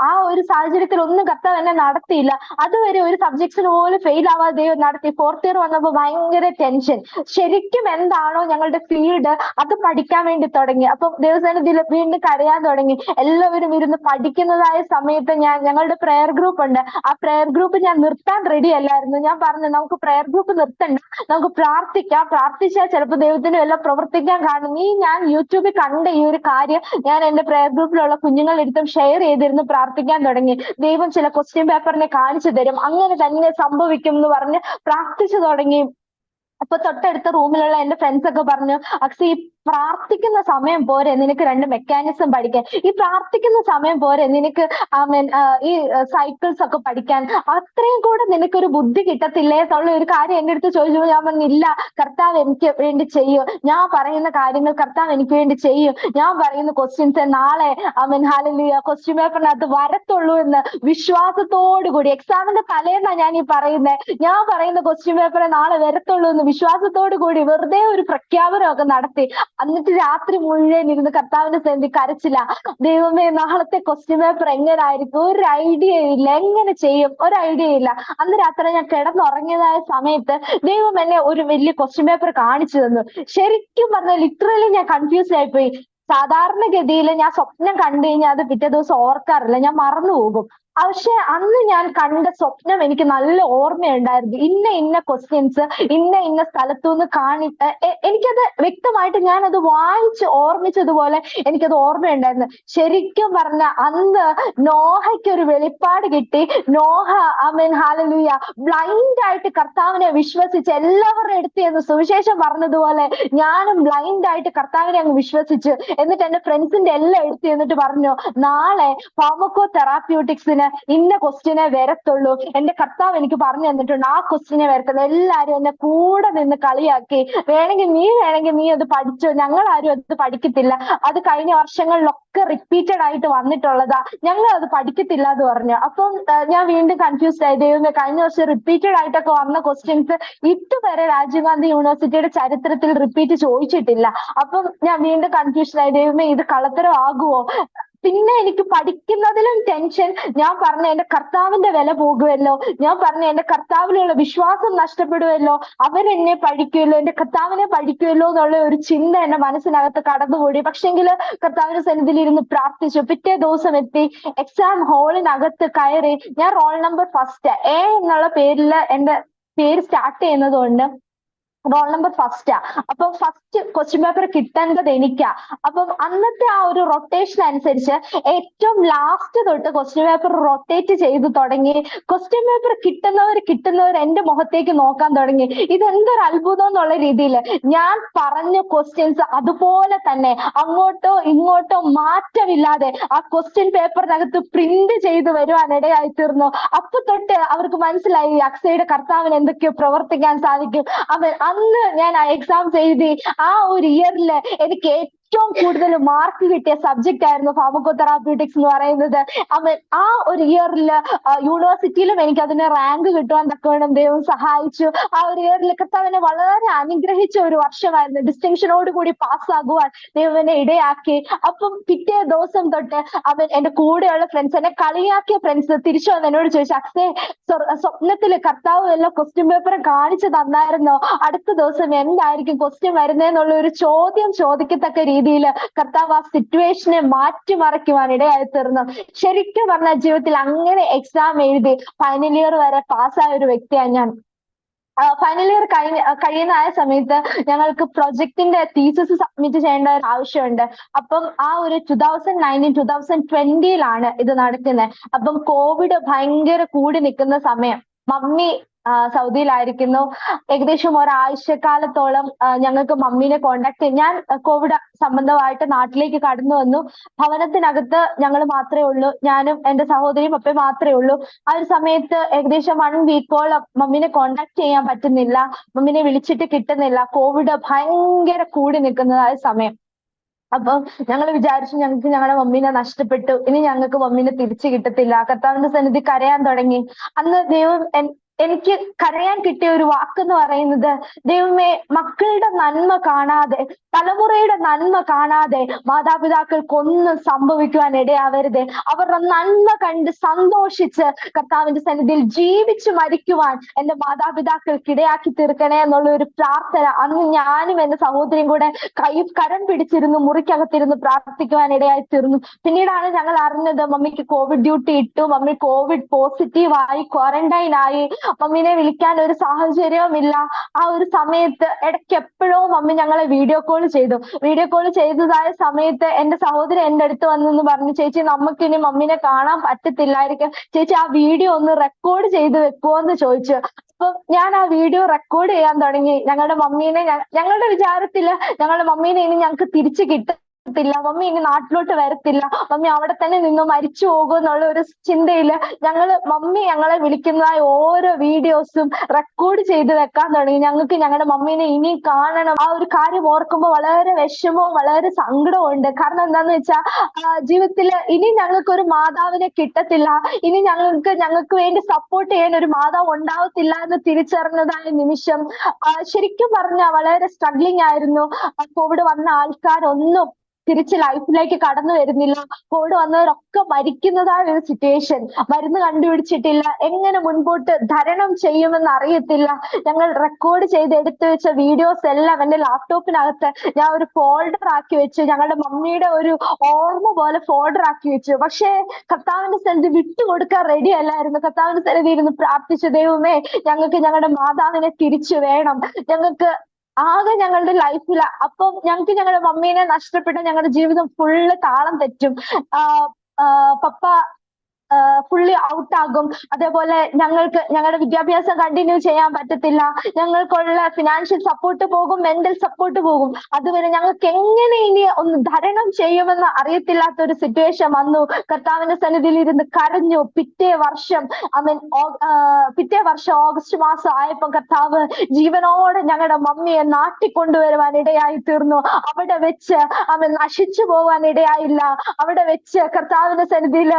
ആ ഒരു സാഹചര്യത്തിൽ ഒന്നും കർത്താവ് എന്നെ നടത്തിയില്ല. അതുവരെ ഒരു സബ്ജക്ട്സിന് പോലും ഫെയിൽ ആവാതെ ദൈവം നടത്തി. ഫോർത്ത് ഇയർ വന്നപ്പോൾ ഭയങ്കര ടെൻഷൻ. ശരിക്കും എന്താണോ ഞങ്ങളുടെ ഫീൽഡ് അത് പഠിക്കാൻ വേണ്ടി തുടങ്ങി. അപ്പം ദൈവസന്നിധിയിൽ വീണ്ടും കരയാൻ തുടങ്ങി. എല്ലാവരും ഇരുന്ന് പഠിക്കുന്നതായ സമയത്ത് ഞങ്ങളുടെ പ്രെയർ ഗ്രൂപ്പ് ഉണ്ട്. ആ പ്രെയർ ഗ്രൂപ്പ് ഞാൻ നിർത്താൻ റെഡി അല്ലായിരുന്നു. ഞാൻ പറഞ്ഞു നമുക്ക് പ്രെയർ ഗ്രൂപ്പ് നിർത്തണ്ട, നമുക്ക് പ്രാർത്ഥിക്കാം, പ്രാർത്ഥിച്ചാൽ ചിലപ്പോൾ ദൈവത്തിന് എല്ലാം പ്രവർത്തിക്കാൻ കാണും. ഞാൻ യൂട്യൂബിൽ കണ്ട ഈ ഒരു കാര്യം ഞാൻ എന്റെ പ്രെയർ ഗ്രൂപ്പിലുള്ള കുഞ്ഞുങ്ങളെടുത്തും ഷെയർ ചെയ്തിരുന്ന് പ്രാർത്ഥിക്കാൻ തുടങ്ങി. ദൈവം ചില ക്വസ്റ്റ്യൻ പേപ്പറിനെ കാണിച്ചു തരും, അങ്ങനെ തന്നെ സംഭവിക്കും എന്ന് പറഞ്ഞ് പ്രാർത്ഥിച്ചു തുടങ്ങി. അപ്പൊ തൊട്ടടുത്ത റൂമിലുള്ള എന്റെ ഫ്രണ്ട്സ് ഒക്കെ പറഞ്ഞു, അക്സി പ്രാർത്ഥിക്കുന്ന സമയം പോരെ നിനക്ക് 2 മെക്കാനിസം പഠിക്കാൻ, ഈ പ്രാർത്ഥിക്കുന്ന സമയം പോരെ നിനക്ക് ഈ സൈക്കിൾസ് ഒക്കെ പഠിക്കാൻ, അത്രയും കൂടെ നിനക്കൊരു ബുദ്ധി കിട്ടത്തില്ലേ എന്നുള്ള ഒരു കാര്യം എന്റെ അടുത്ത് ചോദിച്ചപ്പോൾ ഞാൻ പറഞ്ഞില്ല, കർത്താവ് എനിക്ക് വേണ്ടി ചെയ്യും, ഞാൻ പറയുന്ന കാര്യങ്ങൾ കർത്താവ് എനിക്ക് വേണ്ടി ചെയ്യും, ഞാൻ പറയുന്ന ക്വസ്റ്റ്യൻസ് നാളെ ഹല്ലേലൂയ ക്വസ്റ്റ്യൻ പേപ്പറിനകത്ത് വരത്തുള്ളൂ എന്ന് വിശ്വാസത്തോടു കൂടി, എക്സാമിന്റെ തലേന്നാ ഞാൻ ഈ പറയുന്നത്, ഞാൻ പറയുന്ന ക്വസ്റ്റ്യൻ പേപ്പറെ നാളെ വരത്തുള്ളൂ എന്ന് വിശ്വാസത്തോടു കൂടി വെറുതെ ഒരു പ്രഖ്യാപനമൊക്കെ നടത്തി. എന്നിട്ട് രാത്രി മുഴുവൻ ഇരുന്ന് കർത്താവിന്റെ സന്നിധി കരച്ചില്ല. ദൈവമേ നാളത്തെ ക്വസ്റ്റ്യൻ പേപ്പർ എങ്ങനായിരിക്കും, ഒരു ഐഡിയ ഇല്ല, എങ്ങനെ ചെയ്യും, ഒരു ഐഡിയ ഇല്ല. അന്ന് രാത്രി ഞാൻ കിടന്നുറങ്ങിയതായ സമയത്ത് ദൈവം എന്നെ ഒരു വലിയ ക്വസ്റ്റ്യൻ പേപ്പർ കാണിച്ചു തന്നു. ശരിക്കും പറഞ്ഞാൽ ലിറ്ററലി ഞാൻ കൺഫ്യൂസ് ആയിപ്പോയി. സാധാരണഗതിയിൽ ഞാൻ സ്വപ്നം കണ്ടു കഴിഞ്ഞാൽ അത് പിറ്റേ ദിവസം ഓർക്കാറില്ല, ഞാൻ മറന്നു പോകും. പക്ഷെ അന്ന് ഞാൻ കണ്ട സ്വപ്നം എനിക്ക് നല്ല ഓർമ്മയുണ്ടായിരുന്നു. ഇന്ന ക്വസ്റ്റ്യൻസ് ഇന്ന സ്ഥലത്തുനിന്ന് എനിക്കത് വ്യക്തമായിട്ട് ഞാൻ അത് വായിച്ച് ഓർമ്മിച്ചതുപോലെ എനിക്കത് ഓർമ്മയുണ്ടായിരുന്നു. ശരിക്കും പറഞ്ഞ അന്ന് നോഹയ്ക്ക് ഒരു വെളിപ്പാട് കിട്ടി. നോഹ ആമേൻ ഹല്ലേലൂയ ബ്ലൈൻഡ് ആയിട്ട് കർത്താവിനെ വിശ്വസിച്ച് എല്ലാവരുടെ അടുത്ത് എന്ന് സുവിശേഷം പറഞ്ഞതുപോലെ ഞാനും ബ്ലൈൻഡ് ആയിട്ട് കർത്താവിനെ അങ്ങ് വിശ്വസിച്ചു. എന്നിട്ട് എന്റെ ഫ്രണ്ട്സിന്റെ എല്ലാം എടുത്ത് എന്നിട്ട് പറഞ്ഞു, നാളെ ഫാർമക്കോ തെറാപ്യൂട്ടിക്സിന് ഇന്ന ക്വസ്റ്റ്യനെ വരത്തുള്ളൂ. എന്റെ കർത്താവ് എനിക്ക് പറഞ്ഞു തന്നിട്ടുണ്ട് ആ ക്വസ്റ്റ്യനെ വരത്തുള്ളൂ. എല്ലാരും എന്നെ കൂടെ നിന്ന് കളിയാക്കി. വേണമെങ്കിൽ നീ അത് പഠിച്ചോ, ഞങ്ങൾ ആരും അത് പഠിക്കത്തില്ല, അത് കഴിഞ്ഞ വർഷങ്ങളിലൊക്കെ റിപ്പീറ്റഡ് ആയിട്ട് വന്നിട്ടുള്ളതാ, ഞങ്ങൾ അത് പഠിക്കത്തില്ല എന്ന് പറഞ്ഞു. അപ്പം ഞാൻ വീണ്ടും കൺഫ്യൂസ്ഡ് ആയി. ദൈവമേ, കഴിഞ്ഞ വർഷം റിപ്പീറ്റഡ് ആയിട്ടൊക്കെ വന്ന ക്വസ്റ്റ്യൻസ് ഇതുവരെ രാജീവ് ഗാന്ധി യൂണിവേഴ്സിറ്റിയുടെ ചരിത്രത്തിൽ റിപ്പീറ്റ് ചോദിച്ചിട്ടില്ല. അപ്പം ഞാൻ വീണ്ടും കൺഫ്യൂഷൻ ആയി. ദൈവമേ, ഇത് കള്ളത്തരം ആകുമോ? പിന്നെ എനിക്ക് പഠിക്കുന്നതിലും ടെൻഷൻ. ഞാൻ പറഞ്ഞ എന്റെ കർത്താവിന്റെ വില പോകുമല്ലോ, ഞാൻ പറഞ്ഞ എന്റെ കർത്താവിലുള്ള വിശ്വാസം നഷ്ടപ്പെടുമല്ലോ, അവരെന്നെ പഠിക്കുമല്ലോ, എന്റെ കർത്താവിനെ പഠിക്കുമല്ലോ എന്നുള്ള ഒരു ചിന്ത എന്റെ മനസ്സിനകത്ത് കടന്നുകൂടി. പക്ഷെങ്കില് കർത്താവിന്റെ സന്നിധിയിൽ ഇരുന്ന് പ്രാർത്ഥിച്ചു. പിറ്റേ ദിവസം എത്തി, എക്സാം ഹാളിനകത്ത് കയറി. ഞാൻ റോൾ നമ്പർ ഫസ്റ്റ് എ എന്നുള്ള പേരിൽ എന്റെ പേര് സ്റ്റാർട്ട് ചെയ്യുന്നത് കൊണ്ട് റോൾ നമ്പർ ഫസ്റ്റാ. അപ്പൊ ഫസ്റ്റ് ക്വസ്റ്റ്യൻ പേപ്പർ കിട്ടേണ്ടത് എനിക്കാ. അപ്പം അന്നത്തെ ആ ഒരു റൊട്ടേഷൻ അനുസരിച്ച് ഏറ്റവും ലാസ്റ്റ് തൊട്ട് ക്വസ്റ്റ്യൻ പേപ്പർ റൊട്ടേറ്റ് ചെയ്ത് തുടങ്ങി. ക്വസ്റ്റ്യൻ പേപ്പർ കിട്ടുന്നവർ എന്റെ മുഖത്തേക്ക് നോക്കാൻ തുടങ്ങി. ഇതെന്തൊരു അത്ഭുതം എന്നുള്ള രീതിയിൽ ഞാൻ പറഞ്ഞ ക്വസ്റ്റ്യൻസ് അതുപോലെ തന്നെ അങ്ങോട്ടോ ഇങ്ങോട്ടോ മാറ്റമില്ലാതെ ആ ക്വസ്റ്റ്യൻ പേപ്പറിനകത്ത് പ്രിന്റ് ചെയ്ത് വരുവാനിടയായി തീർന്നു. അപ്പൊ തൊട്ട് അവർക്ക് മനസ്സിലായി അക്സയുടെ കർത്താവിന് എന്തൊക്കെയോ പ്രവർത്തിക്കാൻ സാധിക്കും. അന്ന് ഞാൻ ആ എക്സാംസ് എഴുതി. ആ ഒരു ഇയറിൽ എനിക്ക് ഏറ്റവും കൂടുതൽ മാർക്ക് കിട്ടിയ സബ്ജക്റ്റ് ആയിരുന്നു ഫാർമക്കോ തെറാപ്യൂട്ടിക്സ് എന്ന് പറയുന്നത്. ആ ഒരു ഇയറിൽ യൂണിവേഴ്സിറ്റിയിലും എനിക്ക് അതിന് റാങ്ക് കിട്ടുവാൻ തക്കവണ്ണം ദൈവം സഹായിച്ചു. ആ ഒരു ഇയറിൽ കർത്താവിനെ വളരെ അനുഗ്രഹിച്ച ഒരു വർഷമായിരുന്നു. ഡിസ്റ്റിങ്ഷനോട് കൂടി പാസ്സാകുവാൻ ദൈവനെ ഇടയാക്കി. അപ്പം പിറ്റേ ദിവസം തൊട്ട് എന്റെ കൂടെയുള്ള ഫ്രണ്ട്സ്, എന്നെ കളിയാക്കിയ ഫ്രണ്ട്സ് തിരിച്ചു വന്ന് എന്നോട് ചോദിച്ചു, അക്സേ സ്വപ്നത്തില് കർത്താവ് വല്ല ക്വസ്റ്റ്യൻ പേപ്പർ കാണിച്ചു തന്നായിരുന്നോ? അടുത്ത ദിവസം എന്തായിരിക്കും ക്വസ്റ്റ്യൻ വരുന്നതെന്നുള്ള ഒരു ചോദ്യം ചോദിക്കത്തക്ക രീതിയിൽ കർത്താവ് ആ സിറ്റുവേഷനെ മാറ്റിമറിക്കുവാൻ ഇടയായി തീർന്നു. ശരിക്കും പറഞ്ഞ ജീവിതത്തിൽ അങ്ങനെ എക്സാം എഴുതി ഫൈനൽ ഇയർ വരെ പാസ്സായ ഒരു വ്യക്തിയാണ് ഞാൻ. ഫൈനൽ ഇയർ കഴിയുന്ന സമയത്ത് ഞങ്ങൾക്ക് പ്രൊജക്ടിന്റെ തീസിസ് സബ്മിറ്റ് ചെയ്യേണ്ട ഒരു ആവശ്യമുണ്ട്. അപ്പം ആ ഒരു 2019-2020 ഇത് നടക്കുന്നത്. അപ്പം കോവിഡ് ഭയങ്കര കൂടി നിൽക്കുന്ന സമയം. മമ്മി സൗദിയിലായിരിക്കുന്നു. ഏകദേശം ഒരാഴ്ചക്കാലത്തോളം ഞങ്ങൾക്ക് മമ്മീനെ കോണ്ടാക്ട് ചെയ്യും. ഞാൻ കോവിഡ് സംബന്ധമായിട്ട് നാട്ടിലേക്ക് കടന്നു വന്നു. ഭവനത്തിനകത്ത് ഞങ്ങൾ മാത്രമേ ഉള്ളൂ, ഞാനും എന്റെ സഹോദരിയും അപ്പേ മാത്രമേ ഉള്ളൂ. ആ ഒരു സമയത്ത് ഏകദേശം 1 വീക്കോളം മമ്മീനെ കോണ്ടാക്ട് ചെയ്യാൻ പറ്റുന്നില്ല, മമ്മീനെ വിളിച്ചിട്ട് കിട്ടുന്നില്ല. കോവിഡ് ഭയങ്കര കൂടി നിൽക്കുന്നതായ സമയം. അപ്പം ഞങ്ങൾ വിചാരിച്ചു ഞങ്ങൾക്ക് ഞങ്ങളുടെ മമ്മീനെ നഷ്ടപ്പെട്ടു, ഇനി ഞങ്ങൾക്ക് മമ്മീനെ തിരിച്ചു കിട്ടത്തില്ല. കർത്താവിന്റെ സന്നിധി കരയാൻ തുടങ്ങി. അന്ന് ദൈവം എനിക്ക് കരയാൻ കിട്ടിയ ഒരു വാക്കെന്ന് പറയുന്നത്, ദൈവമേ, മക്കളുടെ നന്മ കാണാതെ, തലമുറയുടെ നന്മ കാണാതെ മാതാപിതാക്കൾക്കൊന്നും സംഭവിക്കുവാൻ ഇടയാവരുതേ. അവരുടെ നന്മ കണ്ട് സന്തോഷിച്ച് കർത്താവിന്റെ സന്നിധിയിൽ ജീവിച്ചു മരിക്കുവാൻ എന്റെ മാതാപിതാക്കൾക്ക് ഇടയാക്കി തീർക്കണേ എന്നുള്ള ഒരു പ്രാർത്ഥന അന്ന് ഞാനും എന്റെ സഹോദരിയും കൂടെ കരം പിടിച്ചിരുന്നു മുറിക്കകത്തിരുന്ന് പ്രാർത്ഥിക്കുവാൻ ഇടയായി തീർന്നു. പിന്നീടാണ് ഞങ്ങൾ അറിഞ്ഞത് മമ്മിക്ക് കോവിഡ് ഡ്യൂട്ടി ഇട്ടു, മമ്മി കോവിഡ് പോസിറ്റീവ് ആയി, ക്വാറന്റൈൻ ആയി. മമ്മീനെ വിളിക്കാൻ ഒരു സാഹചര്യവും ഇല്ല. ആ ഒരു സമയത്ത് ഇടയ്ക്ക് എപ്പോഴോ മമ്മി ഞങ്ങളെ വീഡിയോ കോൾ ചെയ്തു. വീഡിയോ കോൾ ചെയ്തതായ സമയത്ത് എന്റെ സഹോദരി എന്റെ അടുത്ത് വന്നെന്ന് പറഞ്ഞു, ചേച്ചി നമുക്കിനി മമ്മീനെ കാണാൻ പറ്റത്തില്ലായിരിക്കും, ചേച്ചി ആ വീഡിയോ ഒന്ന് റെക്കോർഡ് ചെയ്ത് വെക്കുമോ എന്ന് ചോദിച്ചു. അപ്പൊ ഞാൻ ആ വീഡിയോ റെക്കോർഡ് ചെയ്യാൻ തുടങ്ങി. ഞങ്ങളുടെ മമ്മീനെ ഞങ്ങളുടെ വിചാരത്തില് ഞങ്ങളുടെ മമ്മീനെ ഇനി ഞങ്ങൾക്ക് തിരിച്ചു കിട്ടത്തില്ല, മമ്മി ഇനി നാട്ടിലോട്ട് വരത്തില്ല, മമ്മി അവിടെ തന്നെ നിന്ന് മരിച്ചു പോകും എന്നുള്ള ഒരു ചിന്തയില് മമ്മി ഞങ്ങളെ വിളിക്കുന്നതായ ഓരോ വീഡിയോസും റെക്കോർഡ് ചെയ്ത് വെക്കാൻ തുടങ്ങി. ഞങ്ങൾക്ക് ഞങ്ങളുടെ മമ്മീനെ ഇനി കാണണം. ആ ഒരു കാര്യം ഓർക്കുമ്പോൾ വളരെ വിഷമവും വളരെ സങ്കടവും ഉണ്ട്. കാരണം എന്താന്ന് വെച്ചാൽ ജീവിതത്തില് ഇനി ഞങ്ങൾക്ക് ഒരു മാതാവിനെ കിട്ടത്തില്ല, ഇനി ഞങ്ങൾക്ക് വേണ്ടി സപ്പോർട്ട് ചെയ്യാൻ ഒരു മാതാവ് ഉണ്ടാവത്തില്ല എന്ന് തിരിച്ചറിഞ്ഞതായ നിമിഷം ശരിക്കും പറഞ്ഞാൽ വളരെ സ്ട്രഗ്ലിംഗ് ആയിരുന്നു. കോവിഡ് വന്ന ആൾക്കാരൊന്നും തിരിച്ച് ലൈഫിലേക്ക് കടന്നു വരുന്നില്ല. കോവിഡ് വന്നവരൊക്കെ മരിക്കുന്നതായ ഒരു സിറ്റുവേഷൻ. മരുന്ന് കണ്ടുപിടിച്ചിട്ടില്ല. എങ്ങനെ മുൻപോട്ട് തരണം ചെയ്യുമെന്ന് അറിയത്തില്ല. ഞങ്ങൾ റെക്കോർഡ് ചെയ്ത് എടുത്തു വെച്ച വീഡിയോസ് എല്ലാം എന്റെ ലാപ്ടോപ്പിനകത്ത് ഞാൻ ഒരു ഫോൾഡർ ആക്കി വെച്ചു. ഞങ്ങളുടെ മമ്മിയുടെ ഒരു ഓർമ്മ പോലെ ഫോൾഡർ ആക്കി വെച്ചു. പക്ഷേ കർത്താവിന്റെ സന്നിധി വിട്ടുകൊടുക്കാൻ റെഡി അല്ലായിരുന്നു. കർത്താവിന്റെ സന്നിധി ഇരുന്ന് പ്രാർത്ഥിച്ചു, ദൈവമേ ഞങ്ങൾക്ക് ഞങ്ങളുടെ മാതാവിനെ തിരിച്ചു വേണം. ഞങ്ങൾക്ക് ആകെ ഞങ്ങളുടെ ലൈഫിൽ അപ്പം ഞങ്ങൾക്ക് ഞങ്ങളുടെ മമ്മീനെ നഷ്ടപ്പെട്ട ഞങ്ങളുടെ ജീവിതം ഫുള്ള് താളം തെറ്റും. പപ്പ ഫുള്ളി ഔട്ട് ആകും. അതേപോലെ ഞങ്ങൾക്ക് ഞങ്ങളുടെ വിദ്യാഭ്യാസം കണ്ടിന്യൂ ചെയ്യാൻ പറ്റത്തില്ല. ഞങ്ങൾക്കുള്ള ഫിനാൻഷ്യൽ സപ്പോർട്ട് പോകും, മെന്റൽ സപ്പോർട്ട് പോകും. അതുവരെ ഞങ്ങൾക്ക് എങ്ങനെ ഇനി ഒന്ന് തരണം ചെയ്യുമെന്ന് അറിയത്തില്ലാത്ത ഒരു സിറ്റുവേഷൻ വന്നു. കർത്താവിന്റെ സന്നിധിയിൽ ഇരുന്ന് കരഞ്ഞു. പിറ്റേ വർഷം ഓഗസ്റ്റ് മാസം ആയപ്പോ കർത്താവ് ജീവനോടെ ഞങ്ങളുടെ മമ്മിയെ നാട്ടിൽ കൊണ്ടുവരുവാൻ ഇടയായി തീർന്നു. അവിടെ വെച്ച് നശിച്ചു പോവാൻ ഇടയായില്ല. അവിടെ വെച്ച് കർത്താവിന്റെ സന്നിധിയിൽ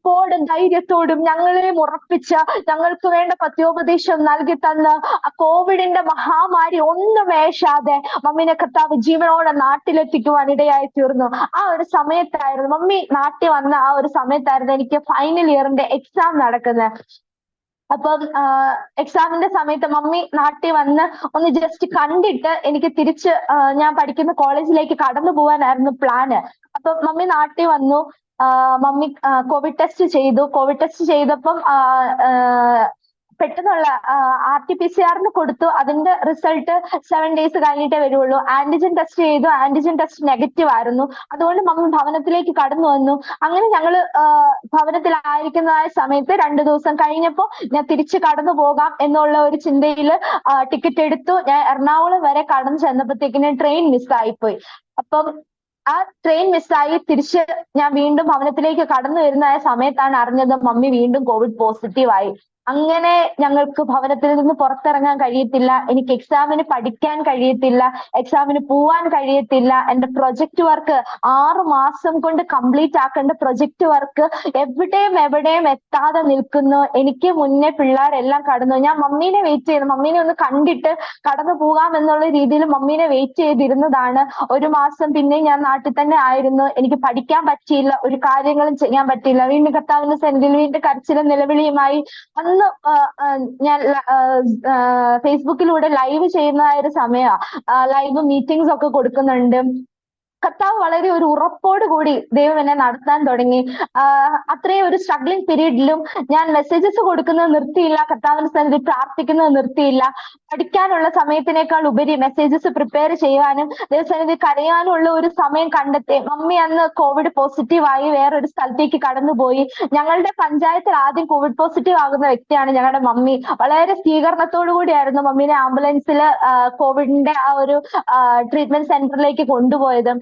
ഉറപ്പോടും ധൈര്യത്തോടും ഞങ്ങളെയും ഉറപ്പിച്ച് ഞങ്ങൾക്ക് വേണ്ട പത്യോപദേശം നൽകി തന്ന് ആ കോവിഡിന്റെ മഹാമാരി ഒന്നും ഏശാതെ മമ്മീനെ കർത്താവ് ജീവനോടെ നാട്ടിലെത്തിക്കുവാൻ ഇടയായി തീർന്നു. ആ ഒരു സമയത്തായിരുന്നു മമ്മി നാട്ടിൽ വന്ന ആ ഒരു സമയത്തായിരുന്നു എനിക്ക് ഫൈനൽ ഇയറിന്റെ എക്സാം നടക്കുന്നത്. അപ്പം എക്സാമിന്റെ സമയത്ത് മമ്മി നാട്ടിൽ വന്ന് ഒന്ന് ജസ്റ്റ് കണ്ടിട്ട് എനിക്ക് തിരിച്ച് ഞാൻ പഠിക്കുന്ന കോളേജിലേക്ക് കടന്നു പോകാനായിരുന്നു പ്ലാന്. അപ്പൊ മമ്മി നാട്ടിൽ വന്നു. മമ്മി കോവിഡ് ടെസ്റ്റ് ചെയ്തു. കോവിഡ് ടെസ്റ്റ് ചെയ്തപ്പം പെട്ടെന്നുള്ള RT-PCR കൊടുത്തു. അതിന്റെ റിസൾട്ട് 7 days കഴിഞ്ഞിട്ടേ വരുള്ളൂ. ആന്റിജൻ ടെസ്റ്റ് ചെയ്തു. ആന്റിജൻ ടെസ്റ്റ് നെഗറ്റീവ് ആയിരുന്നു. അതുകൊണ്ട് മമ്മി ഭവനത്തിലേക്ക് കടന്നു വന്നു. അങ്ങനെ ഞങ്ങള് ഭവനത്തിലായിരിക്കുന്നതായ സമയത്ത് 2 ദിവസം കഴിഞ്ഞപ്പോ ഞാൻ തിരിച്ച് കടന്നു പോകാം എന്നുള്ള ഒരു ചിന്തയിൽ ടിക്കറ്റ് എടുത്തു. ഞാൻ എറണാകുളം വരെ കടന്നു ചെന്നപ്പോഴത്തേക്കിന് ട്രെയിൻ മിസ്സായിപ്പോയി. അപ്പം ആ ട്രെയിൻ മിസ്സായി തിരിച്ച് ഞാൻ വീണ്ടും ഭവനത്തിലേക്ക് കടന്നു വരുന്ന സമയത്താണ് അറിഞ്ഞത് മമ്മി വീണ്ടും കോവിഡ് പോസിറ്റീവായി. അങ്ങനെ ഞങ്ങൾക്ക് ഭവനത്തിൽ നിന്ന് പുറത്തിറങ്ങാൻ കഴിയത്തില്ല. എനിക്ക് എക്സാമിന് പഠിക്കാൻ കഴിയത്തില്ല. എക്സാമിന് പോവാൻ കഴിയത്തില്ല. എന്റെ പ്രൊജക്ട് വർക്ക് 6 മാസം കൊണ്ട് കംപ്ലീറ്റ് ആക്കേണ്ട പ്രൊജക്ട് വർക്ക് എവിടെയും എത്താതെ നിൽക്കുന്നു. എനിക്ക് മുന്നേ പിള്ളേരെല്ലാം കടന്നു. ഞാൻ മമ്മീനെ വെയിറ്റ് ചെയ്യുന്നു. മമ്മീനെ ഒന്ന് കണ്ടിട്ട് കടന്നു പോകാം എന്നുള്ള രീതിയിൽ മമ്മീനെ വെയിറ്റ് ചെയ്തിരുന്നതാണ്. 1 മാസം പിന്നെ ഞാൻ നാട്ടിൽ തന്നെ ആയിരുന്നു. എനിക്ക് പഠിക്കാൻ പറ്റിയില്ല. ഒരു കാര്യങ്ങളും ചെയ്യാൻ പറ്റിയില്ല. വീണ്ടും കർത്താവിന്റെ സന്നിധിയിൽ വീണ്ടും കരച്ചിലും നിലവിളിയുമായി അന്ന് ഞാൻ ഫേസ്ബുക്കിലൂടെ ലൈവ് ചെയ്യുന്നതായ ഒരു സമയമാണ്. ലൈവ് മീറ്റിംഗ്സ് ഒക്കെ കൊടുക്കുന്നുണ്ട്. കർത്താവ് വളരെ ഒരു ഉറപ്പോട് കൂടി ദൈവം എന്നെ നടത്താൻ തുടങ്ങി. അത്രയും ഒരു സ്ട്രഗ്ലിംഗ് പീരീഡിലും ഞാൻ മെസ്സേജസ് കൊടുക്കുന്നത് നിർത്തിയില്ല. കർത്താവിന്റെ സന്നിധി പ്രാർത്ഥിക്കുന്നത് നിർത്തിയില്ല. പഠിക്കാനുള്ള സമയത്തിനേക്കാൾ ഉപരി മെസ്സേജസ് പ്രിപ്പയർ ചെയ്യാനും ദൈവസന്നിധി കരയാനും ഉള്ള ഒരു സമയം കണ്ടെത്തി. മമ്മി അന്ന് കോവിഡ് പോസിറ്റീവായി വേറൊരു സ്ഥലത്തേക്ക് കടന്നുപോയി. ഞങ്ങളുടെ പഞ്ചായത്തിൽ ആദ്യം കോവിഡ് പോസിറ്റീവ് ആകുന്ന വ്യക്തിയാണ് ഞങ്ങളുടെ മമ്മി. വളരെ സ്വീകരണത്തോടു കൂടിയായിരുന്നു മമ്മീനെ ആംബുലൻസിൽ കോവിഡിന്റെ ആ ഒരു ട്രീറ്റ്മെന്റ് സെന്ററിലേക്ക് കൊണ്ടുപോയത്.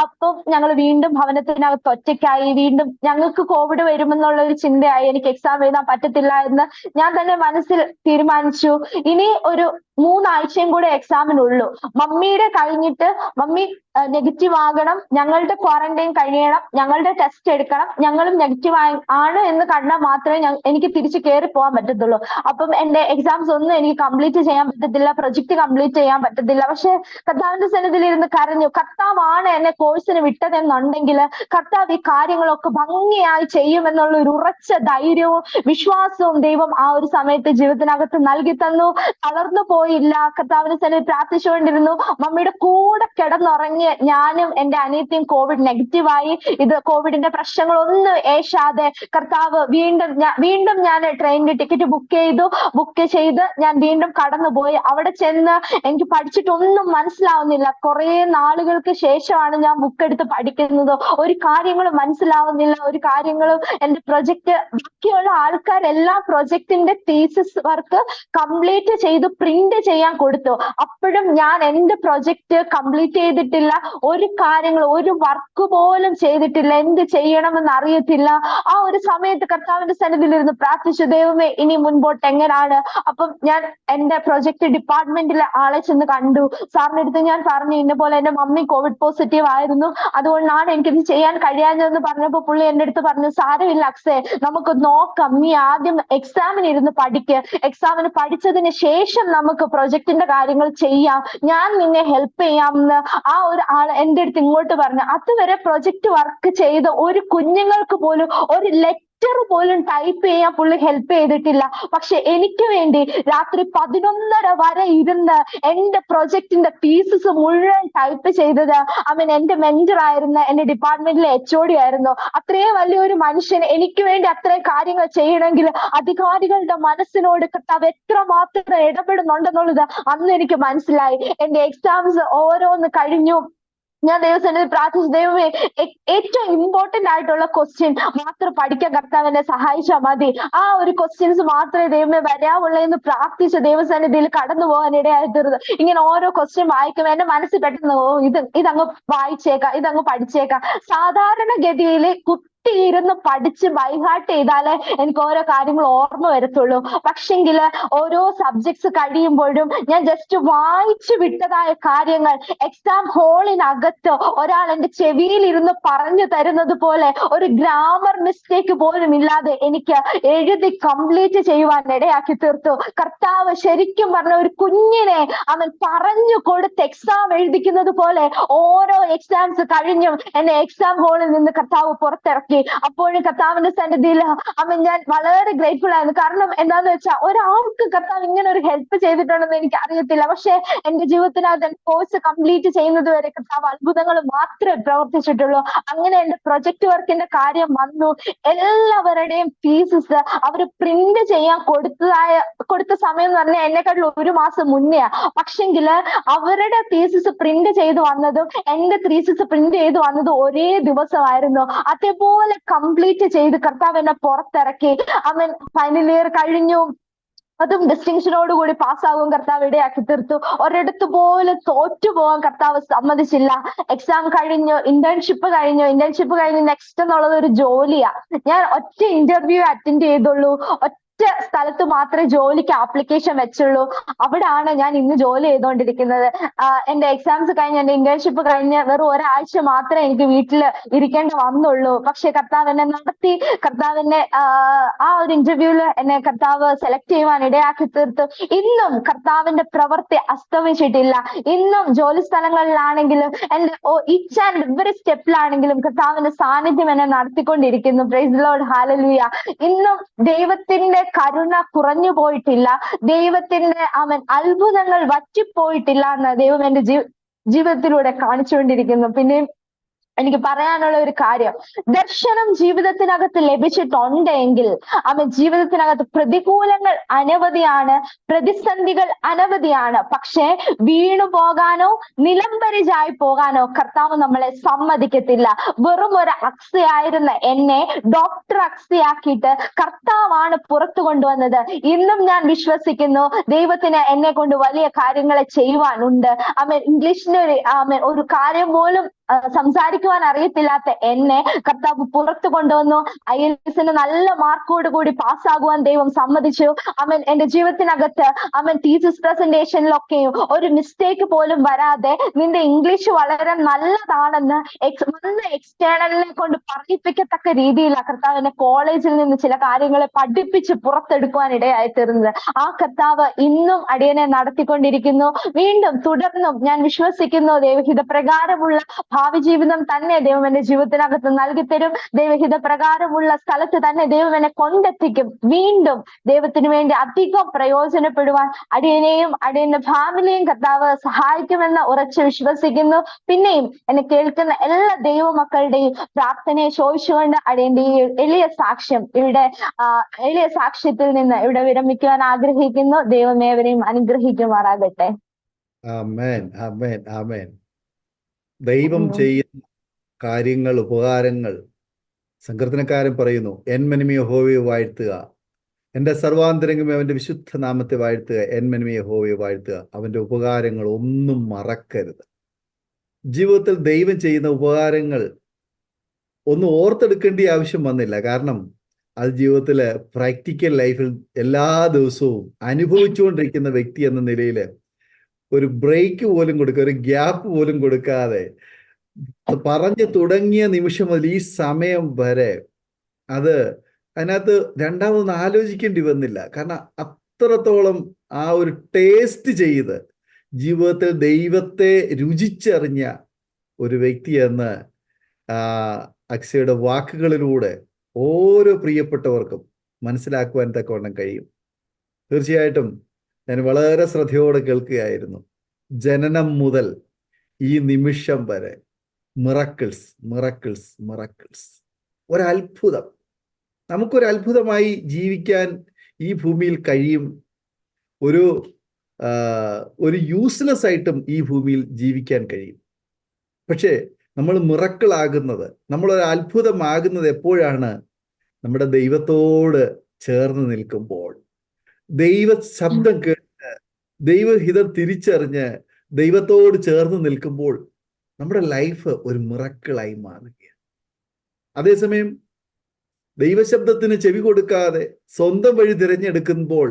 അപ്പം ഞങ്ങൾ വീണ്ടും ഭവനത്തിനകത്ത് ഒറ്റയ്ക്കായി. വീണ്ടും ഞങ്ങൾക്ക് കോവിഡ് വരുമെന്നുള്ള ഒരു ചിന്തയായി. എനിക്ക് എക്സാം എഴുതാൻ പറ്റത്തില്ല എന്ന് ഞാൻ തന്നെ മനസ്സിൽ തീരുമാനിച്ചു. ഇനി ഒരു 3 ആഴ്ചയും കൂടെ എക്സാമിനുള്ളൂ. മമ്മിയുടെ കഴിഞ്ഞിട്ട് മമ്മി നെഗറ്റീവ് ആകണം. ഞങ്ങളുടെ ക്വാറന്റൈൻ കഴിയണം. ഞങ്ങളുടെ ടെസ്റ്റ് എടുക്കണം. ഞങ്ങളും നെഗറ്റീവ് ആണ് എന്ന് കണ്ടാൽ മാത്രമേ എനിക്ക് തിരിച്ച് കയറി പോകാൻ പറ്റത്തുള്ളൂ. അപ്പം എന്റെ എക്സാംസ് ഒന്നും എനിക്ക് കംപ്ലീറ്റ് ചെയ്യാൻ പറ്റത്തില്ല. പ്രൊജക്ട് കംപ്ലീറ്റ് ചെയ്യാൻ പറ്റത്തില്ല. പക്ഷെ കർത്താവിന്റെ സന്നിധിയിൽ ഇരുന്ന് കരഞ്ഞു. കർത്താവാണ് എന്നെ കോഴ്സിന് വിട്ടതെന്നുണ്ടെങ്കിൽ കർത്താവ് ഈ കാര്യങ്ങളൊക്കെ ഭംഗിയായി ചെയ്യുമെന്നുള്ള ഒരു ഉറച്ച ധൈര്യവും വിശ്വാസവും ദൈവം ആ ഒരു സമയത്ത് ജീവിതത്തിനകത്ത് നൽകി തന്നു. തളർന്നു പോയില്ല. കർത്താവിന്റെ സന്നിധി പ്രാർത്ഥിച്ചുകൊണ്ടിരുന്നു. മമ്മിയുടെ കൂടെ കിടന്നുറങ്ങി ഞാനും എന്റെ അനിയത്തിയും കോവിഡ് നെഗറ്റീവായി. ഇത് കോവിഡിന്റെ പ്രശ്നങ്ങളൊന്നും ഏശാതെ കർത്താവ് വീണ്ടും ഞാൻ ട്രെയിനിന്റെ ടിക്കറ്റ് ബുക്ക് ചെയ്ത് ഞാൻ വീണ്ടും കടന്നുപോയി. അവിടെ ചെന്ന് എനിക്ക് പഠിച്ചിട്ടൊന്നും മനസ്സിലാവുന്നില്ല. കുറെ നാളുകൾക്ക് ശേഷമാണ് ഞാൻ ബുക്ക് എടുത്ത് പഠിക്കുന്നത്. ഒരു കാര്യങ്ങളും മനസ്സിലാവുന്നില്ല. ഒരു കാര്യങ്ങളും എന്റെ പ്രൊജക്ട് ബാക്കിയുള്ള ആൾക്കാരെല്ലാം പ്രൊജക്ടിന്റെ തീസിസ് വർക്ക് കംപ്ലീറ്റ് ചെയ്ത് പ്രിന്റ് ചെയ്യാൻ കൊടുത്തു. അപ്പോഴും ഞാൻ എന്റെ പ്രൊജക്ട് കംപ്ലീറ്റ് ചെയ്തിട്ടില്ല. ഒരു കാര്യങ്ങൾ ഒരു വർക്ക് പോലും ചെയ്തിട്ടില്ല. എന്ത് ചെയ്യണമെന്ന് അറിയത്തില്ല. ആ ഒരു സമയത്ത് കർത്താവിന്റെ സന്നിധിയിൽ ഇരുന്ന് പ്രാർത്ഥിച്ചു, ദൈവമേ ഇനി മുൻപോട്ട് എങ്ങനെയാണ്. അപ്പം ഞാൻ എന്റെ പ്രൊജക്ട് ഡിപ്പാർട്ട്മെന്റിലെ ആളെ ചെന്ന് കണ്ടു. സാറിന്റെ അടുത്ത് ഞാൻ പറഞ്ഞു, ഇന്ന പോലെ എന്റെ മമ്മി കോവിഡ് പോസിറ്റീവ് ആയിരുന്നു, അതുകൊണ്ടാണ് എനിക്കിത് ചെയ്യാൻ കഴിയാഞ്ഞതെന്ന് പറഞ്ഞപ്പോ പുള്ളി എന്റെ അടുത്ത് പറഞ്ഞു, സാരമില്ല അക്സേ, നമുക്ക് നോക്കാം. നീ ആദ്യം എക്സാമിന് ഇരുന്ന് പഠിക്ക്. എക്സാമിന് പഠിച്ചതിന് ശേഷം നമുക്ക് പ്രൊജക്ടിന്റെ കാര്യങ്ങൾ ചെയ്യാം. ഞാൻ നിന്നെ ഹെൽപ്പ് ചെയ്യാമെന്ന് ആ ഒരു ഒരു ആൾ എൻ്റെ അടുത്ത് ഇങ്ങോട്ട് പറഞ്ഞു, അതുവരെ പ്രൊജക്ട് വർക്ക് ചെയ്ത ഒരു കുഞ്ഞുങ്ങൾക്ക് പോലും ഒരു ലെറ്റർ പോലും ടൈപ്പ് ചെയ്യാൻ പുള്ളി ഹെൽപ്പ് ചെയ്തിട്ടില്ല. പക്ഷെ എനിക്ക് വേണ്ടി രാത്രി 11:30 വരെ ഇരുന്ന് എന്റെ പ്രൊജക്ടിന്റെ പീസസ് മുഴുവൻ ടൈപ്പ് ചെയ്തത് എന്റെ മെന്റർ ആയിരുന്ന എന്റെ ഡിപ്പാർട്ട്മെന്റിലെ HOD ആയിരുന്നു. അത്രയും വലിയൊരു മനുഷ്യൻ എനിക്ക് വേണ്ടി അത്രയും കാര്യങ്ങൾ ചെയ്യണമെങ്കിൽ അധികാരികളുടെ മനസ്സിനോട് കർത്താവ് എത്രമാത്രം ഇടപെടുന്നുണ്ടെന്നുള്ളത് അന്ന് എനിക്ക് മനസ്സിലായി. എന്റെ എക്സാംസ് ഓരോന്ന് കഴിഞ്ഞു. ഞാൻ ദൈവസന്നിധി പ്രാർത്ഥിച്ചു, ദൈവമേ ഏറ്റവും ഇമ്പോർട്ടന്റ് ആയിട്ടുള്ള ക്വസ്റ്റ്യൻ മാത്രം പഠിക്കാൻ കർത്താവ് എന്നെ സഹായിച്ചാൽ മതി. ആ ഒരു ക്വസ്റ്റ്യൻസ് മാത്രമേ ദൈവമേ വരാവുള്ളൂ എന്ന് പ്രാർത്ഥിച്ച് ദൈവസന്നിധിയിൽ കടന്നു പോകാൻ ഇടയായി തീർന്നു. ഇങ്ങനെ ഓരോ ക്വസ്റ്റ്യൻ വായിക്കുമ്പോൾ എന്റെ മനസ്സിൽ പെട്ടെന്ന് ഇതങ്ങ് വായിച്ചേക്കാം, ഇതങ്ങ് പഠിച്ചേക്കാം. സാധാരണഗതിയിൽ ഇരുന്ന് പഠിച്ച് ബൈഹാർട്ട് ചെയ്താലേ എനിക്ക് ഓരോ കാര്യങ്ങൾ ഓർമ്മ വരത്തുള്ളൂ. പക്ഷെങ്കില് ഓരോ സബ്ജക്ട്സ് കഴിയുമ്പോഴും ഞാൻ ജസ്റ്റ് വായിച്ചു വിട്ടതായ കാര്യങ്ങൾ എക്സാം ഹാളിനകത്ത് ഒരാൾ എന്റെ ചെവിയിൽ ഇരുന്ന് പറഞ്ഞു തരുന്നത് പോലെ ഒരു ഗ്രാമർ മിസ്റ്റേക്ക് പോലും ഇല്ലാതെ എനിക്ക് എഴുതി കംപ്ലീറ്റ് ചെയ്യുവാൻ ഇടയാക്കി തീർത്തു. കർത്താവ് ശരിക്കും പറഞ്ഞ ഒരു കുഞ്ഞിനെ അവൻ പറഞ്ഞു കൊടുത്ത് എക്സാം എഴുതിക്കുന്നത് പോലെ ഓരോ എക്സാംസ് കഴിഞ്ഞും എന്നെ എക്സാം ഹാളിൽ നിന്ന് കർത്താവ് പുറത്തിറക്കി. അപ്പോഴും കർത്താവിന്റെ സന്നിധിയിൽ ഞാൻ വളരെ ഗ്രേറ്റ്ഫുൾ ആയിരുന്നു. കാരണം എന്താന്ന് വെച്ചാൽ ഒരാൾക്ക് കർത്താവ് ഇങ്ങനെ ഒരു ഹെൽപ്പ് ചെയ്തിട്ടുണ്ടെന്ന് എനിക്ക് അറിയത്തില്ല. പക്ഷെ എന്റെ ജീവിതത്തിനകത്ത് കോഴ്സ് കംപ്ലീറ്റ് ചെയ്യുന്നത് വരെ കർത്താവ് അത്ഭുതങ്ങൾ മാത്രമേ പ്രവർത്തിച്ചിട്ടുള്ളൂ. അങ്ങനെ എന്റെ പ്രൊജക്ട് വർക്കിന്റെ കാര്യം വന്നു. എല്ലാവരുടെയും തീസിസ് അവർ പ്രിന്റ് ചെയ്യാൻ കൊടുത്ത സമയം എന്ന് പറഞ്ഞാൽ എന്നെക്കാട്ടിലും 1 മാസം മുന്നേ. പക്ഷെങ്കില് അവരുടെ തീസിസ് പ്രിന്റ് ചെയ്ത് വന്നതും എന്റെ തീസിസ് പ്രിന്റ് ചെയ്ത് വന്നതും ഒരേ ദിവസമായിരുന്നു. അതേപോലെ കംപ്ലീറ്റ് ചെയ്ത് കർത്താവ് എന്നെ പുറത്തിറക്കി. ഫൈനൽ ഇയർ കഴിഞ്ഞു. അതും ഡിസ്റ്റിങ്ഷനോട് കൂടി പാസ്സാകും കർത്താവ് ഇടയാക്കി തീർത്തു. ഒരിടത്ത് പോലും തോറ്റു പോകാൻ കർത്താവ് സമ്മതിച്ചില്ല. എക്സാം കഴിഞ്ഞു, ഇന്റേൺഷിപ്പ് കഴിഞ്ഞ് നെക്സ്റ്റ് എന്നുള്ളത് ഒരു ജോലിയാ. ഞാൻ ഒറ്റ ഇന്റർവ്യൂ അറ്റൻഡ് ചെയ്തുള്ളൂ. സ്ഥലത്ത് മാത്രമേ ജോലിക്ക് ആപ്ലിക്കേഷൻ വെച്ചുള്ളൂ. അവിടാണ് ഞാൻ ഇന്ന് ജോലി ചെയ്തുകൊണ്ടിരിക്കുന്നത്. എന്റെ എക്സാംസ് കഴിഞ്ഞ് എന്റെ ഇന്റേൺഷിപ്പ് കഴിഞ്ഞ് വെറും ഒരാഴ്ച മാത്രമേ എനിക്ക് വീട്ടിൽ ഇരിക്കേണ്ടി വന്നുള്ളൂ. പക്ഷെ കർത്താവ് എന്നെ നടത്തി. കർത്താവിനെ ആ ഒരു ഇന്റർവ്യൂവിൽ എന്നെ കർത്താവ് സെലക്ട് ചെയ്യുവാൻ ഇടയാക്കി തീർത്തു. ഇന്നും കർത്താവിന്റെ പ്രവൃത്തി അസ്തമിച്ചിട്ടില്ല. ഇന്നും ജോലി സ്ഥലങ്ങളിലാണെങ്കിലും എന്റെ ഈച്ച് ആൻഡ് എവറി സ്റ്റെപ്പിലാണെങ്കിലും കർത്താവിന്റെ സാന്നിധ്യം എന്നെ നടത്തിക്കൊണ്ടിരിക്കുന്നു. Praise the Lord, hallelujah. ഇന്നും ദൈവത്തിന്റെ കരുണ കുറഞ്ഞു പോയിട്ടില്ല. ദൈവത്തിന്റെ അത്ഭുതങ്ങൾ വറ്റിപ്പോയിട്ടില്ല എന്ന് ദൈവം എന്റെ ജീവിതത്തിലൂടെ കാണിച്ചുകൊണ്ടിരിക്കുന്നു. പിന്നെയും എനിക്ക് പറയാനുള്ള ഒരു കാര്യം, ദർശനം ജീവിതത്തിനകത്ത് ലഭിച്ചിട്ടുണ്ടെങ്കിൽ ജീവിതത്തിനകത്ത് പ്രതികൂലങ്ങൾ അനവധിയാണ്, പ്രതിസന്ധികൾ അനവധിയാണ്. പക്ഷെ വീണു പോകാനോ നിലംപരിചായി പോകാനോ കർത്താവ് നമ്മളെ സമ്മതിക്കത്തില്ല. വെറും ഒരു അക്സയായിരുന്ന എന്നെ ഡോക്ടർ അക്സയാക്കിയിട്ട് കർത്താവാണ് പുറത്തു കൊണ്ടുവന്നത്. ഇന്നും ഞാൻ വിശ്വസിക്കുന്നു ദൈവത്തിന് എന്നെ കൊണ്ട് വലിയ കാര്യങ്ങളെ ചെയ്യുവാനുണ്ട്. ഇംഗ്ലീഷിന് ഒരു കാര്യം പോലും സംസാരിക്കുവാൻ അറിയത്തില്ലാത്ത എന്നെ കർത്താവ് പുറത്തു കൊണ്ടുവന്നു. IELTS നല്ല മാർക്കോട് കൂടി പാസ്സാകുവാൻ ദൈവം സമ്മതിച്ചു. എന്റെ ജീവിതത്തിനകത്ത് തീസിസ് പ്രസന്റേഷനിലൊക്കെയും ഒരു മിസ്റ്റേക്ക് പോലും വരാതെ നിന്റെ ഇംഗ്ലീഷ് വളരെ നല്ലതാണെന്ന് എക്സ്റ്റേണലിനെ കൊണ്ട് പറയിപ്പിക്കത്തക്ക രീതിയിലാണ് കർത്താവ് എന്നെ കോളേജിൽ നിന്ന് ചില കാര്യങ്ങളെ പഠിപ്പിച്ച് പുറത്തെടുക്കുവാൻ ഇടയായി തീർന്നത്. ആ കർത്താവ് ഇന്നും അടിയനെ നടത്തിക്കൊണ്ടിരിക്കുന്നു. വീണ്ടും തുടർന്നും ഞാൻ വിശ്വസിക്കുന്നു ദൈവഹിത പ്രകാരമുള്ള ഭാവി ജീവിതം തന്നെ ദൈവം എന്റെ ജീവിതത്തിനകത്ത് നൽകി തരും. ദൈവഹിത പ്രകാരമുള്ള സ്ഥലത്ത് തന്നെ ദൈവം എന്നെ കൊണ്ടെത്തിക്കും. വീണ്ടും ദൈവത്തിന് വേണ്ടി അധികം പ്രയോജനപ്പെടുവാൻ അടിയനെയും അടിയന്റെ ഫാമിലിയും കർത്താവ് സഹായിക്കുമെന്ന് ഉറച്ചു വിശ്വസിക്കുന്നു. പിന്നെയും എന്നെ കേൾക്കുന്ന എല്ലാ ദൈവമക്കളുടെയും പ്രാർത്ഥനയെ ചോദിച്ചുകൊണ്ട് അടിയന്റെ ഈ എളിയ സാക്ഷ്യത്തിൽ നിന്ന് ഇവിടെ വിരമിക്കുവാൻ ആഗ്രഹിക്കുന്നു. ദൈവം ഏവരെയും അനുഗ്രഹിക്കുമാറാകട്ടെ. ആമേൻ, ആമേൻ, ആമേൻ. ദൈവം ചെയ്യുന്ന കാര്യങ്ങൾ, ഉപകാരങ്ങൾ, സങ്കീർത്തനക്കാരൻ പറയുന്നു, എൻ മനിമേ യഹോവയെ വാഴ്ത്തുക, എൻ്റെ സർവാന്തരംഗമേ അവൻ്റെ വിശുദ്ധ നാമത്തെ വാഴ്ത്തുക, എൻ മനിമേ യഹോവയെ വാഴ്ത്തുക. അവൻ്റെ ഉപകാരങ്ങൾ ഒന്നും മറക്കരുത്. ജീവിതത്തിൽ ദൈവം ചെയ്യുന്ന ഉപകാരങ്ങൾ ഒന്നും ഓർത്തെടുക്കേണ്ട ആവശ്യം വന്നില്ല. കാരണം അത് ജീവിതത്തിൽ പ്രാക്ടിക്കൽ ലൈഫിൽ എല്ലാ ദിവസവും അനുഭവിച്ചുകൊണ്ടിരിക്കുന്ന വ്യക്തി എന്ന നിലയിൽ ഒരു ബ്രേക്ക് പോലും കൊടുക്കുക, ഒരു ഗ്യാപ്പ് പോലും കൊടുക്കാതെ പറഞ്ഞു തുടങ്ങിയ നിമിഷം മുതൽ ഈ സമയം വരെ അതിനകത്ത് രണ്ടാമതൊന്നും ആലോചിക്കേണ്ടി വന്നില്ല. കാരണം അത്രത്തോളം ആ ഒരു ടേസ്റ്റ് ചെയ്ത് ജീവിതത്തിൽ ദൈവത്തെ രുചിച്ചറിഞ്ഞ ഒരു വ്യക്തി എന്ന് അക്സയുടെ വാക്കുകളിലൂടെ ഓരോ പ്രിയപ്പെട്ടവർക്കും മനസ്സിലാക്കുവാൻ തക്കവണ്ണം കഴിയും. തീർച്ചയായിട്ടും ഞാൻ വളരെ ശ്രദ്ധയോടെ കേൾക്കുകയായിരുന്നു. ജനനം മുതൽ ഈ നിമിഷം വരെ മിറക്കിൾസ്, മിറക്കിൾസ്, മിറക്കിൾസ്. ഒരത്ഭുതം. നമുക്കൊരു അത്ഭുതമായി ജീവിക്കാൻ ഈ ഭൂമിയിൽ കഴിയും. ഒരു യൂസ്ലെസ് ആയിട്ടും ഈ ഭൂമിയിൽ ജീവിക്കാൻ കഴിയും. പക്ഷേ നമ്മൾ മിറക്കിളാകുന്നത്, നമ്മളൊരു അത്ഭുതമാകുന്നത് എപ്പോഴാണ്? നമ്മുടെ ദൈവത്തോട് ചേർന്ന് നിൽക്കുമ്പോൾ, ദൈവ ശബ്ദം കേട്ട് ദൈവഹിതം തിരിച്ചറിഞ്ഞ് ദൈവത്തോട് ചേർന്ന് നിൽക്കുമ്പോൾ നമ്മുടെ ലൈഫ് ഒരു മിറക്കിളായി മാറുകയാണ്. അതേസമയം ദൈവശബ്ദത്തിന് ചെവി കൊടുക്കാതെ സ്വന്തം വഴി തിരഞ്ഞെടുക്കുമ്പോൾ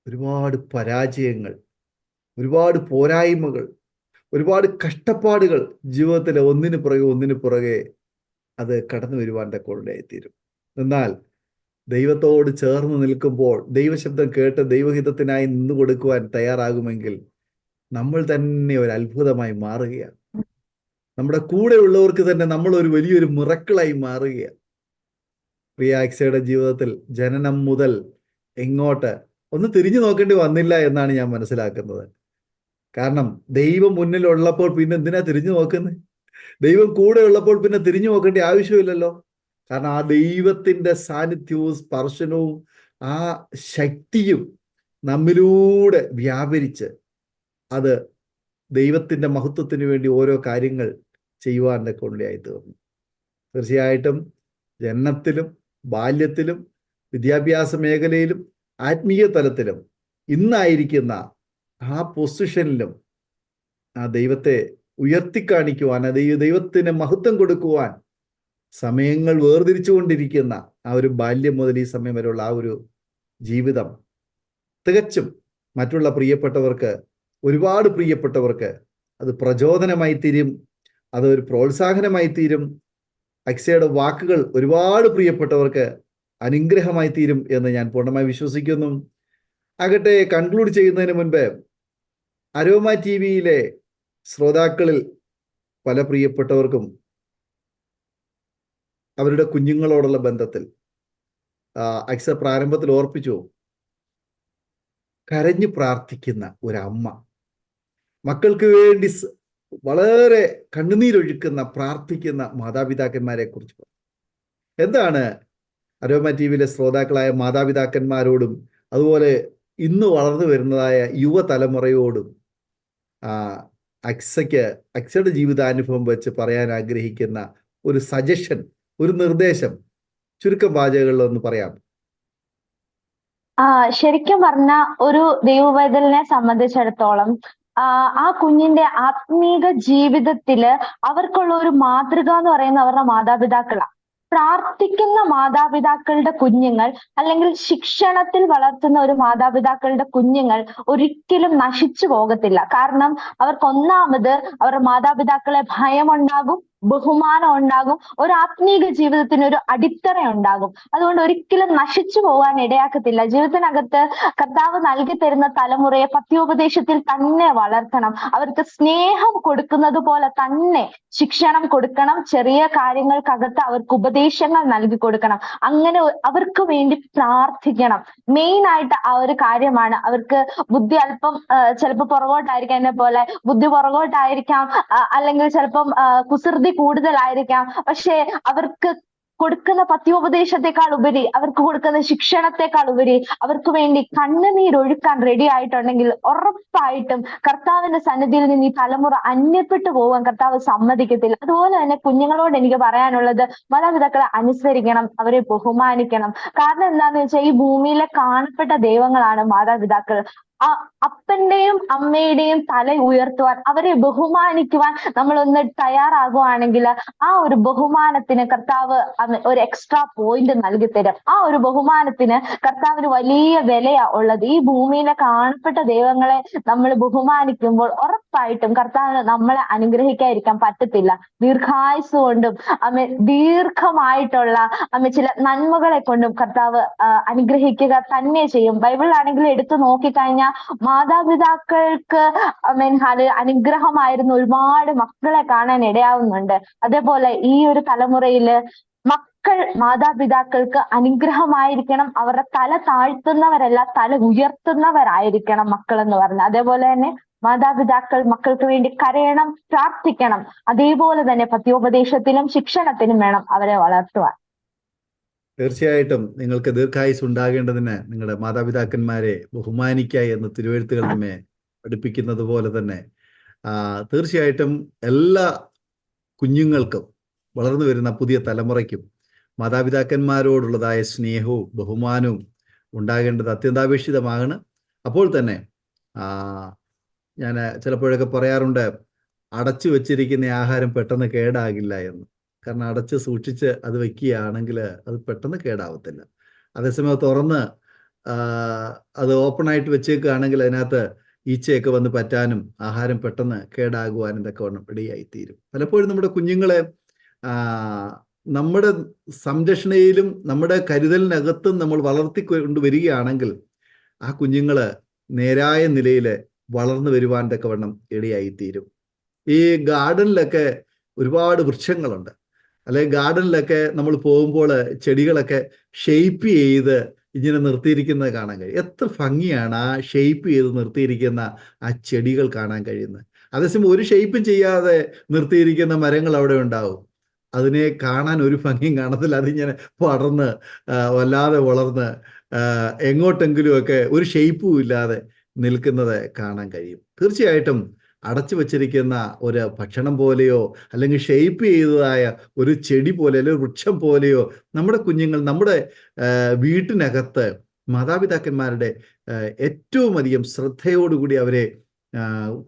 ഒരുപാട് പരാജയങ്ങൾ, ഒരുപാട് പോരായ്മകൾ, ഒരുപാട് കഷ്ടപ്പാടുകൾ ജീവിതത്തിൽ ഒന്നിനു പുറകെ അത് കടന്നു വരുവാൻ തക്കോണ്ടായിത്തീരും. എന്നാൽ ദൈവത്തോട് ചേർന്ന് നിൽക്കുമ്പോൾ, ദൈവശബ്ദം കേട്ട് ദൈവഹിതത്തിനായി നിന്നു കൊടുക്കുവാൻ തയ്യാറാകുമെങ്കിൽ നമ്മൾ തന്നെ ഒരു അത്ഭുതമായി മാറുകയാണ്. നമ്മുടെ കൂടെ ഉള്ളവർക്ക് തന്നെ നമ്മൾ ഒരു വലിയൊരു മിറക്കിളായി മാറുകയാണ്. പ്രിയ അക്സയുടെ ജീവിതത്തിൽ ജനനം മുതൽ എങ്ങോട്ട് ഒന്ന് തിരിഞ്ഞു നോക്കേണ്ടി വന്നില്ല എന്നാണ് ഞാൻ മനസ്സിലാക്കുന്നത്. കാരണം ദൈവം മുന്നിലുള്ളപ്പോൾ പിന്നെ എന്തിനാ തിരിഞ്ഞു നോക്കുന്നത്? ദൈവം കൂടെ ഉള്ളപ്പോൾ പിന്നെ തിരിഞ്ഞു നോക്കേണ്ട ആവശ്യമില്ലല്ലോ. കാരണം ആ ദൈവത്തിന്റെ സാന്നിധ്യവും സ്പർശനവും ആ ശക്തിയും നമ്മിലൂടെ വ്യാപരിച്ച് അത് ദൈവത്തിന്റെ മഹത്വത്തിന് വേണ്ടി ഓരോ കാര്യങ്ങൾ ചെയ്യുവാൻ്റെ കൊണ്ടായി തീർന്നു. തീർച്ചയായിട്ടും ജനനത്തിലും ബാല്യത്തിലും വിദ്യാഭ്യാസ മേഖലയിലും ആത്മീയ തലത്തിലും ഇന്നായിരിക്കുന്ന ആ പൊസിഷനിലും ആ ദൈവത്തെ ഉയർത്തിക്കാണിക്കുവാൻ, ദൈവത്തിന് മഹത്വം കൊടുക്കുവാൻ സമയങ്ങൾ വേർതിരിച്ചുകൊണ്ടിരിക്കുന്ന ആ ഒരു ബാല്യം മുതൽ ഈ സമയം വരെയുള്ള ആ ഒരു ജീവിതം തികച്ചും മറ്റുള്ള പ്രിയപ്പെട്ടവർക്ക്, ഒരുപാട് പ്രിയപ്പെട്ടവർക്ക് അത് പ്രചോദനമായി തീരും, അതൊരു പ്രോത്സാഹനമായി തീരും. അക്സയുടെ വാക്കുകൾ ഒരുപാട് പ്രിയപ്പെട്ടവർക്ക് അനുഗ്രഹമായി തീരും എന്ന് ഞാൻ പൂർണ്ണമായി വിശ്വസിക്കുന്നു. ആകട്ടെ, കൺക്ലൂഡ് ചെയ്യുന്നതിന് മുൻപ് അരോമ ടി വിയിലെ ശ്രോതാക്കളിൽ പല പ്രിയപ്പെട്ടവർക്കും അവരുടെ കുഞ്ഞുങ്ങളോടുള്ള ബന്ധത്തിൽ അക്സ പ്രാരംഭത്തിൽ ഓർപ്പിച്ചു, കരഞ്ഞു പ്രാർത്ഥിക്കുന്ന ഒരമ്മ, മക്കൾക്ക് വേണ്ടി വളരെ കണ്ണുനീരൊഴുക്കുന്ന പ്രാർത്ഥിക്കുന്ന മാതാപിതാക്കന്മാരെ കുറിച്ച് പറഞ്ഞു. എന്താണ് അരോമ ടി വിയിലെ ശ്രോതാക്കളായ മാതാപിതാക്കന്മാരോടും അതുപോലെ ഇന്ന് വളർന്നു വരുന്നതായ യുവതലമുറയോടും അക്സയുടെ ജീവിതാനുഭവം വെച്ച് പറയാൻ ആഗ്രഹിക്കുന്ന ഒരു സജഷൻ, ഒരു നിർദ്ദേശം ചുരുക്കം വാചകങ്ങളിൽ ഒന്ന് പറയാം? ശരിക്കും പറഞ്ഞ ഒരു ദൈവവൈതലിനെ സംബന്ധിച്ചിടത്തോളം ആ കുഞ്ഞിന്റെ ആത്മീക ജീവിതത്തില് അവർക്കുള്ള ഒരു മാതൃക എന്ന് പറയുന്ന അവരുടെ മാതാപിതാക്കളാണ്. പ്രാർത്ഥിക്കുന്ന മാതാപിതാക്കളുടെ കുഞ്ഞുങ്ങൾ, അല്ലെങ്കിൽ ശിക്ഷണത്തിൽ വളർത്തുന്ന ഒരു മാതാപിതാക്കളുടെ കുഞ്ഞുങ്ങൾ ഒരിക്കലും നശിച്ചു പോകത്തില്ല. കാരണം അവർക്ക് ഒന്നാമത് അവരുടെ മാതാപിതാക്കളെ ഭയമുണ്ടാകും, ബഹുമാനം ഉണ്ടാകും, ഒരു ആത്മീക ജീവിതത്തിന് ഒരു അടിത്തറ ഉണ്ടാകും. അതുകൊണ്ട് ഒരിക്കലും നശിച്ചു പോകാൻ ഇടയാക്കത്തില്ല. ജീവിതത്തിനകത്ത് കർത്താവ് നൽകി തരുന്ന തലമുറയെ പത്യോപദേശത്തിൽ തന്നെ വളർത്തണം. അവർക്ക് സ്നേഹം കൊടുക്കുന്നത് പോലെ തന്നെ ശിക്ഷണം കൊടുക്കണം. ചെറിയ കാര്യങ്ങൾക്കകത്ത് അവർക്ക് ഉപദേശങ്ങൾ നൽകി കൊടുക്കണം. അങ്ങനെ അവർക്ക് വേണ്ടി പ്രാർത്ഥിക്കണം. മെയിൻ ആയിട്ട് ആ ഒരു കാര്യമാണ്. അവർക്ക് ബുദ്ധി അല്പം ചിലപ്പോൾ പുറകോട്ടായിരിക്കാം, എന്നെ പോലെ ബുദ്ധി പുറകോട്ടായിരിക്കാം, അല്ലെങ്കിൽ ചിലപ്പം കുസൃതി കൂടുതലായിരിക്കാം. പക്ഷെ അവർക്ക് കൊടുക്കുന്ന പത്യോപദേശത്തെക്കാൾ ഉപരി, അവർക്ക് കൊടുക്കുന്ന ശിക്ഷണത്തെക്കാൾ ഉപരി അവർക്ക് വേണ്ടി കണ്ണുനീരൊഴുക്കാൻ റെഡി ആയിട്ടുണ്ടെങ്കിൽ ഉറപ്പായിട്ടും കർത്താവിന്റെ സന്നിധിയിൽ നിന്ന് ഈ തലമുറ അന്യപ്പെട്ടു പോകാൻ കർത്താവ് സമ്മതിക്കത്തില്ല. അതുപോലെ തന്നെ കുഞ്ഞുങ്ങളോട് എനിക്ക് പറയാനുള്ളത്, മാതാപിതാക്കളെ അനുസരിക്കണം, അവരെ ബഹുമാനിക്കണം. കാരണം എന്താന്ന് വെച്ചാൽ ഈ ഭൂമിയിലെ കാണപ്പെട്ട ദൈവങ്ങളാണ് മാതാപിതാക്കൾ. അപ്പന്റെയും അമ്മയുടെയും തല ഉയർത്തുവാൻ, അവരെ ബഹുമാനിക്കുവാൻ നമ്മളൊന്ന് തയ്യാറാകുവാണെങ്കിൽ ആ ഒരു ബഹുമാനത്തിന് കർത്താവ് ഒരു എക്സ്ട്രാ പോയിന്റ് നൽകി തരും. ആ ഒരു ബഹുമാനത്തിന് കർത്താവിന് വലിയ വിലയാ ഉള്ളത്. ഈ ഭൂമിയിലെ കാണപ്പെട്ട ദൈവങ്ങളെ നമ്മൾ ബഹുമാനിക്കുമ്പോൾ ഉറപ്പായിട്ടും കർത്താവിന് നമ്മളെ അനുഗ്രഹിക്കാതിരിക്കാൻ പറ്റത്തില്ല. ദീർഘായുസ് കൊണ്ടും ദീർഘമായിട്ടുള്ള ചില നന്മകളെ കൊണ്ടും കർത്താവ് അനുഗ്രഹിക്കുക തന്നെ ചെയ്യും. ബൈബിളിലാണെങ്കിൽ എടുത്തു നോക്കിക്കഴിഞ്ഞാൽ മാതാപിതാക്കൾക്ക് അനുഗ്രഹമായിരുന്ന ഒരുപാട് മക്കളെ കാണാൻ ഇടയാവുന്നുണ്ട്. അതേപോലെ ഈ ഒരു തലമുറയില് മക്കൾ മാതാപിതാക്കൾക്ക് അനുഗ്രഹമായിരിക്കണം. അവരുടെ തല താഴ്ത്തുന്നവരല്ല, തല ഉയർത്തുന്നവരായിരിക്കണം മക്കൾ എന്ന് പറഞ്ഞത്. അതേപോലെ തന്നെ മാതാപിതാക്കൾ മക്കൾക്ക് വേണ്ടി കരയണം, പ്രാർത്ഥിക്കണം. അതേപോലെ തന്നെ പത്യോപദേശത്തിലും ശിക്ഷണത്തിനും വേണം അവരെ വളർത്തുവാൻ. തീർച്ചയായിട്ടും നിങ്ങൾക്ക് ദീർഘായുസ് ഉണ്ടാകേണ്ടതിന് നിങ്ങളുടെ മാതാപിതാക്കന്മാരെ ബഹുമാനിക്കുക എന്ന് തിരുവെഴുത്തുകൾ നമ്മെ പഠിപ്പിക്കുന്നത് പോലെ തന്നെ തീർച്ചയായിട്ടും എല്ലാ കുഞ്ഞുങ്ങൾക്കും, വളർന്നു വരുന്ന പുതിയ തലമുറയ്ക്കും മാതാപിതാക്കന്മാരോടുള്ളതായ സ്നേഹവും ബഹുമാനവും ഉണ്ടാകേണ്ടത് അത്യന്താപേക്ഷിതമാണ്. അപ്പോൾ തന്നെ ഞാൻ ചിലപ്പോഴൊക്കെ പറയാറുണ്ട്, അടച്ചു വെച്ചിരിക്കുന്ന ആഹാരം പെട്ടെന്ന് കേടാകില്ല എന്ന്. കാരണം അടച്ച് സൂക്ഷിച്ച് അത് വെക്കുകയാണെങ്കിൽ അത് പെട്ടെന്ന് കേടാവത്തില്ല. അതേസമയം തുറന്ന് അത് ഓപ്പണായിട്ട് വെച്ചേക്കുകയാണെങ്കിൽ അതിനകത്ത് ഈച്ചയൊക്കെ വന്ന് പറ്റാനും ആഹാരം പെട്ടെന്ന് കേടാകുവാനും ഇതൊക്കെ ഇടയായിത്തീരും. പലപ്പോഴും നമ്മുടെ കുഞ്ഞുങ്ങളെ നമ്മുടെ സംരക്ഷണയിലും നമ്മുടെ കരുതലിനകത്തും നമ്മൾ വളർത്തിക്കൊണ്ടുവരികയാണെങ്കിൽ ആ കുഞ്ഞുങ്ങൾ നേരായ നിലയിൽ വളർന്നു വരുവാൻ തക്കവണ്ണം ഇടയായിത്തീരും. ഈ ഗാർഡനിലൊക്കെ ഒരുപാട് വൃക്ഷങ്ങളുണ്ട്, അല്ലെങ്കിൽ ഗാർഡനിലൊക്കെ നമ്മൾ പോകുമ്പോൾ ചെടികളൊക്കെ ഷെയ്പ്പ് ചെയ്ത് ഇങ്ങനെ നിർത്തിയിരിക്കുന്നത് കാണാൻ കഴിയും. എത്ര ഭംഗിയാണ് ആ ഷെയ്പ്പ് ചെയ്ത് നിർത്തിയിരിക്കുന്ന ആ ചെടികൾ കാണാൻ കഴിയുന്നത്. അതേസമയം ഒരു ഷെയ്പ്പും ചെയ്യാതെ നിർത്തിയിരിക്കുന്ന മരങ്ങൾ അവിടെ ഉണ്ടാവും. അതിനെ കാണാൻ ഒരു ഭംഗിയും കാണത്തില്ല. അതിങ്ങനെ പടർന്ന് വല്ലാതെ വളർന്ന് എങ്ങോട്ടെങ്കിലുമൊക്കെ ഒരു ഷെയ്പ്പും ഇല്ലാതെ നിൽക്കുന്നത് കാണാൻ കഴിയും. തീർച്ചയായിട്ടും അടച്ചു വച്ചിരിക്കുന്ന ഒരു ഭക്ഷണം പോലെയോ അല്ലെങ്കിൽ ഷെയ്പ്പ് ചെയ്തതായ ഒരു ചെടി പോലെ അല്ലെങ്കിൽ ഒരു വൃക്ഷം പോലെയോ നമ്മുടെ കുഞ്ഞുങ്ങൾ നമ്മുടെ വീട്ടിനകത്ത് മാതാപിതാക്കന്മാരുടെ ഏറ്റവും അധികം ശ്രദ്ധയോടുകൂടി അവരെ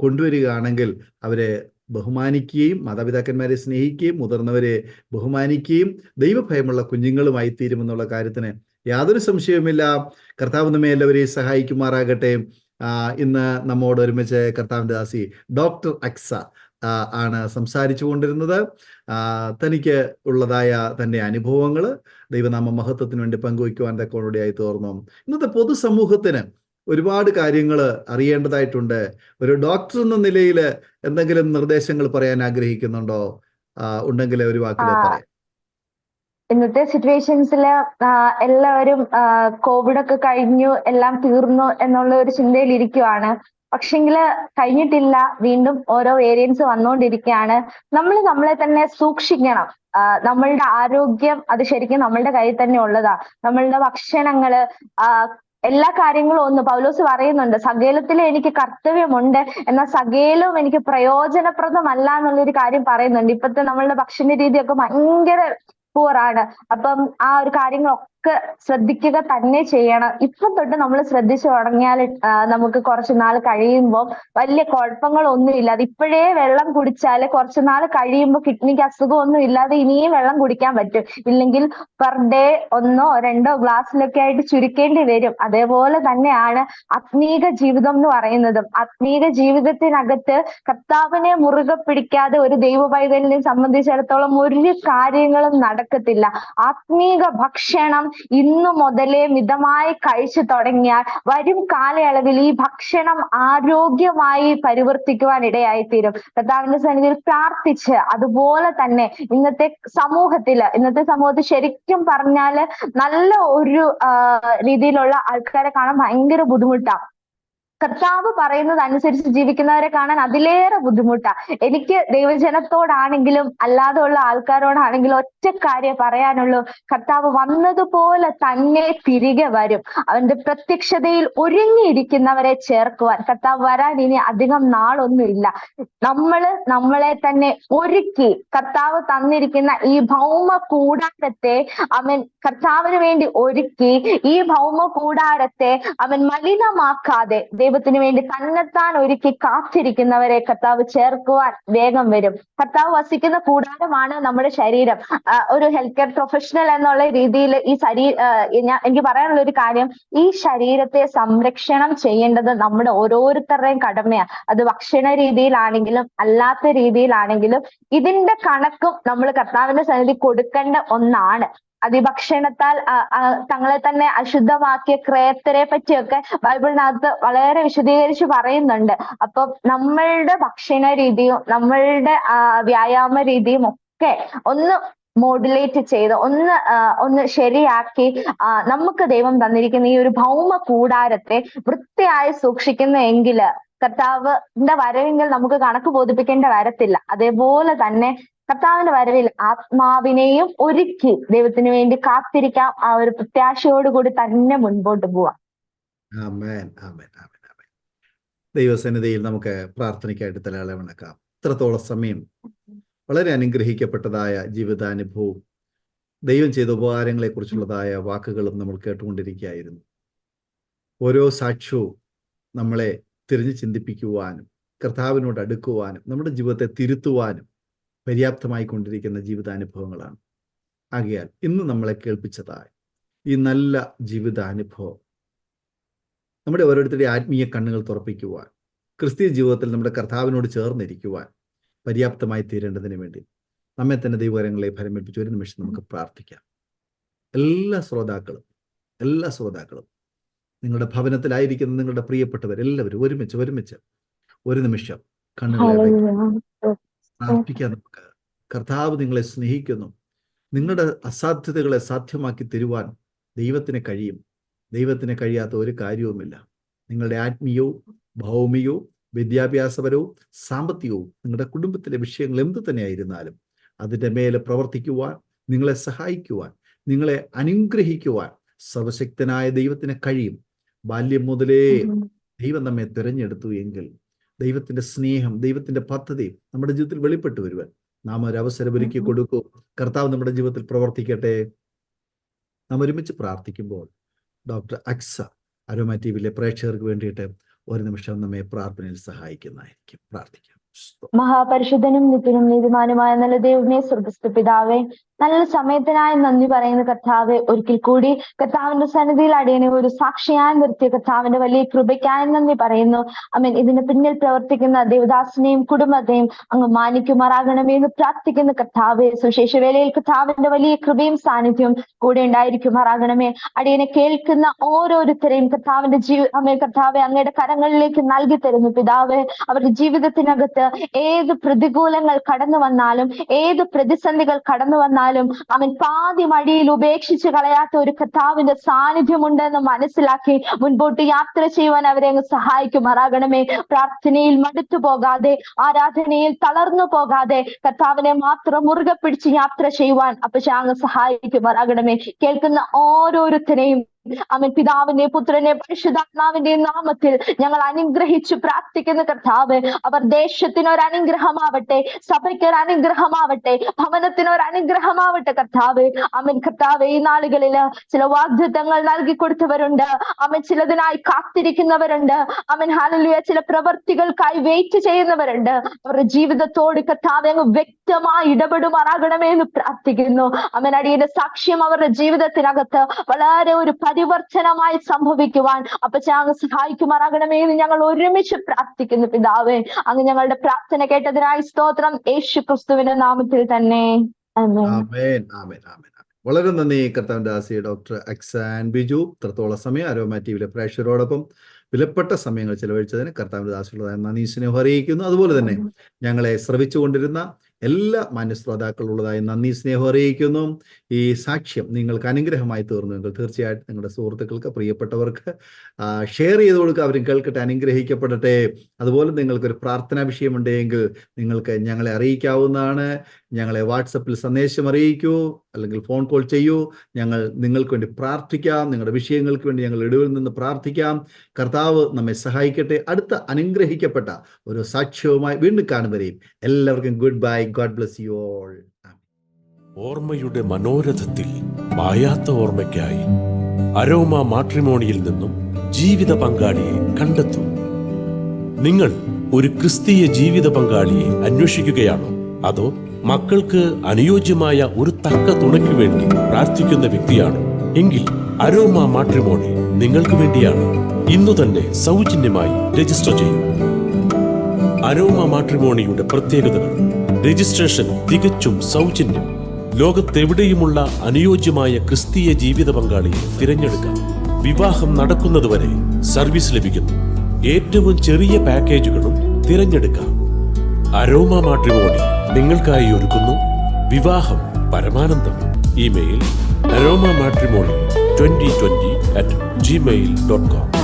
കൊണ്ടുവരികയാണെങ്കിൽ അവരെ ബഹുമാനിക്കുകയും മാതാപിതാക്കന്മാരെ സ്നേഹിക്കുകയും മുതിർന്നവരെ ബഹുമാനിക്കുകയും ദൈവഭയമുള്ള കുഞ്ഞുങ്ങളുമായി തീരുമെന്നുള്ള കാര്യത്തിന് യാതൊരു സംശയവുമില്ല. കർത്താവ് നമ്മെ എല്ലാവരെയും സഹായിക്കുമാറാകട്ടെ. ഇന്ന് നമ്മോട് ഒരുമിച്ച് കർത്താവിൻ്റെ ദാസി ഡോക്ടർ അക്സ ആണ് സംസാരിച്ചു കൊണ്ടിരുന്നത്. തനിക്ക് ഉള്ളതായ തൻ്റെ അനുഭവങ്ങൾ ദൈവനാമ മഹത്വത്തിന് വേണ്ടി പങ്കുവയ്ക്കുവാൻ തക്കോടെയായി തോർന്നു. ഇന്നത്തെ പൊതുസമൂഹത്തിന് ഒരുപാട് കാര്യങ്ങൾ അറിയേണ്ടതായിട്ടുണ്ട്. ഒരു ഡോക്ടർ എന്ന നിലയിൽ എന്തെങ്കിലും നിർദ്ദേശങ്ങൾ പറയാൻ ആഗ്രഹിക്കുന്നുണ്ടോ? ഉണ്ടെങ്കിൽ ഒരു വാക്കിൽ പറയാം. ഇന്നത്തെ സിറ്റുവേഷൻസിൽ എല്ലാവരും കോവിഡ് ഒക്കെ കഴിഞ്ഞു, എല്ലാം തീർന്നു എന്നുള്ള ഒരു ചിന്തയിൽ ഇരിക്കുവാണ്. പക്ഷെങ്കില് കഴിഞ്ഞിട്ടില്ല, വീണ്ടും ഓരോ വേരിയൻസ് വന്നുകൊണ്ടിരിക്കുകയാണ്. നമ്മൾ നമ്മളെ തന്നെ സൂക്ഷിക്കണം. നമ്മളുടെ ആരോഗ്യം അത് ശരിക്കും നമ്മളുടെ കയ്യിൽ തന്നെ ഉള്ളതാ. നമ്മളുടെ ഭക്ഷണങ്ങള് എല്ലാ കാര്യങ്ങളും ഒന്ന് പൗലോസ് പറയുന്നുണ്ട്, സകലത്തിൽ എനിക്ക് കർത്തവ്യമുണ്ട്, എന്നാൽ സകലവും എനിക്ക് പ്രയോജനപ്രദമല്ല എന്നുള്ളൊരു കാര്യം പറയുന്നുണ്ട്. ഇപ്പോഴത്തെ നമ്മളുടെ ഭക്ഷണ രീതിയൊക്കെ ഭയങ്കര പൂറാണ്. അപ്പം ആ ഒരു കാര്യങ്ങളൊക്കെ ശ്രദ്ധിക്കുക തന്നെ ചെയ്യണം. ഇപ്പം തൊട്ട് നമ്മൾ ശ്രദ്ധിച്ചു തുടങ്ങിയാൽ നമുക്ക് കുറച്ചു നാൾ കഴിയുമ്പോൾ വലിയ കുഴപ്പങ്ങളൊന്നും ഇല്ലാതെ, ഇപ്പോഴേ വെള്ളം കുടിച്ചാൽ കുറച്ചു നാൾ കഴിയുമ്പോൾ കിഡ്നിക്ക് അസുഖമൊന്നും ഇല്ലാതെ ഇനിയും വെള്ളം കുടിക്കാൻ പറ്റും. ഇല്ലെങ്കിൽ പെർ ഡേ 1 or 2 ഗ്ലാസ്സിലൊക്കെ ആയിട്ട് ചുരുക്കേണ്ടി വരും. അതേപോലെ തന്നെയാണ് ആത്മീക ജീവിതം എന്ന് പറയുന്നതും. ആത്മീക ജീവിതത്തിനകത്ത് കർത്താവിനെ മുറുകെ പിടിക്കാതെ ഒരു ദൈവ പൈതലിനെ സംബന്ധിച്ചിടത്തോളം ഒരു കാര്യങ്ങളും നടക്കത്തില്ല. ആത്മീക ഭക്ഷണം ഇന്നു മുതലേ മിതമായി കഴിച്ചു തുടങ്ങിയാൽ വരും കാലയളവിൽ ഈ ഭക്ഷണം ആരോഗ്യമായി പരിവർത്തിക്കുവാൻ ഇടയായിത്തീരും. കർത്താവിന്റെ സന്നിധിയിൽ പ്രാർത്ഥിച്ച് അതുപോലെ തന്നെ ഇന്നത്തെ സമൂഹത്തിൽ ശരിക്കും പറഞ്ഞാല് നല്ല ഒരു രീതിയിലുള്ള ആൾക്കാരെ കാണാൻ ഭയങ്കര ബുദ്ധിമുട്ടാണ്. കർത്താവ് പറയുന്നത് അനുസരിച്ച് ജീവിക്കുന്നവരെ കാണാൻ അതിലേറെ ബുദ്ധിമുട്ടാ. എനിക്ക് ദൈവജനത്തോടാണെങ്കിലും അല്ലാതെ ഉള്ള ആൾക്കാരോടാണെങ്കിലും ഒറ്റ കാര്യം പറയാനുള്ളൂ, കർത്താവ് വന്നതുപോലെ തന്നെ തിരികെ വരും. അവന്റെ പ്രത്യക്ഷതയിൽ ഒരുങ്ങിയിരിക്കുന്നവരെ ചേർക്കുവാൻ. കർത്താവ് വരാൻ ഇനി അധികം നാളൊന്നുമില്ല. നമ്മളെ തന്നെ ഒരുക്കി കർത്താവ് തന്നിരിക്കുന്ന ഈ ഭൗമ കൂടാരത്തെ അവൻ കർത്താവിന് വേണ്ടി ഒരുക്കി, ഈ ഭൗമ കൂടാരത്തെ അവൻ മലിനമാക്കാതെ ദൈവത്തിന് വേണ്ടി തന്നെത്താൻ ഒരുക്കി കാത്തിരിക്കുന്നവരെ കർത്താവ് ചേർക്കുവാൻ വേഗം വരും. കർത്താവ് വസിക്കുന്ന കൂടാരമാണ് നമ്മുടെ ശരീരം. ഒരു ഹെൽത്ത് കെയർ പ്രൊഫഷണൽ എന്നുള്ള രീതിയിൽ ഈ എനിക്ക് പറയാനുള്ള ഒരു കാര്യം, ഈ ശരീരത്തെ സംരക്ഷണം ചെയ്യേണ്ടത് നമ്മുടെ ഓരോരുത്തരുടെയും കടമയാണ്. അത് ഭക്ഷണ രീതിയിലാണെങ്കിലും അല്ലാത്ത രീതിയിലാണെങ്കിലും ഇതിന്റെ കണക്കും നമ്മൾ കർത്താവിന്റെ സന്നിധി കൊടുക്കേണ്ട ഒന്നാണ്. അതിഭക്ഷണത്താൽ തങ്ങളെ തന്നെ അശുദ്ധമാക്കിയ ക്രേത്തരെ പറ്റിയൊക്കെ ബൈബിളിനകത്ത് വളരെ വിശദീകരിച്ച് പറയുന്നുണ്ട്. അപ്പം നമ്മളുടെ ഭക്ഷണ രീതിയും നമ്മളുടെ വ്യായാമ രീതിയും ഒക്കെ ഒന്ന് മോഡുലേറ്റ് ചെയ്ത് ഒന്ന് ശരിയാക്കി നമുക്ക് ദൈവം തന്നിരിക്കുന്ന ഈ ഒരു ഭൗമ കൂടാരത്തെ വൃത്തിയായി സൂക്ഷിക്കുന്നെങ്കില് കർത്താവിന്റെ വരവെങ്കിൽ നമുക്ക് കണക്ക് ബോധിപ്പിക്കേണ്ട വരത്തില്ല. അതേപോലെ തന്നെ കർത്താവിന്റെ വരവിൽ ആത്മാവിനെയും ഒരുക്കി ദൈവത്തിന് വേണ്ടി കാത്തിരിക്കാം. ആ ഒരു പ്രത്യാശയോടുകൂടി തന്നെ മുൻപോട്ട് പോവാം. ആമേൻ, ആമേൻ, ആമേൻ, ആമേൻ. ദൈവസന്നിധിയിൽ നമുക്ക് പ്രാർത്ഥനയ്ക്കായിട്ട് തലയാളെ വണക്കാം. ഇത്രത്തോളം സമയം വളരെ അനുഗ്രഹിക്കപ്പെട്ടതായ ജീവിതാനുഭവവും ദൈവം ചെയ്ത ഉപകാരങ്ങളെക്കുറിച്ചുള്ളതായ വാക്കുകളും നമ്മൾ കേട്ടുകൊണ്ടിരിക്കുകയായിരുന്നു. ഓരോ സാക്ഷ്യവും നമ്മളെ തിരിഞ്ഞു ചിന്തിപ്പിക്കുവാനും കർത്താവിനോട് അടുക്കുവാനും നമ്മുടെ ജീവിതത്തെ തിരുത്തുവാനും പര്യാപ്തമായി കൊണ്ടിരിക്കുന്ന ജീവിതാനുഭവങ്ങളാണ്. ആകയാൽ ഇന്ന് നമ്മളെ കേൾപ്പിച്ചതായ ഈ നല്ല ജീവിതാനുഭവം നമ്മുടെ ഓരോരുത്തരുടെയും ആത്മീയ കണ്ണുകൾ തുറപ്പിക്കുവാൻ, ക്രിസ്തീയ ജീവിതത്തിൽ നമ്മുടെ കർത്താവിനോട് ചേർന്നിരിക്കുവാൻ പര്യാപ്തമായി തീരേണ്ടതിന് വേണ്ടി നമ്മെ തന്നെ ദൈവകരങ്ങളെ ഫലമേൽപ്പിച്ച് ഒരു നിമിഷം നമുക്ക് പ്രാർത്ഥിക്കാം. എല്ലാ ശ്രോതാക്കളും നിങ്ങളുടെ ഭവനത്തിലായിരിക്കുന്ന നിങ്ങളുടെ പ്രിയപ്പെട്ടവരെല്ലാവരും ഒരുമിച്ച് ഒരു നിമിഷം കണ്ണുകളെ പ്രാർത്ഥിക്കാൻ. നമുക്ക് കർത്താവ് നിങ്ങളെ സ്നേഹിക്കുന്നു. നിങ്ങളുടെ അസാധ്യതകളെ സാധ്യമാക്കി തരുവാൻ ദൈവത്തിന് കഴിയും. ദൈവത്തിന് കഴിയാത്ത ഒരു കാര്യവുമില്ല. നിങ്ങളുടെ ആത്മീയവും ഭൗമികവും വിദ്യാഭ്യാസപരവും സാമ്പത്തികവും നിങ്ങളുടെ കുടുംബത്തിലെ വിഷയങ്ങൾ എന്ത് തന്നെയായിരുന്നാലും അതിൻ്റെ മേലെ പ്രവർത്തിക്കുവാൻ, നിങ്ങളെ സഹായിക്കുവാൻ, നിങ്ങളെ അനുഗ്രഹിക്കുവാൻ സർവശക്തനായ ദൈവത്തിന് കഴിയും. ബാല്യം മുതലേ ദൈവം നമ്മെ തിരഞ്ഞെടുത്തു എങ്കിൽ ദൈവത്തിന്റെ സ്നേഹം, ദൈവത്തിന്റെ പദ്ധതി നമ്മുടെ ജീവിതത്തിൽ വെളിപ്പെട്ടു വരുവാൻ നാം ഒരു അവസരം ഒരുക്കി കൊടുക്കൂ. കർത്താവ് നമ്മുടെ ജീവിതത്തിൽ പ്രവർത്തിക്കട്ടെ. നാം ഒരുമിച്ച് പ്രാർത്ഥിക്കുമ്പോൾ ഡോക്ടർ അക്സ അരോമ ടിവിയിലെ പ്രേക്ഷകർക്ക് വേണ്ടിയിട്ട് ഒരു നിമിഷം നമ്മെ പ്രാർത്ഥനയിൽ സഹായിക്കുന്നതായിരിക്കും. പ്രാർത്ഥിക്കാം. മഹാപരിശുദ്ധനും നിത്യനും നീതിമാനുമായ നല്ല ദൈവമേ, സ്വർഗ്ഗസ്ഥ പിതാവേ, നല്ല സമയത്തിനായി നന്ദി പറയുന്ന കർത്താവെ, ഒരിക്കൽ കൂടി കർത്താവിന്റെ സന്നിധിയിൽ അടിയനെ ഒരു സാക്ഷിയായി നിർത്തിയ കർത്താവിന്റെ വലിയ കൃപയ്ക്കായി നന്ദി പറയുന്നു. അമേൻ. ഇതിന് പിന്നിൽ പ്രവർത്തിക്കുന്ന ദേവദാസിനെയും കുടുംബത്തെയും അങ്ങ് മാനിക്കുമാറാകണമേ എന്ന് പ്രാർത്ഥിക്കുന്ന കർത്താവെ, സുശേഷ വേളയിൽ കർത്താവിന്റെ വലിയ കൃപയും സാന്നിധ്യവും കൂടെ ഉണ്ടായിരിക്കുമാറാകണമേ. അടിയനെ കേൾക്കുന്ന ഓരോരുത്തരെയും കർത്താവിന്റെ കർത്താവെ അങ്ങയുടെ കരങ്ങളിലേക്ക് നൽകി തരുന്നു പിതാവെ. അവരുടെ ജീവിതത്തിനകത്ത് ഏത് പ്രതികൂലങ്ങൾ കടന്നു വന്നാലും, ഏത് പ്രതിസന്ധികൾ കടന്നു വന്നാലും അവൻ പാതി മടിയിൽ ഉപേക്ഷിച്ച് കളയാത്ത ഒരു കർത്താവിന്റെ സാന്നിധ്യമുണ്ടെന്ന് മനസ്സിലാക്കി മുൻപോട്ട് യാത്ര ചെയ്യുവാൻ അവരെ അങ്ങ് സഹായിക്കുമാറാകണമേ. പ്രാർത്ഥനയിൽ മടുത്തു പോകാതെ, ആരാധനയിൽ തളർന്നു പോകാതെ കർത്താവിനെ മാത്രം മുറുകെ പിടിച്ച് യാത്ര ചെയ്യുവാൻ അപ്പച്ചാ അങ്ങ് സഹായിക്കുമാറാകണമേ. കേൾക്കുന്ന ഓരോരുത്തരെയും അവൻ പിതാവിന്റെ പുത്രന്റെ പരിശുദ്ധാത്മാവിന്റെ നാമത്തിൽ ഞങ്ങൾ അനുഗ്രഹിച്ചു പ്രാർത്ഥിക്കുന്ന കർത്താവ്, അവർ ദേശത്തിനൊരു അനുഗ്രഹമാവട്ടെ, സഭയ്ക്കൊരു അനുഗ്രഹമാവട്ടെ, ഭവനത്തിനൊരു അനുഗ്രഹമാവട്ടെ കർത്താവ്. അവൻ കർത്താവ് ഈ നാളുകളില് ചില വാഗ്ദത്തങ്ങൾ നൽകി കൊടുത്തവരുണ്ട്. അവൻ ചിലതിനായി കാത്തിരിക്കുന്നവരുണ്ട്. അവൻ ഹല്ലേലൂയ ചില പ്രവർത്തികൾക്കായി വെയിറ്റ് ചെയ്യുന്നവരുണ്ട്. അവരുടെ ജീവിതത്തോട് കർത്താവ് അങ്ങ് വ്യക്തമായി ഇടപെടുമാറാകണമേ എന്ന് പ്രാർത്ഥിക്കുന്നു. അവൻ അടിയുടെ സാക്ഷ്യം അവരുടെ ജീവിതത്തിനകത്ത് വളരെ ഒരു പരിവർത്തനമായി സംഭവിക്കുവാൻ അപ്പച്ചാ അങ്ങ് സഹായിക്കുമാറാകണമേ എന്ന് ഞങ്ങൾ ഒരുമിച്ച് പ്രാർത്ഥിക്കുന്നു പിതാവേ. അങ്ങ് ഞങ്ങളുടെ പ്രാർത്ഥന കേട്ടതിനായി സ്തോത്രം, യേശു ക്രിസ്തുവിന്റെ നാമത്തിൽ തന്നെ. ആമേൻ, ആമേൻ, ആമേൻ. വളരെ നന്ദി കർത്താവിന്റെ ദാസി ഡോക്ടർ അക്സാൻ ബിജു. ഇത്രത്തോളം സമയം അരോമ ടിവിയിലെ പ്രേക്ഷകരോടൊപ്പം വിലപ്പെട്ട സമയങ്ങൾ ചെലവഴിച്ചതിന് കർത്താവിന്റെ ദാസിയുള്ളതായ നന്ദി സ്നേഹം അറിയിക്കുന്നു. അതുപോലെ തന്നെ ഞങ്ങളെ ശ്രവിച്ചുകൊണ്ടിരുന്ന എല്ലാ മാന്യശ്രോതാക്കളുള്ളതായി നന്ദി സ്നേഹം അറിയിക്കുന്നു. ഈ സാക്ഷ്യം നിങ്ങൾക്ക് അനുഗ്രഹമായി തീർന്നുവെങ്കിൽ തീർച്ചയായിട്ടും നിങ്ങളുടെ സുഹൃത്തുക്കൾക്ക്, പ്രിയപ്പെട്ടവർക്ക് ഷെയർ ചെയ്ത് കൊടുക്കുക. അവരും കേൾക്കട്ടെ, അനുഗ്രഹിക്കപ്പെടട്ടെ. അതുപോലെ നിങ്ങൾക്കൊരു പ്രാർത്ഥനാ വിഷയമുണ്ടെങ്കിൽ നിങ്ങൾക്ക് ഞങ്ങളെ അറിയിക്കാവുന്നതാണ്. ഞങ്ങളെ വാട്സപ്പിൽ സന്ദേശം അറിയിക്കൂ, അല്ലെങ്കിൽ ഫോൺ കോൾ ചെയ്യൂ. ഞങ്ങൾ നിങ്ങൾക്ക് വേണ്ടി പ്രാർത്ഥിക്കാം. നിങ്ങളുടെ വിഷയങ്ങൾക്ക് വേണ്ടി ഞങ്ങൾ ഇടവിൽ നിന്ന് പ്രാർത്ഥിക്കാം. കർത്താവ് നമ്മെ സഹായിക്കട്ടെ. അടുത്ത അനുഗ്രഹിക്കപ്പെട്ട ഒരു സാക്ഷ്യവുമായി വീണ്ടും കാണുവരെയും എല്ലാവർക്കും good bye. God bless you all. ഓർമ്മയുടെ മനോരഥത്തിൽ മായാത്ത ഓർമ്മയ്ക്കായി അരോമ മാട്രിമോണിയിൽ നിന്നും ജീവിത പങ്കാളിയെ കണ്ടെത്തൂ. നിങ്ങൾ ഒരു ക്രിസ്തീയ ജീവിത പങ്കാളിയെ അന്വേഷിക്കുകയാണോ? അതോ മക്കൾക്ക് അനുയോജ്യമായ ഒരു തക്ക തുണയ്ക്ക് വേണ്ടി പ്രാർത്ഥിക്കുന്ന വ്യക്തിയാണോ? എങ്കിൽ അരോമ മാട്രിമോണി നിങ്ങൾക്ക് വേണ്ടിയാണ്. ഇന്നു തന്നെ സൗജന്യമായി രജിസ്റ്റർ ചെയ്യൂ. അരോമ മാട്രിമോണിയുടെ പ്രത്യേകതകൾ: രജിസ്ട്രേഷൻ തികച്ചും സൗജന്യം. ലോകത്തെവിടെയുമുള്ള അനുയോജ്യമായ ക്രിസ്തീയ ജീവിത പങ്കാളിയെ തിരഞ്ഞെടുക്കാം. വിവാഹം നടക്കുന്നതുവരെ സർവീസ് ലഭിക്കുന്നു. ഏറ്റവും ചെറിയ പാക്കേജുകളും തിരഞ്ഞെടുക്കാം. അരോമ മാട്രിമോണി നിങ്ങൾക്കായി ഒരുക്കുന്നു വിവാഹം പരമാനന്ദം. Email aroma matrimony2020@gmail.com